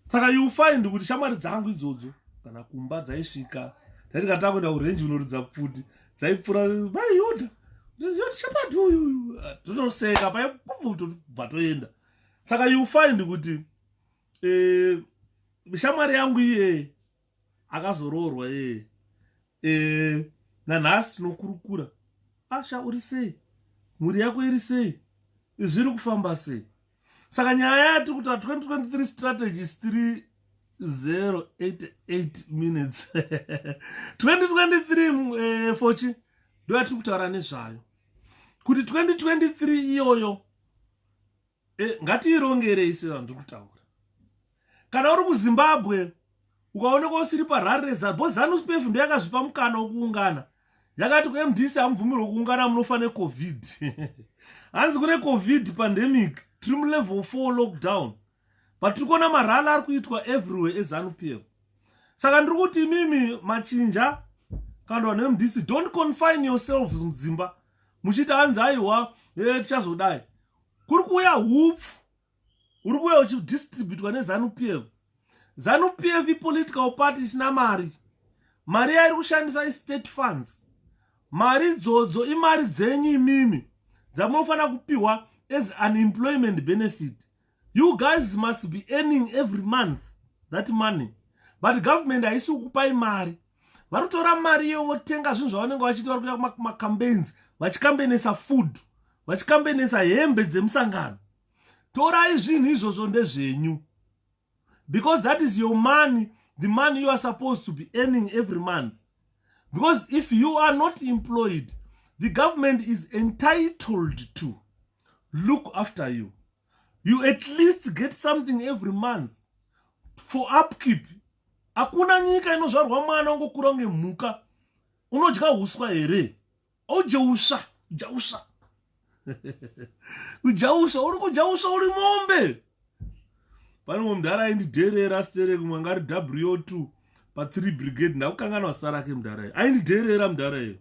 Saka you find kuti shamwari dzangu idzodzo kana kumba dzaisvika ndati katakwenda kurenji unoridza pfuti dzaipfura mai Yuda yoti Shepherd uyu tonoseka paibva toenda. Saka you find kuti shamwari yangu iye akazoroorwa nanhasi tinokurukura. Asha uri sei? Mhuri yako iri sei? Zviri kufamba sei? Saka nyaya yati kuti 2023 strategy is 3088 minutes. 2023 fochi ndo yatiri kutaura nezvayo. Kuti 2023 iyoyo ngatiirongerei sevanhu ndiri kutaura. Kana uri kuZimbabwe ukaonekwa usiri paRharare ZANU-PF ndo yakazvipa mukana wokuungana. Yakati kuMDC hamubvumirwi kuungana munofa neCovid. Hanzi kune Covid pandemic. Tiri mulevel 4 lockdown. But tiri kuona marhala ari kuitwa everywhere eZANU-PF. Saka ndiri kuti imimi machinja kana vanhu veMDC, don't confine yourselves mudzimba. Muchiti hanzi aiwa tichazodai. Kuri kuuya hupfu. Uri kuuya uchidistributwa neZANU-PF. ZANU-PF ipolitical party isina mari. Mari yairi kushandisa state funds. Mari idzodzo imari dzenyu imimi dzamunofana kupiwa as unemployment benefit. You guys must be earning every month that money. But government haisi kukupai mari. Varutora mari iyo votenga zvinhu zvavanenge vachiti vari kuya kumacampaigns vachikambenesa food, vachikambenesa hembe dzemusangano. Torai zvinhu izvozvo ndezvenyu. Because that is your money, the money you are supposed to be earning every month. Because if you are not employed, the government is entitled to look after you. You at least get something every month for upkeep. Hakuna nyika inozvarwa mwana ongokura kunge mhuka. Unodya huswa here. Ojausha. Kujausha, uri kujausha uri mombe. Pane mudhara aindidherera stere kumwe ngari W2 pa 3 brigade ndakukangana wasara ke mudhara. Aindidherera mudhara iyo.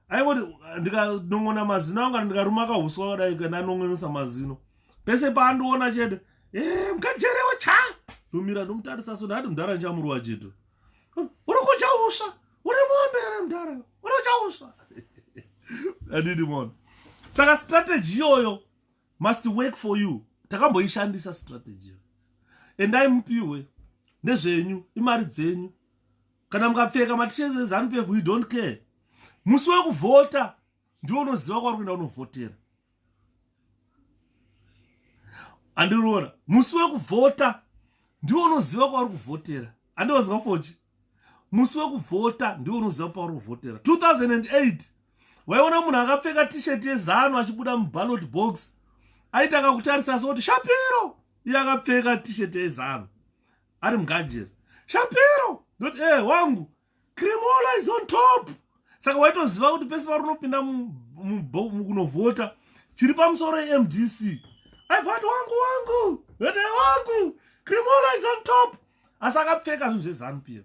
Aingoti ndikanongona mazino anga ndikaruma kahuswa kudai kana nongonesa mazino. Pese paandiona chete, mkajerewe cha. Ndomira ndomutarisa so ndati mudhara nchamurwa chete. Uri kujausha, uri mombe ere mudhara. Uri kujausha. Adidi mon. Saka strategy yoyo must work for you. Takamboishandisa strategy. Endai mupiwe nezvenyu, imari dzenyu. Kana mukapfeka matisheze ZANU-PF, we don't care. Musi wekuvhota ndiwo unoziva kwari kuenda unovhotera. Andiroora, musi wekuvhota ndiwo unoziva kwari kuvhotera. Andiwazwa fochi. Musi wekuvhota ndiwo unoziva kwari kuvhotera. 2008 waiona munhu akapfeka t-shirt yeZANU achibuda muballot box. Aitaka kutarisa soti Shapiro iye akapfeka t-shirt yeZANU ari mugajeri. Shapiro ndoti wangu Krimola is on top. Saka waitoziva kuti pese parinopinda kunovhota chiri pamusoro MDC aivati wangu Krimola is on top. Asi akapfeka zvinhu zveZANU-PF.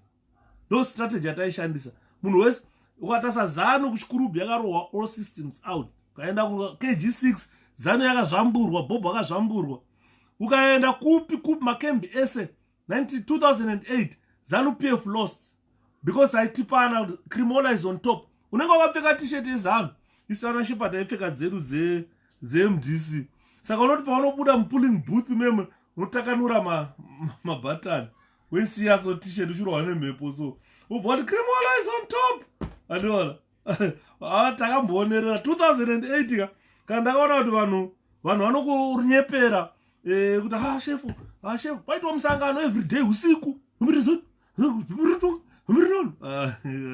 Ndo strategy yataishandisa. Munhu wese ukatasa ZANU kuchikurubi yakarohwa all systems out. Ukaenda KG6 ZANU yakazvamburwa, Bob akazvamburwa. Ukaenda kupi makembi ese 2008 ZANU-PF lost because aitipana Krimola is on top. Unenge wakapfeka t-shirt yeZANU, isana Shepherd aipfeka dzedu dzeMDC. Saka unoti paunobuda mupulling booth meme unotakanura mabutton wensiya so t-shirt uchirohwa nemhepo so ubva kuti Krimola is on top. Andiona takambonerera 2008 kana ndakaona kuti vanhu vanokunyepera kuti shefu paitwa musangano everyday usiku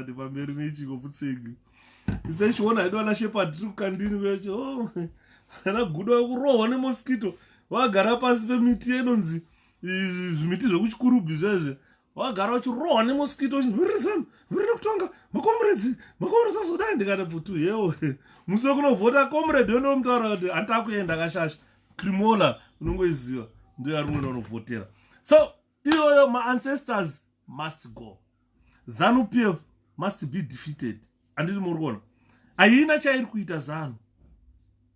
ati pamberi nechingoputsengi isaichiona idoana Shepherd tiri kukandini vecho ana gudo wekurohwa nemosquito wagara pasi pemiti inonzi zvimiti zvekuchikurubi zvezve wagara uchirohwa nemosquito viriri kutonga makomrades azodai ndikati putu yewo musoro kunovhota comrade wenomutaura kuti handakuenda kashasha Krimola unongoiziva ndo yarimwe unovhotera. So iyoyo ma-ancestors must go. ZANU-PF must be defeated. Anditi muri kuona haina chairi kuita ZANU,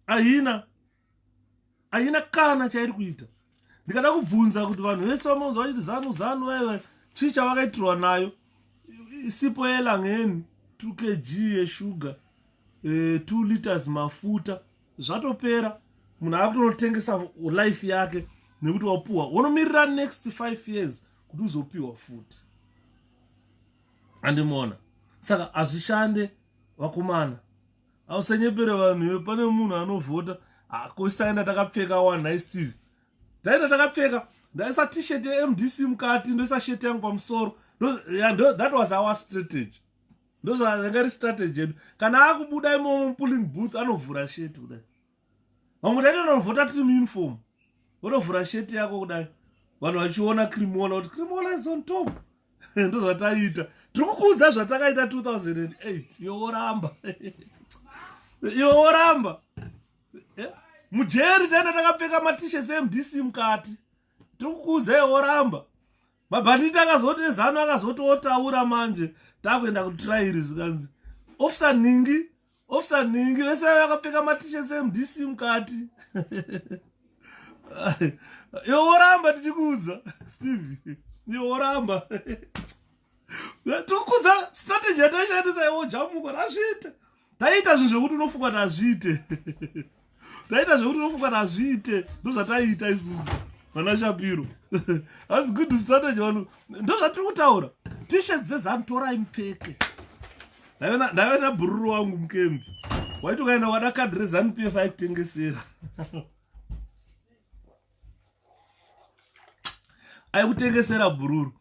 haina kana chairi kuita. Ndikada kubvunza kuti vanhu vese vamonzwa kuti ZANU wewe chii chavakaitirwa nayo isipo yelangeni 2 kg yeshuga 2 liters mafuta zvatopera. Munhu akutonotengesa life yake nekuti wapuwa unomirira next 5 years kuti uzopiwa futi. Andimona saka hazvishande vakomana ausenyepere vanhu. Pane munhu anovhota kosi taenda takapfeka one nice TV taenda takapfeka ndaisa t-shirt yeMDC mukati ndoisa shirt yangu pamusoro. That was our strategy. Ndozvanga strategy yedu. Kana akubuda imomo mupulling booth anovhura shirt kudai. Vamwe taenda novhota tiri muuniform wotovhura shirt yako kudai vanhu vachiona Krimola kuti Krimola is on top. Ndozvataita tiri kukuudza zvatakaita 2008 iworamba mujeri taenda takapfeka matishets eMDC mukati tiri kukuudza iworamba. Mabhanditi akazoti ZANU akazototaura manje takuenda kutrial zvikanzi officer ningi vese vakapfeka matishets eMDC mukati. Iworamba tichikuudza Steve iworamba tokudza strategy yataishandisa iwo jamuko razviite taita zvinhu zvekuti unofunga nazviite ndozvataita isusu vana Shapiro. That's good strategy vanhu ndozvatiri kutaura. T-shirts dzeZANU torai mupfeke. Ndave nabhururu wangu mukembi waiti ukaenda wada kadhi reZANU-PF aikutengesera aikutengesera bhururu.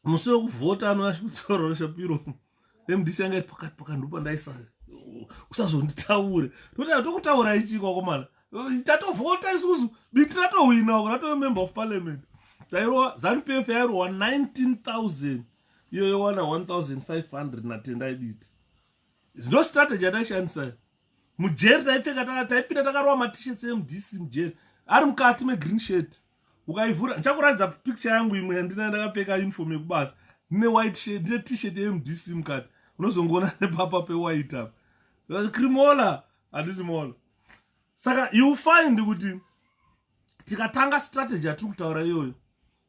Musi wekuvhota anoashikutaura Shapiro MDC yangaiti pakati ndopa ndaisa usazonditaure tokutaura ichiko wakomana tatovhota isusu biti ratowina ratove member of parliament. Tairowa ZANU-PF yairohwa 19,000 iyo yowana 1,500 natendai biti. Ndo strategy yataishandisa mujeri taipinda takarohwa matishets eMDC mujeri ari mukati megreen shirt. Ukaivhura ndichakuratidza picture yangu imwe yandina ndakapfeka uniform yekubasa ne white shirt ne t-shirt yeMDC mukati unozongoona nepapa pewhite apa Krimola handiti mola. Saka you find kuti tikatanga strategy yatiri kutaura iyoyo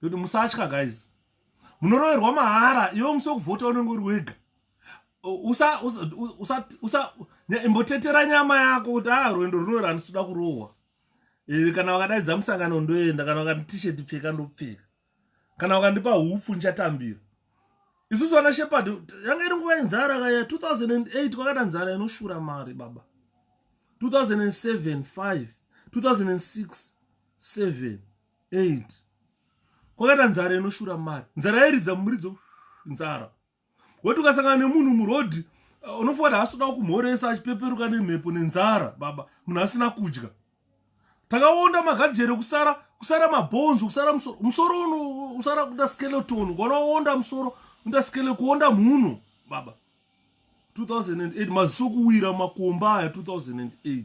kuti musatya guys, munoroverwa mahara. Iwe musi wekuvhota unenge uri wega. Imbotetera nyama yako kuti rwendo runoira handisida kurohwa. Kana wakadaidza musangano ndoenda, kana wakati t-shirt pfeka ndopfeka, kana wakandipa hufu nchatambira. Isusu vana Shepherd yanga iri nguva yenzara kaya 2008 kwakada nzara inoshura mari baba. 2007 5 2006 7 8 kwakada nzara inoshura mari. Nzara yairidza mumuridzo nzara. Woti ukasangana nemunhu murodhi unofunga kuti asina kumhoresa achipeperuka nemhepo nenzara baba, munhu asina kudya. takaonda magadheri kusara mabhonzo kusara musoro usara kuda skeleton kwanaonda musoro unda skeleton kuonda munhu baba 2008 mazokuwira makomba aya 2008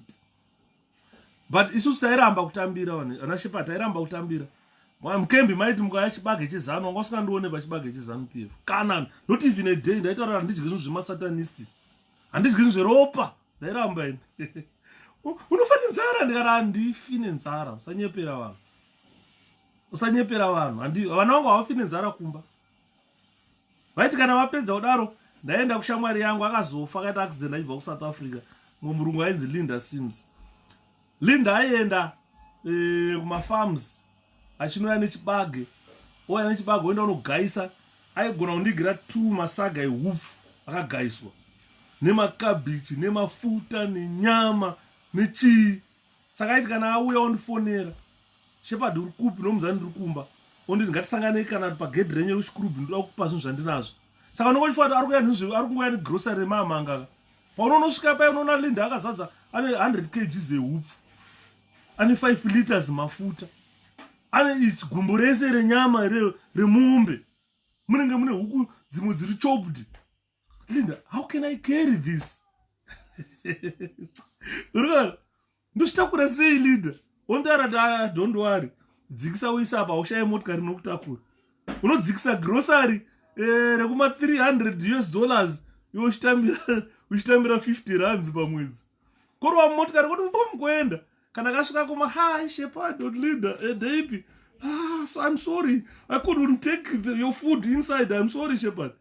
but isusu tairamba kutambira ana shepa tairamba kutambira mukembi maiti mukaya chibage chezano wanga usikandione pachibage chezano pf kana not even a day ndaitaura handidyi zvinhu zvemasatanist handidyi zvinhu zveropa ndairamba ine unofane nzara ndikati handifi nenzara usanyepera vanhu vana vangu havafi nenzara kumba vaiti kana vapedza kudaro ndaenda kushamwari yangu akazofa akaita accident achibva kuSouth Africa murungu ainzi Linda Sims. Linda aienda kumafarms achinouya nechibage ouya nechibage oenda unogaisa aigona kundigira 2 masaga ehupfu akagaiswa nemakabichi nemafuta nenyama nechii. Saka aiti kana auya ondifonera Shepherd uri kupi nomuzani ndiri kumba onditi ngatisangane kana pagedhi renyu rekuchikurubi ndoda kukupa zvinhu zvandinazo. Saka unongochifa kuti ari kungoya negrocery remamanga paunonosvika paya unoona Linda akazadza ane 100 kg ehupfu ane 5 liters mafuta ane gumbo rese renyama remombe munenge mune huku dzimwe dziri chopped. Linda, how can I carry this? Ndochitakura sei Linda? Ondara don't worry. Dzikisa uisa apa ushaye motikari nokutakura. Unodzikisa grocery rekuma $300 uchitambira 50 rands pamwedzi. Korwa motikari kuti pomkuenda. Kana kasvika kuma hi Shepherd Linda Deipi. So I'm sorry. I couldn't take your food inside. I'm sorry Shepherd.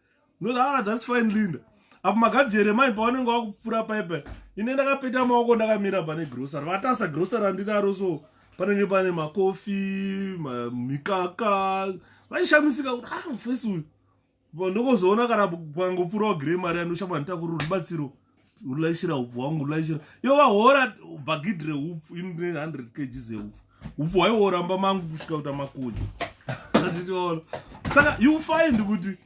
No, that's fine Linda. Apo magadheri mai pavanenge vakupfura paipa ine ndakapeta maoko ndakamira pane grocery vatasa grocery handinaro so panenge pane makofi mikaka vaishamisika kuti mufesi uyu ndokozoona kana pangopfura wagirei mari andoshamba nditakuri rubatsiro urulaishira hupfu hwangu urulaishira iyo vahora bhagidhi rehupfu ine 100 kg zehupfu hupfu hwaioramba mangu kusvika kuta makonye atitiona. Saka you find kuti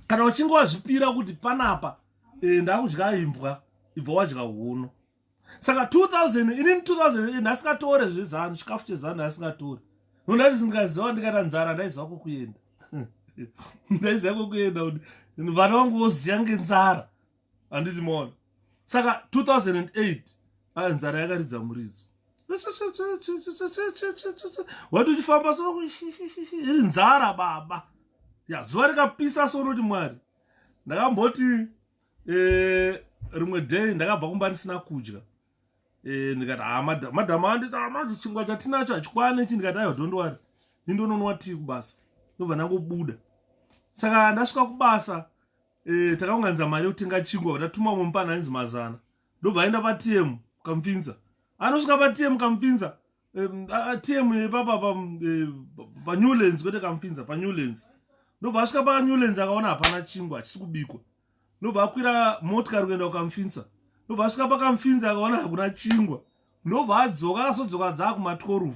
kana uchinge wazvipira kuti panapa ndakudya imbwa ibva wadya huno. Saka 2000 inini 2000 ndasingatore zvezano chikafu chezano ndasingatore nondati ndikaziva ndikata nzara ndaiziva kokuenda ndaiziva kokuenda kuti vana vangu voziva ngenzara handiti maona. Saka 2008 nzara yakaridza murizo wati uchifamba iri nzara baba ya zuva rikapisa sonoti Mwari. Ndakamboti rimwe day ndakabva kumba ndisina kudya ndikati madhamu anditi chingwa chatinacho hachikwani chi ndikati aiwa don't worry indononwa tii kubasa ndobva ndangobuda. Saka ndasvika kubasa takaunganidza mari yokutenga chingwa tatuma mumupana ainzi Mazana ndobva aenda paTM Kamupinza anosvika paTM Kamupinza TM papa paNewlands kwete Kamupinza paNewlands ndobva asvika paNewlands akaona hapana chingwa hachisi kubikwa ndobva akwira motikari kuenda kuKamupinza ndobva asvika paKamupinza akaona hakuna chingwa ndobva adzoka akazodzoka dzaa kuma12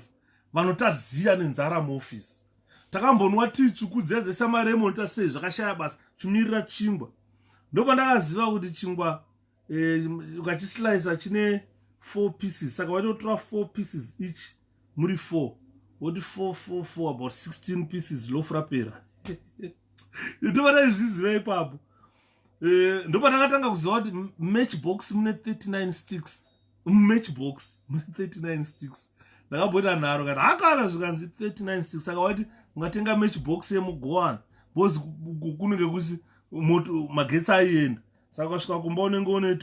vanotaziya nenzara muofisi takambonwa tii tsvuku dziya dzesamaremoni tasei zvakashaya basa chimirira chingwa ndobva ndakaziva kuti chingwa ukachislice chine 4 pieces saka waitotora 4 pieces each muri 4 woti 4 about 16 pieces loaf rapera ndobva ndaizviziva ipapo ndobva ndakatanga kuziva kuti matchbox mune 39 sticks matchbox mune 39 sticks ndakambota nharo kati hakana zvikanzi 39 sticks saka wati ungatenga matchbox yemugowana bozi kunenge kusi moto magetsi aienda saka wasvika kumba unenge une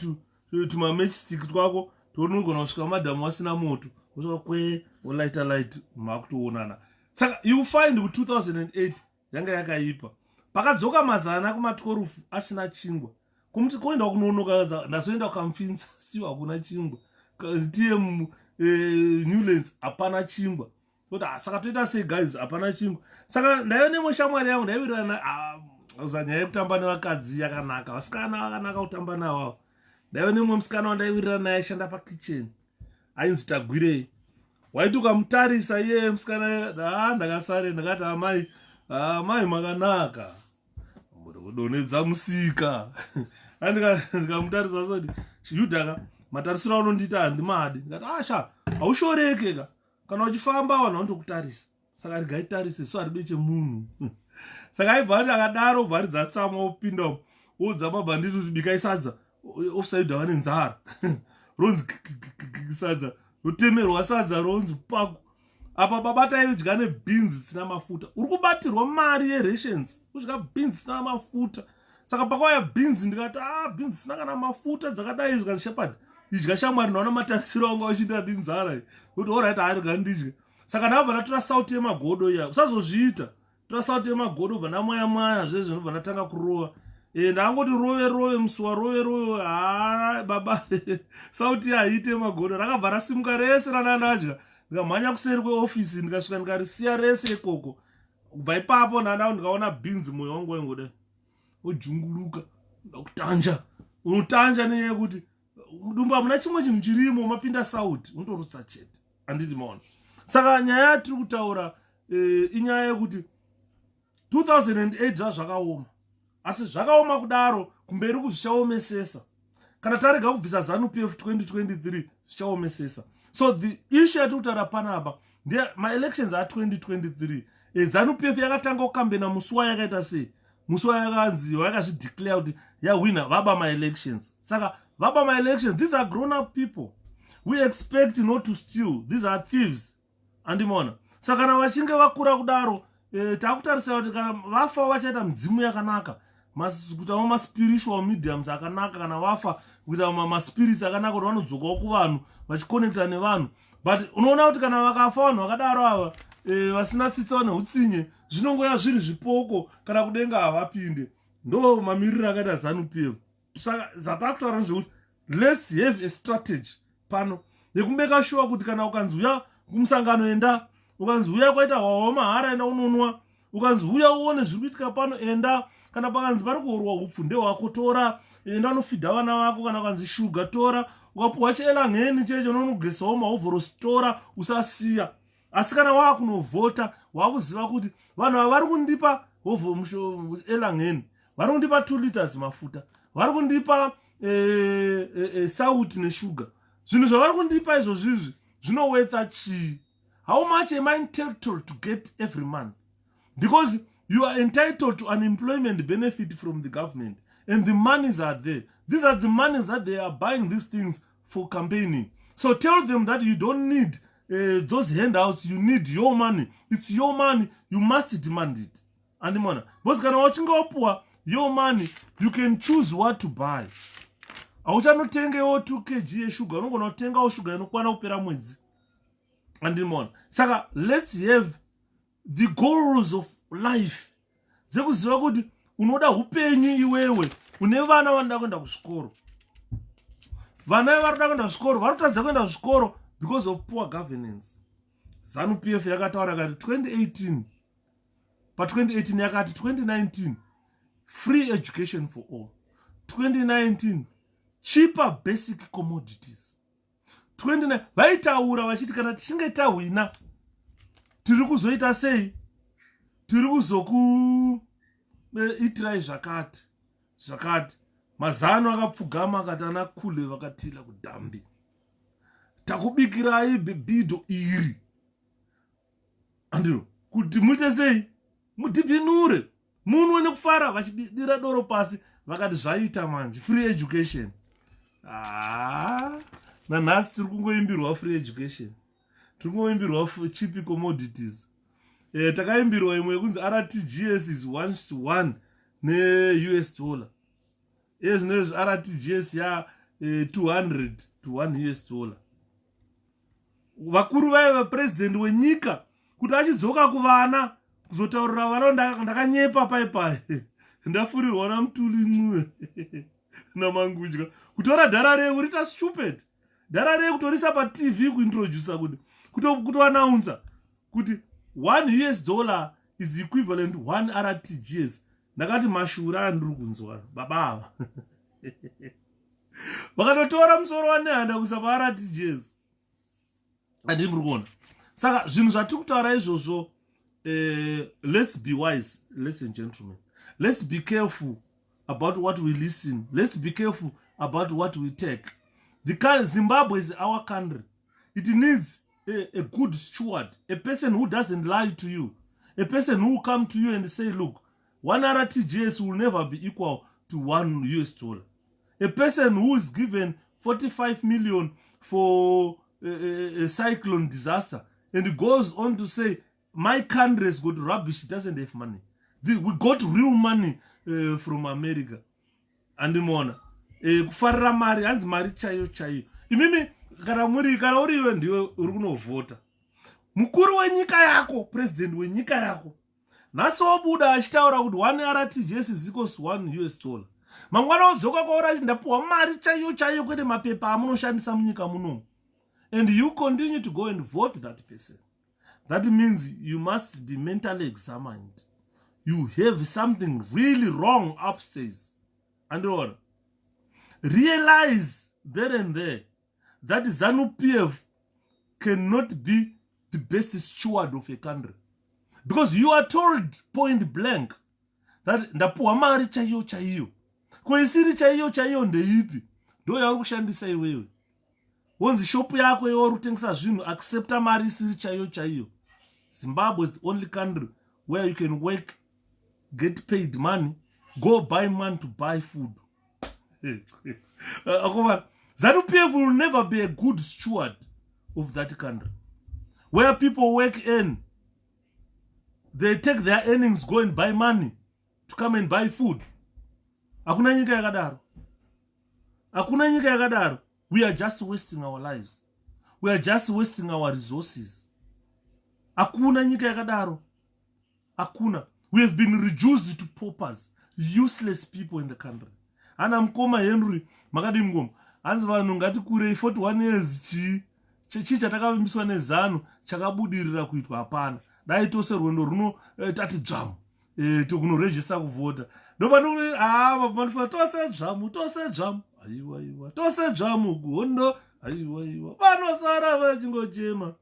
tuma matchstick twako tounogona kusvika madhamu wasina moto usvika kwe light makutoonana. Saka you find kuti 2008 yanga yakaipa pakadzoka Mazana kuma12 asina chingwa kumuti koenda kunonoka ndazoenda kuKamupinza still hakuna chingwa TM Newlands hapana chingwa kuti saka toita sei guys hapana chingwa. Saka ndaione shamwari yangu ndaiwirirana nyaya yekutamba nevakadzi yakanaka vasikana vakanaka kutamba navo. Ndaione mumwe musikana wandaiwirirana naye aishanda pakitchen ainzi Tagwirei waiti ukamutarisa iye musikana ndakasare ndakati amai makanaka muri kudonedza musika ndikamutarisa soti Yudhaka matarisiro anondiita handimadi. Ndikati asha haushoreke kana uchifamba vanhu vanotokutarisa, saka rigaitarise so haridi chemunhu. Saka aibva ati akadaro bva ridzatsama opinda oudza mabhanditi kuti bikai sadza, offside vane nzara ronzi sadza rotemerwa sadza ronzi paku apa babatai udya nebeans dzisina mafuta. Uri kubatirwa mari yerations udya beans dzisina mafuta. Saka pakauya beans ndikati beans dzisina kana mafuta dzakadai zvikati shepherd idya shamwari naona matarisiro anga uchiita dinzara kuti oright arega ndidye. Saka ndabva ndatora sauti yemagodo iya usazozviita tora sauti yemagodo bva ndamwaya mwaya zvezvo ndobva ndatanga kurova. Ndangoti rove musuwa rove baba sauti haiite magodo rakabva rasimuka rese ranandadya. Ndikamhanya kuseri kweofisi ndikasvika ndikarisiya rese ikoko. Kubva ipapo ndandao ndikaona beans mwoyo wangu waingodai ojunguruka. Ndakutanja unotanja nenyaya yekuti mudumbu hamuna chimwe chinhu chirimo, mapinda sauti unotorutsa chete handiti maona. Saka nyaya yatiri kutaura inyaya yekuti 2008 zvazvakaoma, asi zvakaoma kudaro kumberi kuzvichaomesesa. Kana tarega kubvisa ZANU-PF 2023 zvichaomesesa. So the issue yatiri kutaura panapa ma-elections a2023 ZANU-PF yakatanga kukambena musi wayakaita sei, musi wayakanzi wayakazvideclare kuti yawina vaba ma-elections. Saka vaba ma-elections, these are grown up people, we expect not to steal, these are thieves andimona. Saka kana vachinge vakura kudaro takutarisa kuti kana vafa vachaita midzimu yakanaka, kuita ma-spiritual mediums akanaka, kana vafa kuita ma-spirits akanaka kuti vanodzokawo kuvanhu vachikonekta nevanhu. But unoona kuti kana vakafa vanhu vakadaro ava vasina tsitsa neutsinye zvinongoya zviri zvipoko kana kudenga havapinde. Ndo mamiriro akaita ZANU-PF. Saka zvatakutaura ndezvekuti let's have a strategy pano yekumeka sure kuti kana ukanzi uya kumusangano enda, ukanzi uya kwaita hwawa mahara enda unonwa, ukanzi uya uone zviri kuitika pano enda, kana pakanzi pari kuorwa hupfu ndehwako tora enda unofidha vana vako, kana ukanzi shuga tora, ukapuhwa cheelangeni checho nonogesawo mahovhorosi tora usasiya. Asi kana waakunovhota waakuziva kuti vanhu ava vari kundipa elangeni, vari kundipa 2 liters mafuta, vari kundipa sauti neshuga, zvinhu zvavari kundipa izvo zvizvi zvinowetha chii? How much am I entitled to get every month? Because you are entitled to unemployment benefit from the government and the monies are there. These are the monies that they are buying these things for campaigning. So tell them that you don't need those handouts, you need your money. It's your money, you must demand it. And mona, because kana wachinga wapuwa your money, you can choose what to buy. Auchanotengewo 2 kg yeshuga, unogona kutengawo shuga inokwana kupera mwedzi. Andimona. Saka let's have the goals of life. Dzekuziva kuti unoda upenyu iwewe, une vana vanoda kuenda kuzvikoro. Vana varikuda kuenda kuzvikoro, varikutadza kuenda kuzvikoro because of poor governance. ZANU-PF yakataura kati 2018, pa 2018 yakati 2019 free education for all, 2019 cheaper basic commodities, 29 vaitaura vachiti kana tichinge tahwina tiri kuzoita sei, tiri kuzokuitirai zvakati. Mazano akapfugama akati ana kule vakatila kudhambi, takubikirai bhido iri andiro kuti muite sei, mudhibhinure munhu nekufara vachibidira doro pasi. Vakati zvaita manje free education. Nanhasi tiri kungoimbirwa free education, tiri kungoimbirwa cheap commodities. Takaimbirwa imwe yekunzi RTGS is 1:1 ne-US dollar. Zvinezvi RTGS ya 200 to 1 US dollar. Vakuru vaiva president wenyika kuti achidzoka kuvana kuzotaurira vana, ndakanyepa paipai ndafurirwa namutuli nc'uwe namangudya kutora dhara rengu rita stupid, dhara rengu kutorisa paTV kuintroduce kutoannounce kuti 1 US dollar is equivalent 1 RTGS. Ndakati mashura andiri kunzwa babava vakatotora musoro wanehanda kuisa paRTGS. Andiri muri kuona. Saka zvinhu zvatiri kutaura izvozvo, let's be wise, ladies and gentlemen. Let's be careful about what we listen. Let's be careful about what we take. Zimbabwe is our country. It needs a good steward, a person who doesn't lie to you, a person who will come to you and say, look, 1 RTGS will never be equal to $1. A person who is given 45 million for a cyclone disaster and goes on to say, my country has got rubbish, it doesn't have money. We got real money from America. And mona kufarira mari hanzi mari chaiyo chaiyo. Imimi kana uriwe ndiwe uri kunovhota, mukuru wenyika yako, president wenyika yako, nhasi wabuda achitaura kuti 1 RTGS is equals to $1. Mangwana odzoka kwaura achi ndapuwa mari chaiyo chaiyo kwete mapepa amunoshandisa munyika munomu. And you continue to go and vote that person. That means you must be mentally examined. You have something really wrong upstairs. And on. Realize there and there that ZANU-PF cannot be the best steward of a country. Because you are told point blank that ndapuwa mari chaiyo chaiyo. Koisiri chaiyo chaiyo ndeipi. Do yauri kushandisa iwewe. Onzi shopu yako yauri kutengesa zvinhu accepta mari isiri chaiyo chaiyo. Zimbabwe is the only country where you can work, get paid money, go buy money to buy food. ZANU-PF will never be a good steward of that country. Where people work in, they take their earnings, go and buy money to come and buy food. Hakuna nyika yakadaro. Hakuna nyika yakadaro. We are just wasting our lives. We are just wasting our resources. Hakuna nyika yakadaro. Hakuna. We have been reduced to paupers, useless people in the country. Ana mkoma Henry makadi mgomo. Hanzi vanhu ngatikure 41 years chi chatakavimbiswa neZANU chakabudirira kuitwa hapana. Dai tose rwendo runo tati dzvamu. Tikunoregister kuvota. Ndopanuri mapapanifa tose dzvamu. Aiwa. Tose dzvamu kuhondo. Aiwa. Vanosara vachingochema.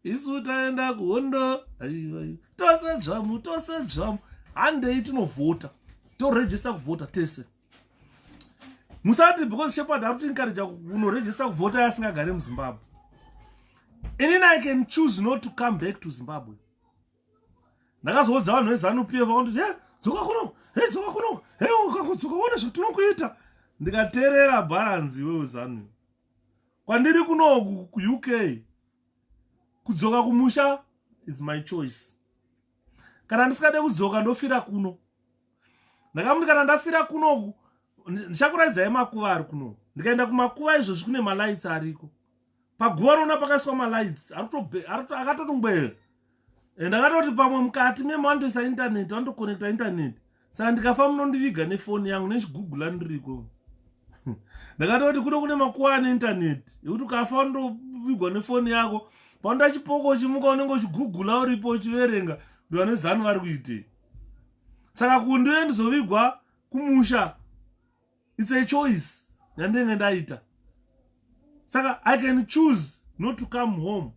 Isu taenda kuhondo. Aiwa. Tose dzvamu. Handei tinovhota. Toregister kuvota tese. Musati because Shepherd are to encourage you register voter asingagare mu Zimbabwe. Inini I can choose not to come back to Zimbabwe. Ndakazodza vanhu veZANU-PF vakati dzoka kuno. Ukadzoka uone zvatinokuita. Ndikateerera balance wewe ZANU. Kwandiri kuno ku UK. Kudzoka kumusha is my choice. Kana ndisikade kudzoka ndofira kuno. Ndakamuti kana ndafira kuno ndichakuradzai makuva ari kuno. Ndikaenda kumakuva izvozvi kune malights ariko. Paguva rona pakaiswa malights akatotongwera. Ndakatoti pamwe mukati memandoisa internet vandokonekta internet. Saka ndikafa munondiviga nefoni yangu nechigugula ndiriko. Ndakatoti kuno kune makuva ane internet yekuti ukafa undovigwa nefoni yako panda chipoko chimuka unenge uchigugula uripo uchiverenga kuti vane ZANU vari kuitei. Saka kundiwe ndizovigwa kumusha. It's a choice. Yandenge ndaita. Saka I can choose not to come home.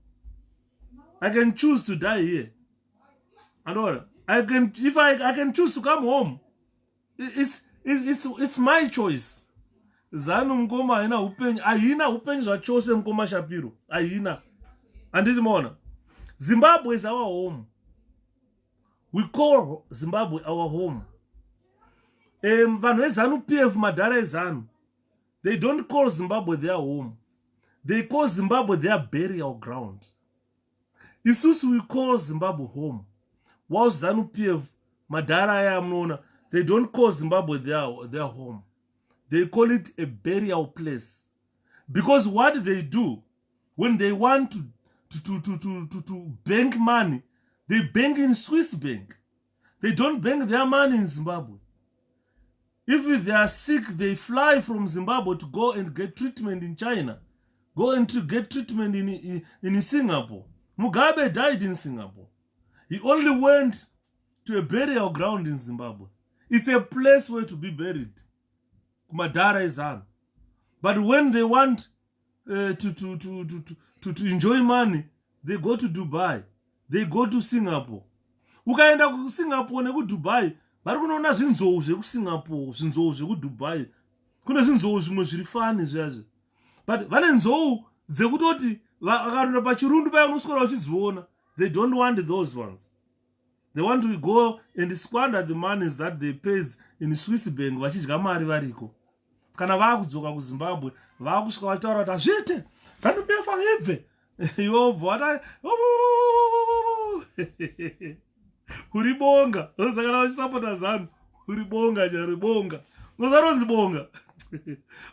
I can choose to die here. And all. If I can choose to come home. It's my choice. ZANU mkoma haina upenyu. Haina upenyu zvachose mkoma Shapiro. Haina. Anditi mona. Zimbabwe is our home. We call Zimbabwe our home. Vanhu veZANU-PF madhara eZANU, they don't call Zimbabwe their home. They call Zimbabwe their burial ground. Isusu we call Zimbabwe home. While ZANU-PF madhara aya mnona, they don't call Zimbabwe their home. They call it a burial place. Because what they do when they want to bank money, they bank in Swiss bank. They don't bank their money in Zimbabwe. If they are sick, they fly from Zimbabwe to go and get treatment in China. Go and to get treatment in Singapore. Mugabe died in Singapore. He only went to a burial ground in Zimbabwe. It's a place where to be buried. Kumadara is on. But when they want to enjoy money, they go to Dubai. They go to Singapore. Ukaenda ku Singapore neku Dubai, vari kunoona zvinzou zveku Singapore, zvinzou zveku Dubai. Kuna zvinzou zvimwe zviri fani zvazvo. but vane nzou dzekutoti vakaronda pachirundu paya unoswera uchidziona. They don't want those ones. They want to go and squander the monies that they paid in Swiss bank vachidya mari variko. Kana vakudzoka kuZimbabwe vakusvika vachitaura kuti hazviite ZANU-PF ibve yobva uri bonga saka kana vachisapota ZANU uri bonga chari bonga unosaronzi bonga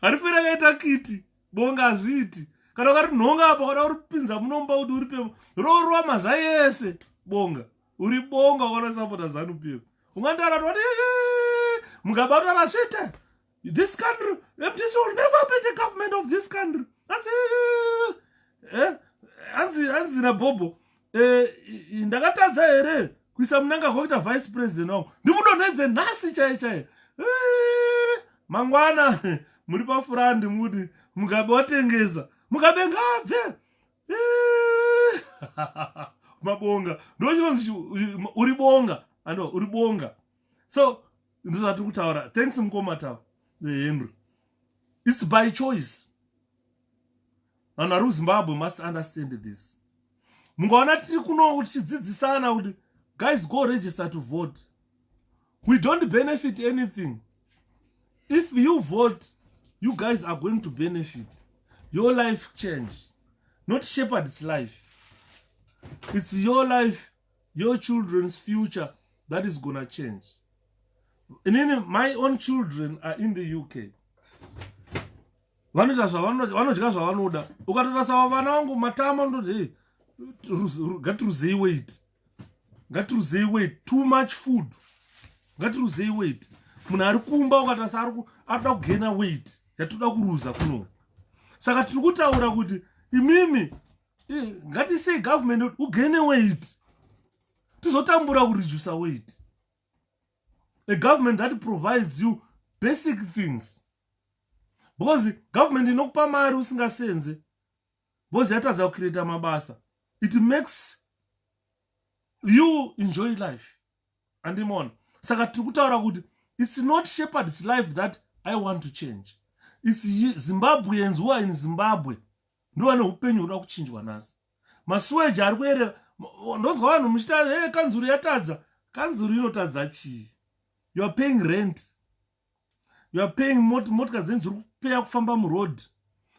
harifira kaita kiti bonga hazviiti kana ukati nhonga apa kana uri pinza munomba kuti uri pemo rorwa mazai ese bonga uri bonga ukanasapota ZANU-PF ungandara kuti mukabata vasvite this country, this will never be the government of this country. That's it. Anzi na bobo. Ndakatadza here kuisa munanga kuita vice president wangu. Ndimudonedze nhasi chai. Mangwana muri pafurandi muti mugabe watengeza. Mugabe ngabve. Mabonga. Ndochinozi uri bonga. Ando uri bonga. So ndizati kutaura. Thanks mkomatawa. It's by choice. And Aru Zimbabwe must understand this. Mungaona tiri kuno uchidzidzisana kuti guys go register to vote. We don't benefit anything. If you vote, you guys are going to benefit. Your life change. Not shepherd's life. It's your life, your children's future that is gonna change. And then my own children are in the UK. Vanodya zvavanoda. Ukatorasa vana vangu matama ndoti ngatiruzei weight. Ngatiruzei weight. Too much food. Ngatiruzei weight. Munhu ari kumba ukatarasa arikuda kugena weight. Yatoda kuruza kuno. Saka tiri kutaura kuti imimi ngatisei government ugene weight. Tizotambura kureduce weight. A government that provides you basic things. Because the government inokupa mari usingasenze. Because yatadza kucreata mabasa. It makes you enjoy life. And on. Saka tikutaura kuti it's not shepherd's life that I want to change. It's Zimbabweans who are in Zimbabwe. Ndo vane upenyu hunoda kuchinjwa nasi. Masweji ari kuerera. Ndonzwa vanhu muchita kanzuru yatadza. Kanzuru inotadza chii? You are paying rent. You are paying motka dzenyu dziri kupeya kufamba muroad.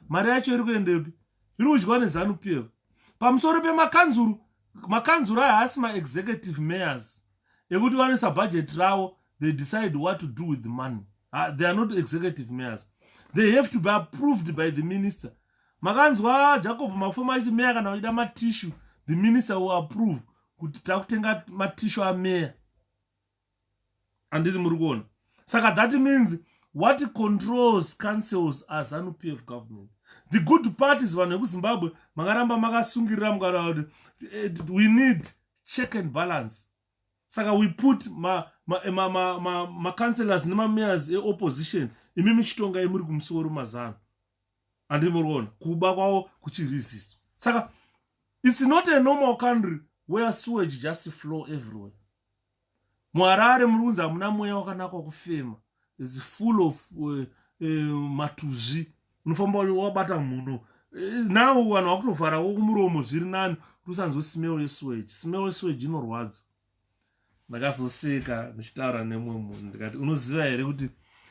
Mari yacho iri kuendepi? Iri kudyiwa neZANU-PF. Pamusoro pemakanzuru, makanzuru aya haasi ma-executive mayors. Ekuti vanoisa budget ravo, they decide what to do with the money. They are not executive mayors. They have to be approved by the minister. Makanzwa Jacob Mafoma achiti mayor kana uchida matissue, the minister will approve kuti takutenga matissue amayor. Andiri muri kuona. Saka that means what controls councils are ZANU-PF government. The good parties vanhu vekuZimbabwe makaramba makasungirira mukataura kuti we need check and balance. Saka we put ma councillors nemamayors e-opposition imi michitonga imuri kumusoro mazano. Andiri muri kuona. Kuba kwavo kuchiresist. Saka it's not a normal country where sewage just flow everywhere. Muharare muri kunzi hamuna mweya wakanaka wakufema. It's full of matuzi. Unofamba wabata mhuno. Now vanhu vakutovhara kumuromo zviri nani usanzwe smell yesewage. Smell yesewage inorwadza. Ndakazoseka ndichitaura nemumwe munhu ndikati unoziva here kuti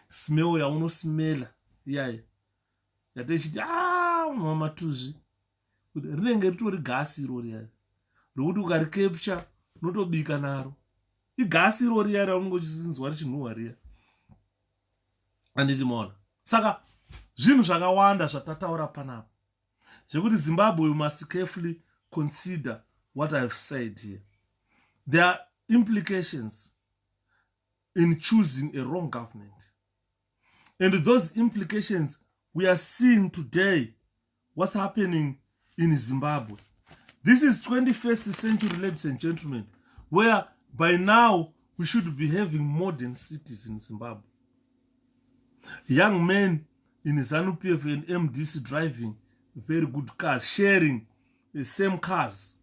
smell yaunosmela iyaya yatechiti matuzi kuti rinenge ritori gasi irori yaya rokuti ukarikepcha unotobika naro. Igasi irori yaya raunenge uchizinzwa richinhuhwa riya. Anditi maona. Saka zvinhu zvakawanda zvatataura panapa zvekuti Zimbabwe must carefully consider what I have said here. There are implications in choosing a wrong government. And those implications we are seeing today, what's happening in Zimbabwe. This is 21st century, ladies and gentlemen, where by now we should be having modern cities in Zimbabwe. Young men in ZANU-PF and MDC driving very good cars, sharing the same cars.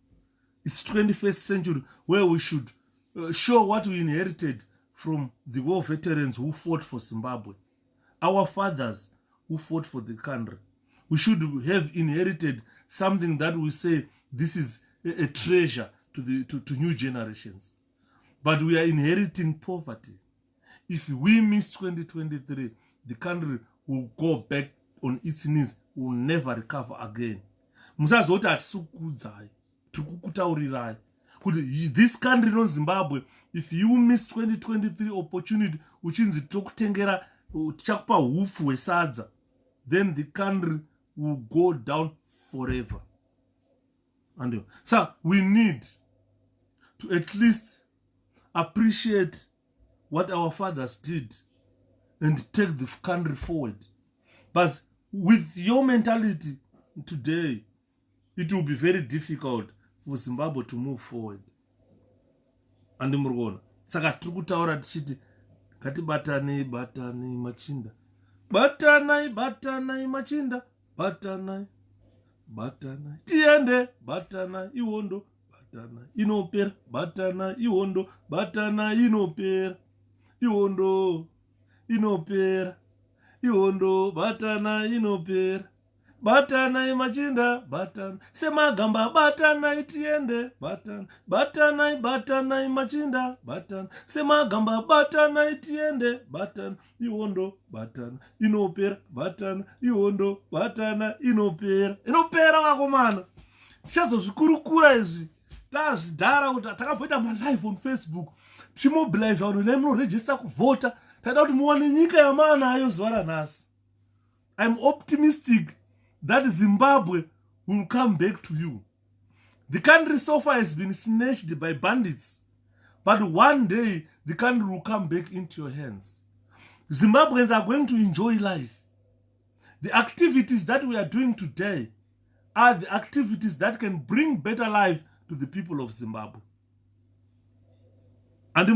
It's 21st century where we should show what we inherited from the war veterans who fought for Zimbabwe. Our fathers who fought for the country. We should have inherited something that we say this is a treasure to new generations. But we are inheriting poverty. If we miss 2023, the country will go back on its knees, will never recover again. Musazoti atisukudzai, tikukutaurirai. This country non Zimbabwe, if you miss 2023 opportunity, uchinzi tokutengera chakupa hufu wesadza, then the country will go down forever. And so we need to at least appreciate what our fathers did and take the country forward. But with your mentality today, it will be very difficult for Zimbabwe to move forward. And murugona saka tiri kutaura tichiti ngatibatanei machinda, batanai machinda, batanai tiende, batanai iwondo, batanai inopera, batanai iwondo, batanai inopera, iwondo inopera, iwondo batanai inopera, batanai machinda, batanai semagamba, batanai tiende, batanai machinda, batanai semagamba, batanai tiende, batanai iwondo, batanai inopera, batanai iwondo, batanai inopera vakomana. Tichazozvikurukura izvi tazvidhara kuti takabhoita malive on Facebook, tichimobilize vanhu nemunoregister kuvhota. Tada kuti muwane nyika yamanayo zuva ranhasi. I'm optimistic that Zimbabwe will come back to you. The country so far has been snatched by bandits, but one day the country will come back into your hands. Zimbabweans are going to enjoy life. The activities that we are doing today are the activities that can bring better life to the people of Zimbabwe. And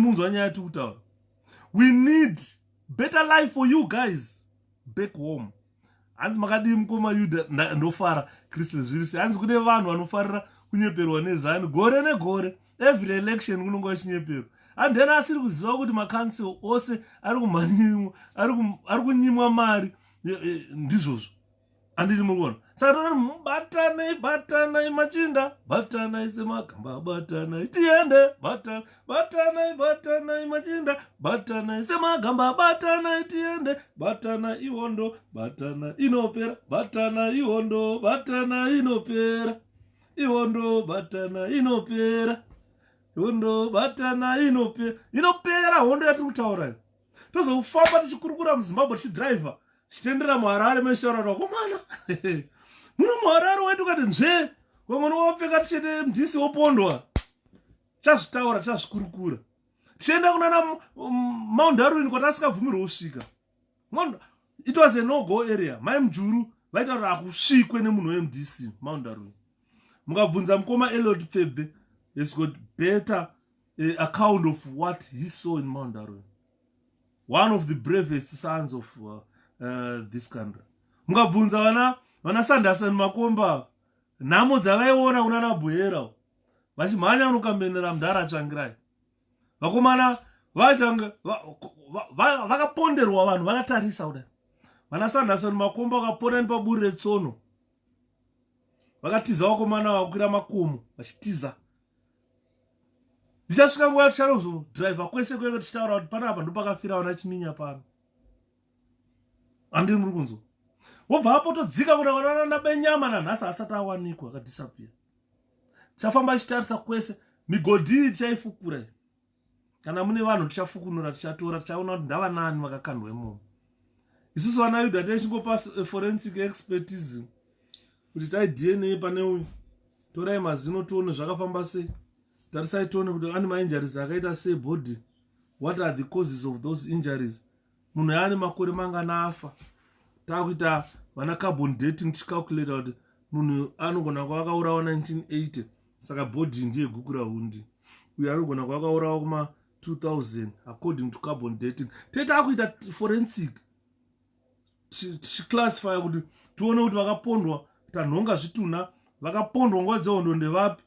we need better life for you guys back home. Hanzi makadi mkoma yuda ndofara Christmas zviri. Hanzi kune vanhu vanofarira kunyeperwa nezani gore negore. Every election kunonga chinyeperwa. And then asiri kuziva kuti makansel ose ari kumhanyimwa, ari kunyimwa mari ndizvozvo. Andiri murikuona. Saka batanai machinda, batanai semagamba, batanai tiende, batanai machinda, batanai semagamba, batanai tiende, batanai iwondo, batanai inopera, batanai iwondo, batanai inopera, iwondo, batanai inopera, iwondo, batanai inopera, hondo yatiri kutaura. Tozofamba tichikurukura muZimbabwe tichidriver, tichitendera muHarare meshaurara vakomana. Muno muHarare wedu kati nzve vamwe wapfeka tichete mudhisi wopondwa. Chazvitaura chazvikurukura. Tichienda kunana Mount Darwin kwatasikabvumirwa kusvika. It was a no-go area. Mai mujuru vaitaura akusvikwe nemunhu weMDC Mount Darwin. Mukabvunza mukoma 𝗺𝗺 has got better account of what he saw in Mount Darwin. One of the bravest sons of this country. Mukabvunza vana Sanderson Makomba nhamo dzavaiona kunana Bwera vachimhanya unokambenera mudhara changirai. Vakomana vakaponderwa, vanhu vakatarisa kudai. Vana Sanderson Makomba vakapona nepaburi retsono, vakatiza vakomana vakwira makomo vachitiza. Dzichasvika nguva tichanozodhiraivha kwese kwenge tichitaura kuti panapa ndopakafira vana Chiminya pano. Andiri muri kunzwa. Wobva hapo todzika kuti vana benyama nanhasi asati awanikwa akadisappear. Tichafamba tichitarisa kwese, migodhi tichaifukura. Kana mune vanhu tichafukunura, tichatora, tichaona kuti ndava nani vakakandwa imomo. Isusu vana Yudha tichingopa forensic expertise kuti tai DNA pane uyu, torai mazino tione zvakafamba sei. Tarisai tione kuti ane mainjuries akaita sei body. What are the causes of those injuries? Munhu yaane makore mangana afa. Takuita vana carbon dating tichicalculate kuti munhu anogona kuva akaurawa 1980, saka body ndiye gukura hundi. Uye anogona kuva akaurawa kuma 2000 according to carbon dating. Takuita forensic tichiclassify kuti tione kuti vakapondwa tanhonga zvitunha, vakapondwa nguva dzehondo ndevapi,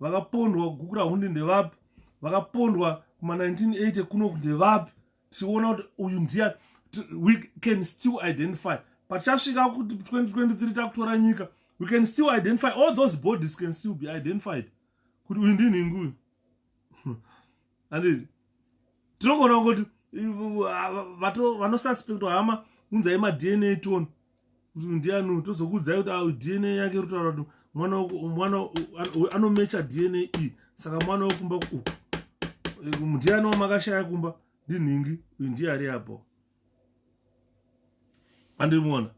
vakapondwa gukura hundi ndevapi, vakapondwa kuma 1980 kuno ndevapi. Tichiona kuti uyu ndiye, we can still identify pachasvika kuti 2023 takutora nyika, we can still identify, all those bodies can still be identified kuti uyu ndini nguyu. Anditi tinogona kuti vanosuspectwa hama unzai ma-DNA toni kuti ndiani, tozokuudzai kuti DNA yake rutaura kuti mwana anomecha DNA iyi, saka mwana wekumba ndiani wamakashaya kumba ndinhingi, uyu ndiye ari apo. Andimona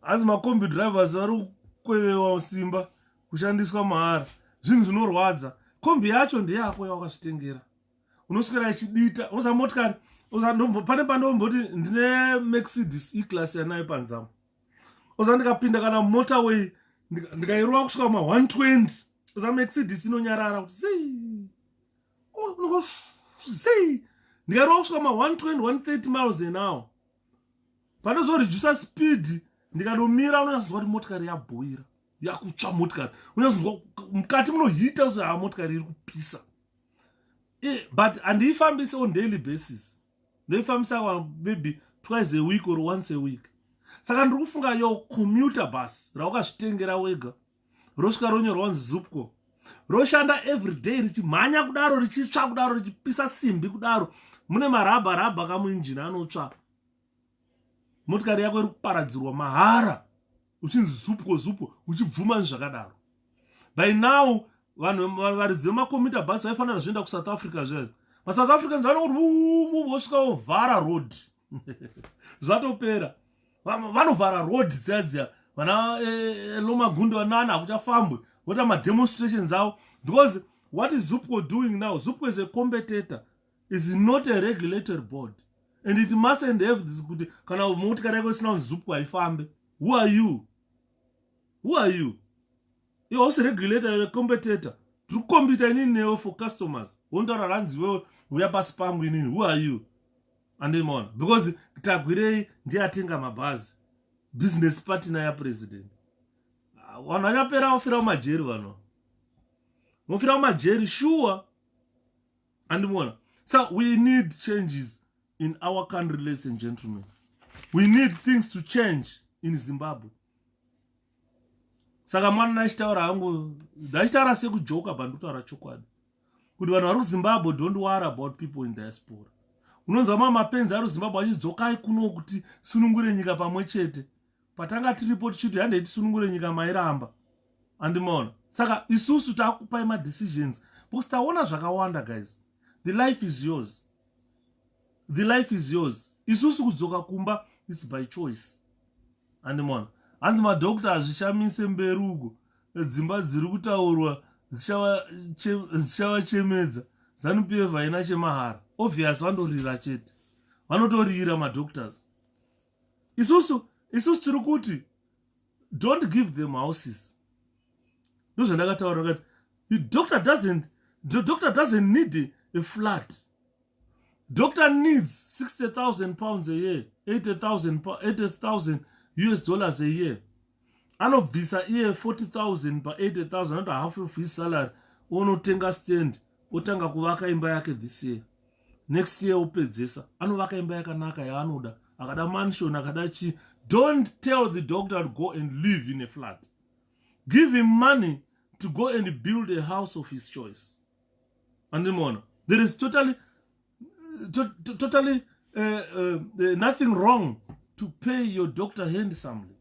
asi makombi drivers vari kukwevewa simba kushandiswa mahara, zvinhu zvinorwadza. Kombi yacho ndeyako yawakazvitengera, unoswera ichidita, unoza motikari, pane pandomboti ndine Mercedes E-Class yanayo panzama, oza ndikapinda kana motorway ndikairova kusvika ma120, oza Mercedes inonyarara kuti ndikairova kusvika ma120 130 miles an hour, panozoredusa speed ndikanomira, unonyazozwa kuti motikari yabhoira, yakutsva motikari, unonyazozwa mukati munohita kuti motikari iri kupisa. But handiifambisi on daily basis, ndoifambisa maybe twice a week or once a week. Saka ndiri kufunga yo commuter bus rawakazvitengera wega, rosvika ronyorwa kunzi Zupco, roshanda everyday richimhanya kudaro, richitsva kudaro, richipisa simbi kudaro, mune marabha kamuinjini anotsva, motikari yako iri kuparadzirwa mahara, uchinzi Zupco, uchibvuma zvakadaro. By now vanhu varidzi vemakomita bus vaifanira zvienda kuSouth Africa zvero. MaSouth Africans vanoti vosvika vovhara road zvatopera, vanovhara road dziya vana lomagundo vanana hakuchafambwe, voita mademonstrations avo, because what is Zupco doing now? Zupco is a competitor, is not a regulatory board, and it mustn't have this kuti kana motikari yako isina kunzi Zupco haifambe. Who are you? You're also a regulator, you're a competitor. To compete in for customers. Wontaura ranzi wewe uya pasi pangu inini. Who are you? Andimona. Because Tagwirei ndiye atenga mabhazi. Business partner ya president. Wananyapera ofira majeri vano. Mofira majeri sure. Andimona. So we need changes in our country, ladies and gentlemen. We need things to change in Zimbabwe. Saka mwana nachitaura hangu, ndachitaura sekujoka pandotaura chokwadi. Kuti vanhu vari kuZimbabwe don't worry about people in diaspora. Unonzwa mapenzi ari kuZimbabwe achidzokai kuno kuti sunungure nyika pamwe chete. Patanga tiripo tichiti handei tisunungure nyika mairamba. Andimona. Saka isusu takupai ma-decisions. Because taona zvakawanda guys. The life is yours. Isusu kudzoka kumba is by choice. Andimona. Hanzi madhokta hazvishamise mberi uko, dzimba dziri kutaurwa dzichavachemedza, 𝗺𝗵𝗵 haina chemahara. Obvious vandorira chete, vanotorira madhoctors. Isusu tiri kuti don't give them houses. Ndozvandakataura kuti the doctor doesn't need a flat. Doctor needs 60,000 pounds a year, 80,000 US dollars a year. Anobvisa iye 40,000 pa 80,000, not half of his salary. Onotenga stand, otanga kuvaka imba yake this year. Next year upedzesa, anovaka imba yakanaka yaanoda, akada mansion, akada chi. Don't tell the doctor to go and live in a flat. Give him money to go and build a house of his choice. Andimona. There is totally nothing wrong to pay your doctor handsomely.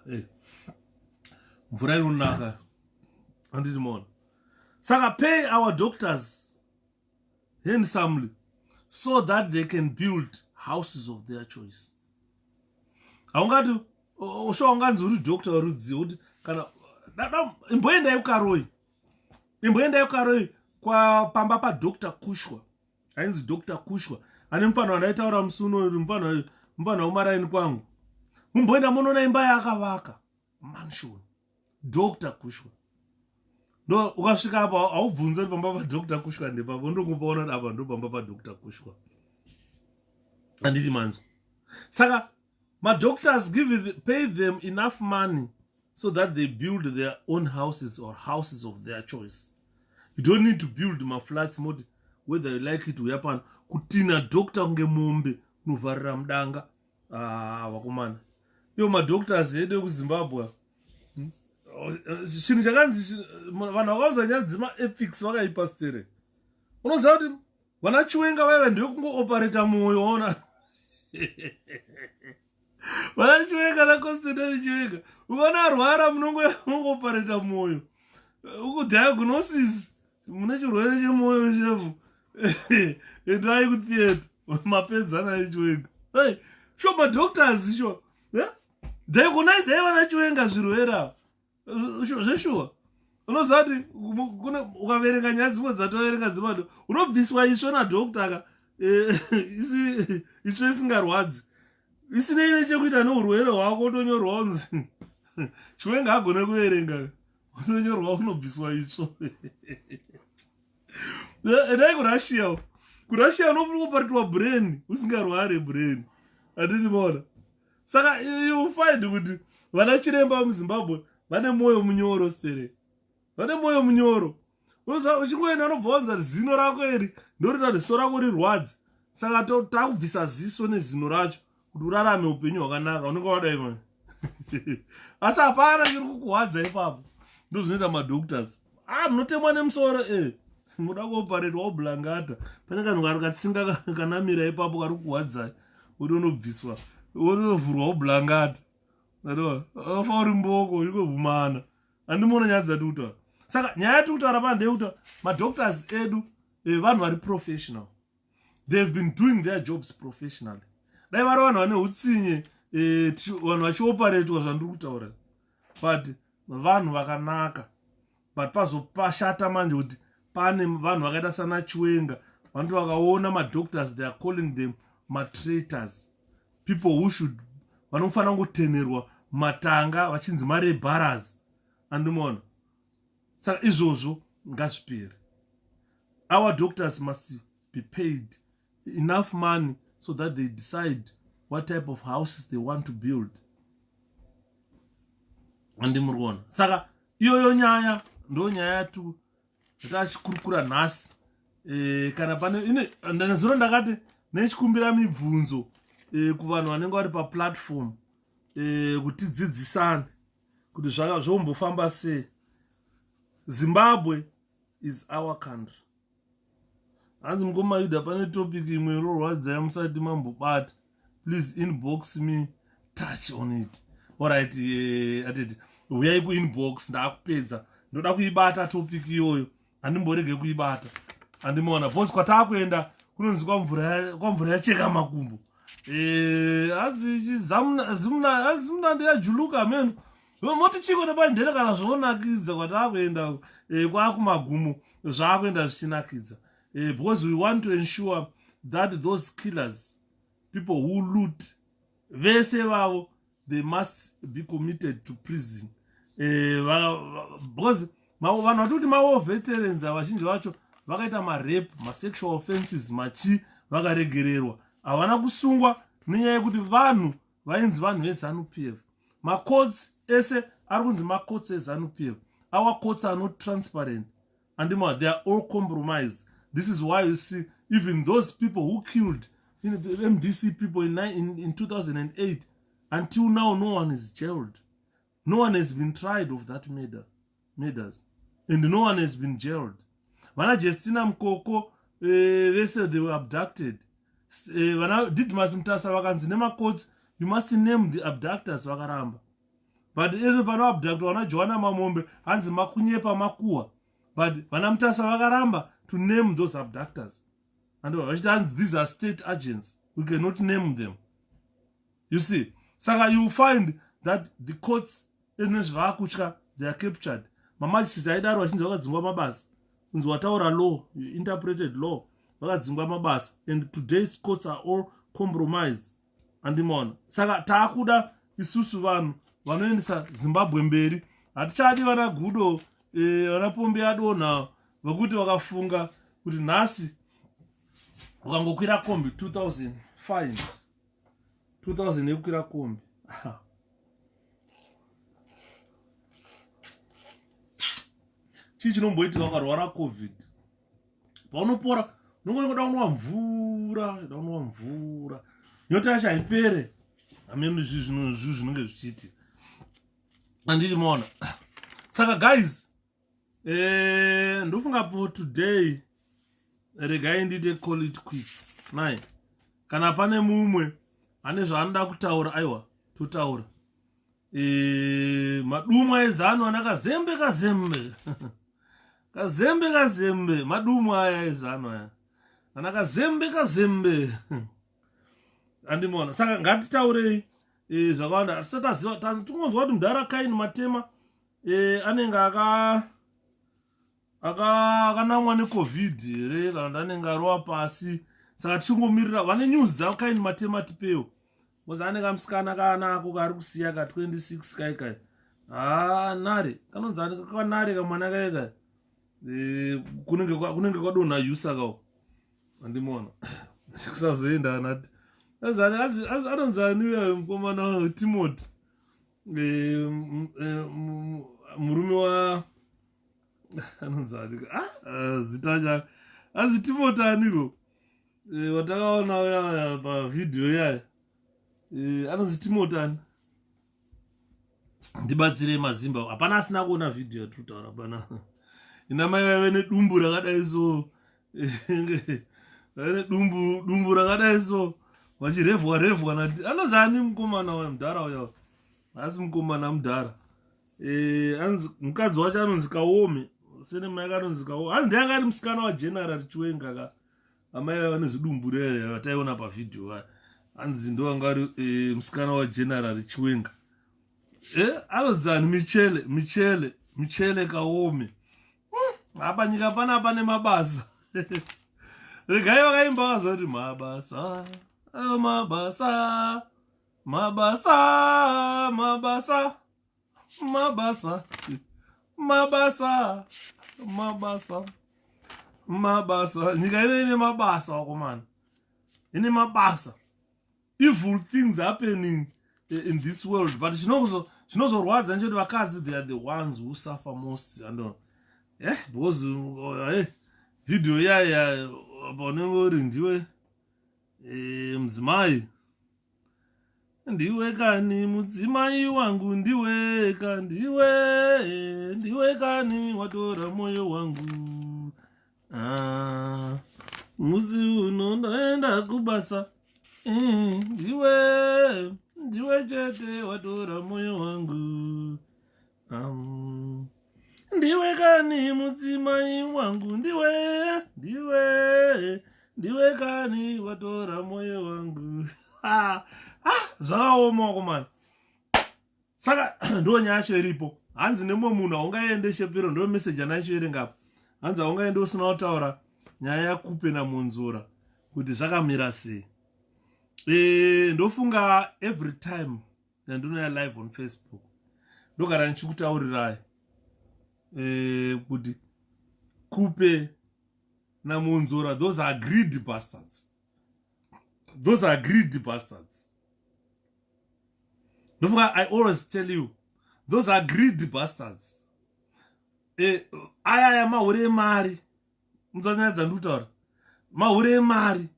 Hey, mvura inonaka. Andimona. Saka pay our doctors handsomely so that they can build houses of their choice. Aungati oshaunganzi uri doctor warudziwa kuti kana imboendai kukaroi kwa pamba pa Dr. Kushwa. Ainzi Dr. Kushwa. Ane mupano wanaitaura musuno uri mupano umaraini kwangu. Mumboenda munoona imba yakavaka. Mansion. Dr. Kushwa. No, ukasvika apa haubvunze kuti pamba pa Dr. Kushwa ndepapo, ndokupaona apa ndo pamba pa Dr. Kushwa. Anditi manzwa. Saka doctors pay them enough money so that they build their own houses or houses of their choice. You don't need to build flats mode, whether you like it or not. Kutina doctor unge mombe nuvarira mudanga. Wakomana. Yo madoctors hedu kuZimbabwe. Chinhu chakanzi vanhu vakaunza nyaya dzema-ethics vakaipa stere. Unoziva kuti vana Chiwenga vaiva ndokungo-operata mwoyo waona. Vana Chiwenga nakonstantini Chiwenga. Ukaona arwara munongo-operata mwoyo. Diagnosis mune chirwere chemwoyo chefu. Endai kutheatre. Mapedzana eChiwenga. Hey, sure madoctors sure. Diagnose vana Chiwenga zvirwere ava. Zveshuwa unozati ukaverenga nyaya dzimwe dzatoverenga dzimado unobviswa itsvo nadhokta itsvo isingarwadzi isinei nechekuita neurwere hwako utonyorwa unzi Chiwenga agone kuverenga utonyorwa unobviswa itsvo. Endai kurussia unoparitiwa brain usingarwari brain hatiti maona. Saka you find kuti vana chiremba muZimbabwe vane mwoyo munyoro stere. Vane mwoyo munyoro. Uchingoenda unobva wanza zino rako iri ndorita kuti soro rako rirwadze. Saka takubvisa ziso nezino racho kuti urarame upenyu hwakanaka. Unenge wadai mani. Asi hapana chiri kukuwadza ipapo. Ndozvinoita madoctors. Munotemwa nemusoro muda kuoparetwa woblangata. Pane kanhu kari katsinga kanamira ipapo kari kukuwadzai. Kuti unobviswa. Unovhurwa woblangata. Ofa uri mboko iko vumana andimona nyaya dzati kutaura. Saka nyaya yati kutaura pano ndeyekuti madoctors edu vanhu vari professional. They've been doing their jobs professionally. Dai vari vanhu vane utsinye vanhu vachioparetwa zvandiri kutaura. But vanhu vakanaka. But pazopashata manje kuti pane vanhu vakaita sana Chiwenga vantu vakaona madoctors they are calling them traitors. People who should vanofanira kungotenerwa matanga vachinzi marebharas andimona. Saka izvozvo ngazvipere. Our doctors must be paid enough money so that they decide what type of houses they want to build. Andimurona. Saka iyoyo nyaya ndo nyaya tu tachikurukura nhasi. Kana pane ndazoro ndakati nechikumbira mibvunzo kuvanhu vanenge vari paplatform kuti dzidzisane kuti zvombofamba sei. Zimbabwe is our country. Hanzi mukomayuda pane topic imwe rorwadzai musati mambobata. Please inbox me, touch on it. Alright, atiti uyai kuinbox ndakupedza. Ndoda kuibata topic iyoyo. Handimborege kuibata. Handimona boss kwatakuenda kunonzi kwamvura yacheka makumbo. Azimuna ndeyajuluka meno. Moti chiko nepandere kana zvonakidza kwatakuenda kwakumagumo zvakuenda zvichinakidza. Because we want to ensure that those killers, people who loot, vese vavo, they must be committed to prison. Because vanhu vatoti mavo veterans vazhinji vacho vakaita marape, masexual offenses, vakaregererwa. Havana kusungwa nenyaya yekuti vanhu vainzi vanhu veZANU-PF. Macourts ese ari kunzi macourts eZANU-PF. Our courts are not transparent. And they are all compromised. This is why you see even those people who killed the MDC people in 2008, until now no one is jailed. No one has been tried of that murders. And no one has been jailed. Vana Justina Mkoko, they said they were abducted. Vana Didmas Mtasa vakanzi nema courts, you must name the abductors vakaramba. But ezo pano abduct vana Joanna Mamombe hanzi makunyepa makuwa. But vana Mtasa vakaramba to name those abductors. And these are state agents. We cannot name them. You see, Saka, you find that the courts they are captured. Mamajisita idaro wachinzi vakadzingwa mabasa. Kunzi wataura law, you interpreted law. Vakadzingwa mabasa. And today's courts are all compromised. Andimona. Saka taakuda isusu vanhu vanoendesa Zimbabwe mberi. Hatichadi vana gudo vana pombe adona vakuti vakafunga kuti nhasi ukangokwira kombi 2000 fine 2000 yekukwira kombi. chii chinomboitika ukarwara covid paunopora unongoda kunwa mvura nyota yacho haipere ameno zvinhu zvinenge zvichiitika andiri maona. Saka guys ndofunga po today regai ndite call it quits nai kana pane mumwe ane zvaanoda kutaura aiwa totaura. Madumwa ezano anakazembe kazembe madumwa aya ezano aya anakazembe andimona. Saka ngatitaurei zvakawanda tisataziva tingonzwa kuti mudhara kaini matema anenge akanamwa necovid here kana kuti anenge arova pasi. Saka tichongomirira vane news dzavo kaini matema tipewo because anenge amusikana kanako kari kusiya ka 26 kai nare kanonzi kanare kamwana kai kunenge kwadonha yusa kawo andimona kusazoenda anati anonzaniuya mukomana Timothy murume wa anonzani zita chake azi Timothy aniko watakaona uya pavidhiyo yaya anonzi Timothy ani ndibatsire mazimba hapana asina kuona vidhiyo yatutaura pana ina mai vaive nedumbu rakadai so vaive dumbu rakadai so vachirevwa nati anozani mukomana wamudhara uya asi mukomana mudhara mukadzi wacho anonzi Kaome sene mai kanonzi Kaome hanzi ndiyanga ari musikana wageneral Chiwenga ka amai vaive nezvidumbu rere vataiona pavidhiyo vaya hanzi ndo anga ari musikana wageneral Chiwenga anozani michele Kaome apa nyika panapa nemabasa regai vakaimba vazoti mabasa nyika ine ine mabasa wakomana ine mabasa. Evil things happening in this world but chinozorwadza nechoti vakadzi they are the ones who suffer most and because video yaya paunenge uri ndiwe mudzimai ndiwe kani mudzimai wangu ndiwe kani watora moyo wangu musi unoenda kubasa ndiwe chete watora moyo wangu ndiwe kani mudzimai wangu ndiwe kani watora moyo wangu zvakaoma wakomana. Saka ndo nyaya yacho iripo hanzi nemwe munhu haungaende Shepero ndo meseji anachiverengapo hanzi haungaende usina kutaura nyaya yakupe namunzora kuti zvakamira sei. Ndofunga every time ndinoya live on Facebook ndogara ndichikutaurirai kuti kupe namunzora those are greedy bastards. Ndofunga I always tell you those are greedy bastards. Aya mahure emari mudzanyadza ndikutaura mahure emari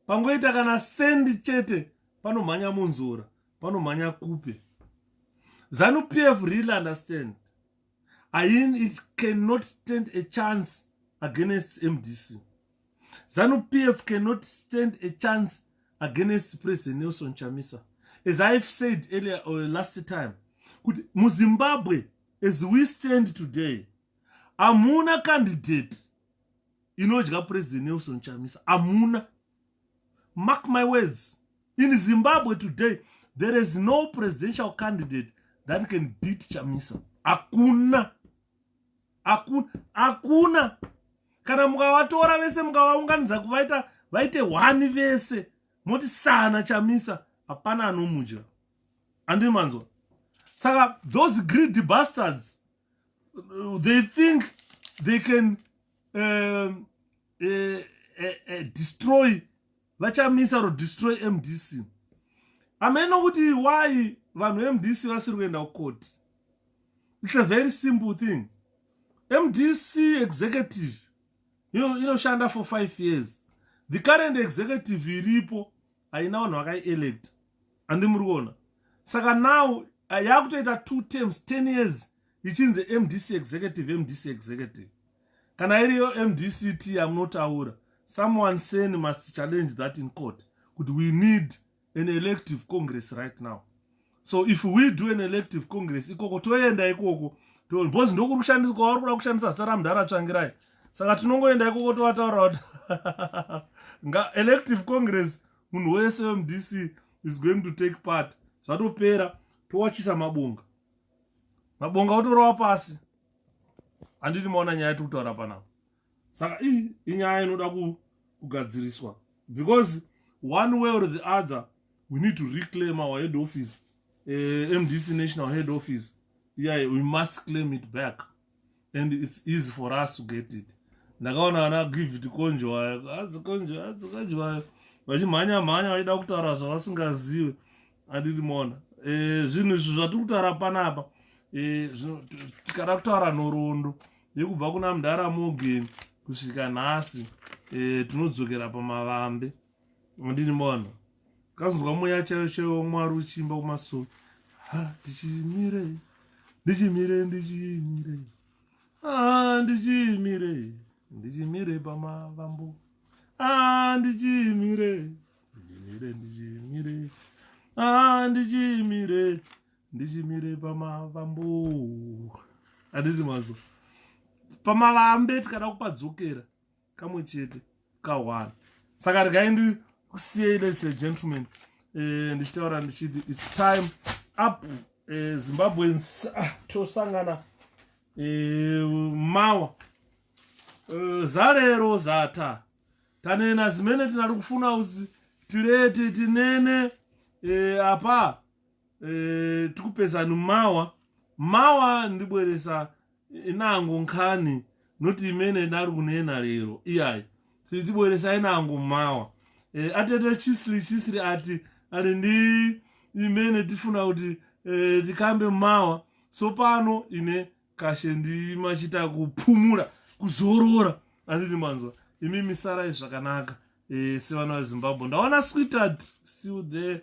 pangoita kana sendi chete panomhanya munzora panomhanya kupe. ZANU-PF really understand it cannot stand a chance against MDC. ZANU-PF cannot stand a chance against President Nelson Chamisa. As I've said earlier or last time, Zimbabwe, as we stand today, amuna candidate inodya President Nelson Chamisa. Amuna. Mark my words. In Zimbabwe today, there is no presidential candidate that can beat Chamisa. Akuna. Kana mukavatora vese mukavaunganidza vaite wani vese moti sana Chamisa hapana anomudya. Andiri manzwa. Saka those greedy bastards they think they can destroy vachamisa or destroy MDC. Ameno kuti why vanhu MDC vasiri kuenda kukoti. It's a very simple thing. MDC executive inoshanda for 5 years. The current executive iripo haina vanhu vakaielect. Handi muri kuona. Saka now yakutoita 2 terms 10 years ichinzi MDC executive. Kana iriyo MDCT yamunotaura, someone saying must challenge that in court. We need an elective Congress right now. So if we do an elective Congress, ikoko toenda ikoko, because ndokuri kushandiswa kwauri kushandisa zita ramudhara tsvangirai. Saka tinongoenda ikoko tovataura kuti elective Congress munhu wese MDC is going to take part. Zvatopera towachisa mabonga. Mabonga otorova pasi. Handiti maona nyaya yati kutaura panapa. Saka inyaya inoda kugadziriswa. Because one way or the other, we need to reclaim our head office. MDC National Head Office. Yeah, we must claim it back. And it's easy for us to get it. Ndakaona ana 𝗭𝗵𝘂 vachimhanya vaida kutaura zvavasingazive. Handiti maona. Zvinhu izvi zvatiri kutaura panapa. Tikada kutaura nhoroondo yekubva kuna mudhara mogeni kusvika nhasi tinodzokera pamavambe. Handiti maona. Kazonzwa mweya chaiwo Mwari uchimba kumasoro. Ndichimire pamavambo. Ndichimire pamavambo. Handiti mazo. Pamavambe tikada kupadzokera kamwe chete ka1. Saka regai kusiyei, ladies and gentlemen, ndichitaura ndichiti it's time up. Zimbabweans tosangana mawa zalero zata tanena zimene tinali kufuna uzi tilete tinene apa tikupezani mawa ndibweresa inango nkhani noti imene nali kunena lero iyayi tibweresa inango mawa. Atete chisli ati ali ndi imene tifuna kuti tikambe mawa. So pano ine kashe ndimachita kupumura kuzorora. Handiti manzwa imi misarai zvakanaka sevana veZimbabwe. Ndaona sweetheart still there.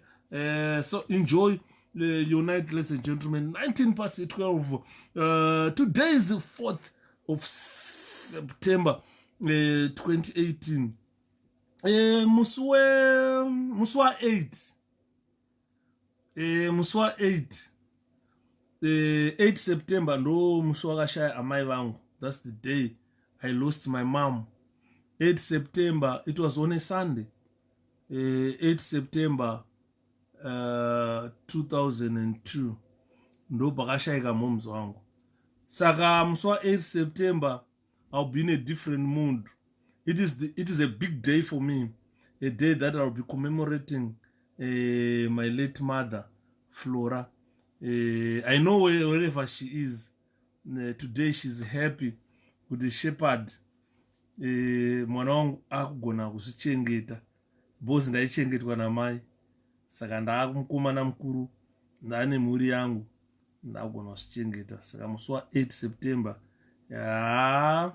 So enjoy your night, ladies and gentlemen. 12:19. Today is the 4th of September 2018. Musi wa 8 September ndo musi wakashaya amai vangu. That's the day I lost my mom. 8 September, it was on a Sunday. 8 September 2002 ndo pakashayika moms wangu. Saka musi wa 8 September I'll be in a different mood. It is a big day for me, a day that I'll be commemorating my late mother, Flora. I know wherever she is today, she's happy with the shepherd. Mwana wangu akugona kuzvichengeta, bosi ndaichengetwa namai. Saka ndakumukoma mukuru, ndane mhuri yangu, ndakugona kuzvichengeta. Saka musi wa 8 September, I'll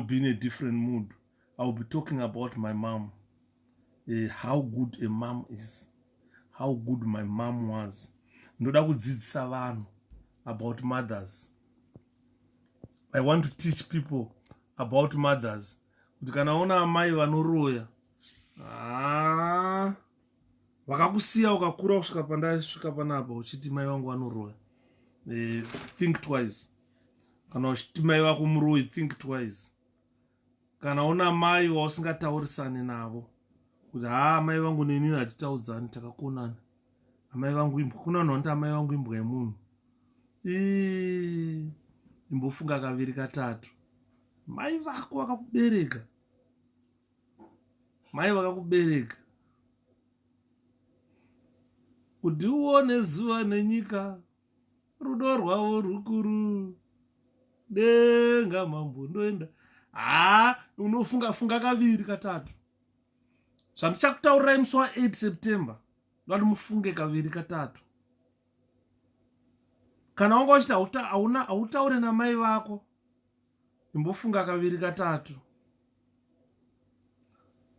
be in a different mood. I'll be talking about my mom. How good a mom is. How good my mom was. Ndoda kudzidzisa vanhu about mothers. I want to teach people about mothers. Kuti kana ona amai vanoroya, vakakusiya ukakura kusvika pandasvika panapa uchiti mai vangu vanoroya, think twice. Kana uchiti mai vako muroyi, think twice. Kana ona mai vausingatauririsani navo kuti mai vangu neni hatitaudzani takakonana, amai vangu imbwa, kuna vanhu vanoti amai vangu imbwa yemunhu. Imbofunga kaviri katatu. Mai vako vakakubereka, mai vakakubereka kuti uone zuva nenyika, rudo rwavo rukuru, denga mambo ndoenda. Unofunga kaviri katatu. Zvandichakutaurirai musi wa 8 September, ndati mufunge kaviri katatu. kana wanga uchiti hautaure namai vako, imbofunga kaviri katatu.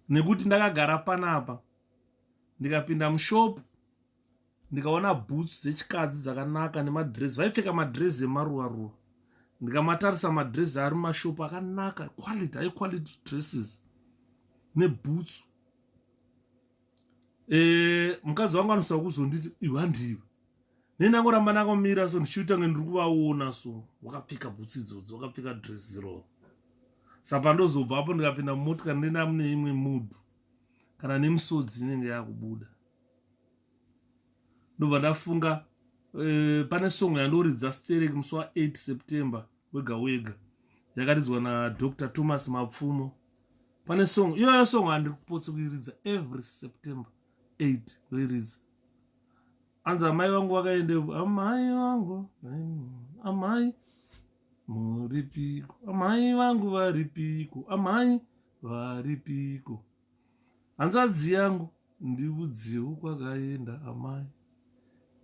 Nekuti ndakagara panapa ndikapinda mushopu ndikaona boots dzechikadzi dzakanaka nemadress, vaipfeka madress emaruva ruva, ndikamatarisa madress ari mumashopu akanaka, quality, high quality dresses neboots. Mukadzi wangu anosa kuzonditi iwe handiwe, nenangoramba nakamira so ndichiita kunge ndiri kuvaona, so wakapfeka boots idzodzo, wakapfeka dress ro. Saka ndozobvapo ndikapinda mumotikari ndenda mune imwe mudhu kana nemusodzi inenge yakubuda. Ndobva ndafunga pane song yandoridza Stereki musi wa8 September wega wega, yakaridzwa naDr. Thomas Mapfumo. Pane song iyoyo, song handiri kupotsa kuiridza every September 8 kuiridza. Anzi amai vangu vakaendepo, amai vangu, amai muripiko, amai vangu varipiko, amai varipiko. Hanzvadzi yangu ndiudzewo kwakaenda amai,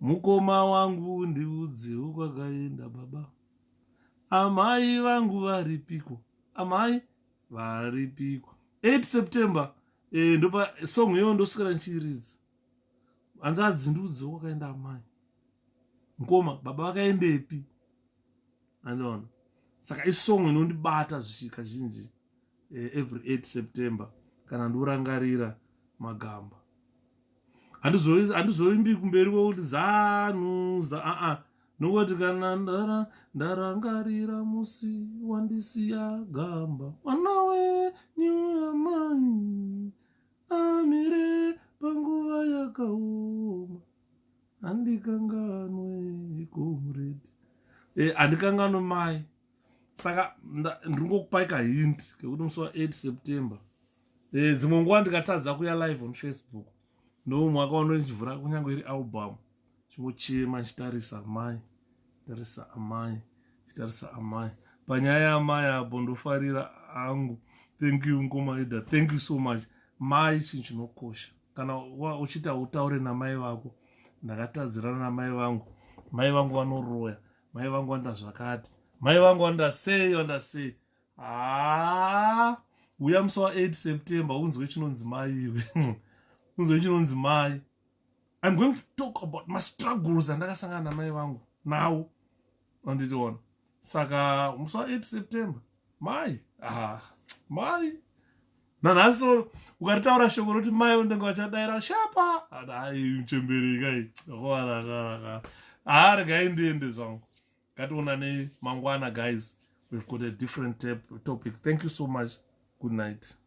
mukoma wangu ndiudzewo kwakaenda baba, amai vangu varipiko, amai varipiko. 8 September ndopa song iyoyo ndoswera ndichiiridza. Hanzvadzi ndiudzewo kwakaenda amai, mukoma baba vakaendepi, andiona. Saka isong inondibata zvisika zhinji every 8 September kana ndorangarira magamba. Handizoimbi kumberi kwekuti zanu nokuti kana ndarangarira musi wandisiya gamba, mwana wenyu amai amire panguva yakaoma, handikanganwe komuredi. Handikanganwe mai. Saka ndingokupai kahindi kekuti musi wa8 September dzimwe nguva ndikatadza kuya live on Facebook, ndomwe akaona ndichivhura kunyange iri album, chingochema chitarisa amai, chitarisa amai, chitarisa amai. Panyaya yamai apo ndofarira angu. Thank you Nkomaida, thank you so much. Mai chinhu chinokosha. Kana uchiti hautaure namai vako, ndakatadzirana namai vangu, mai vangu vanoroya, mai vangu vanda zvakati, mai vangu vanda sei. Uya musi wa8 September unzwe chinonzi mai iwe. Unzwe chinonzi mai. I'm going to talk about my struggles andakasangana namai vangu now. Anditiona. Saka musi wa8 September mai. Mai. Nanhaso ukataura shoko roti mai unenge wachadaira shapa. Hai uchembereka. Regai ndiende zvangu. Ngationane mangwana guys. We've got a different topic. Thank you so much. Good night.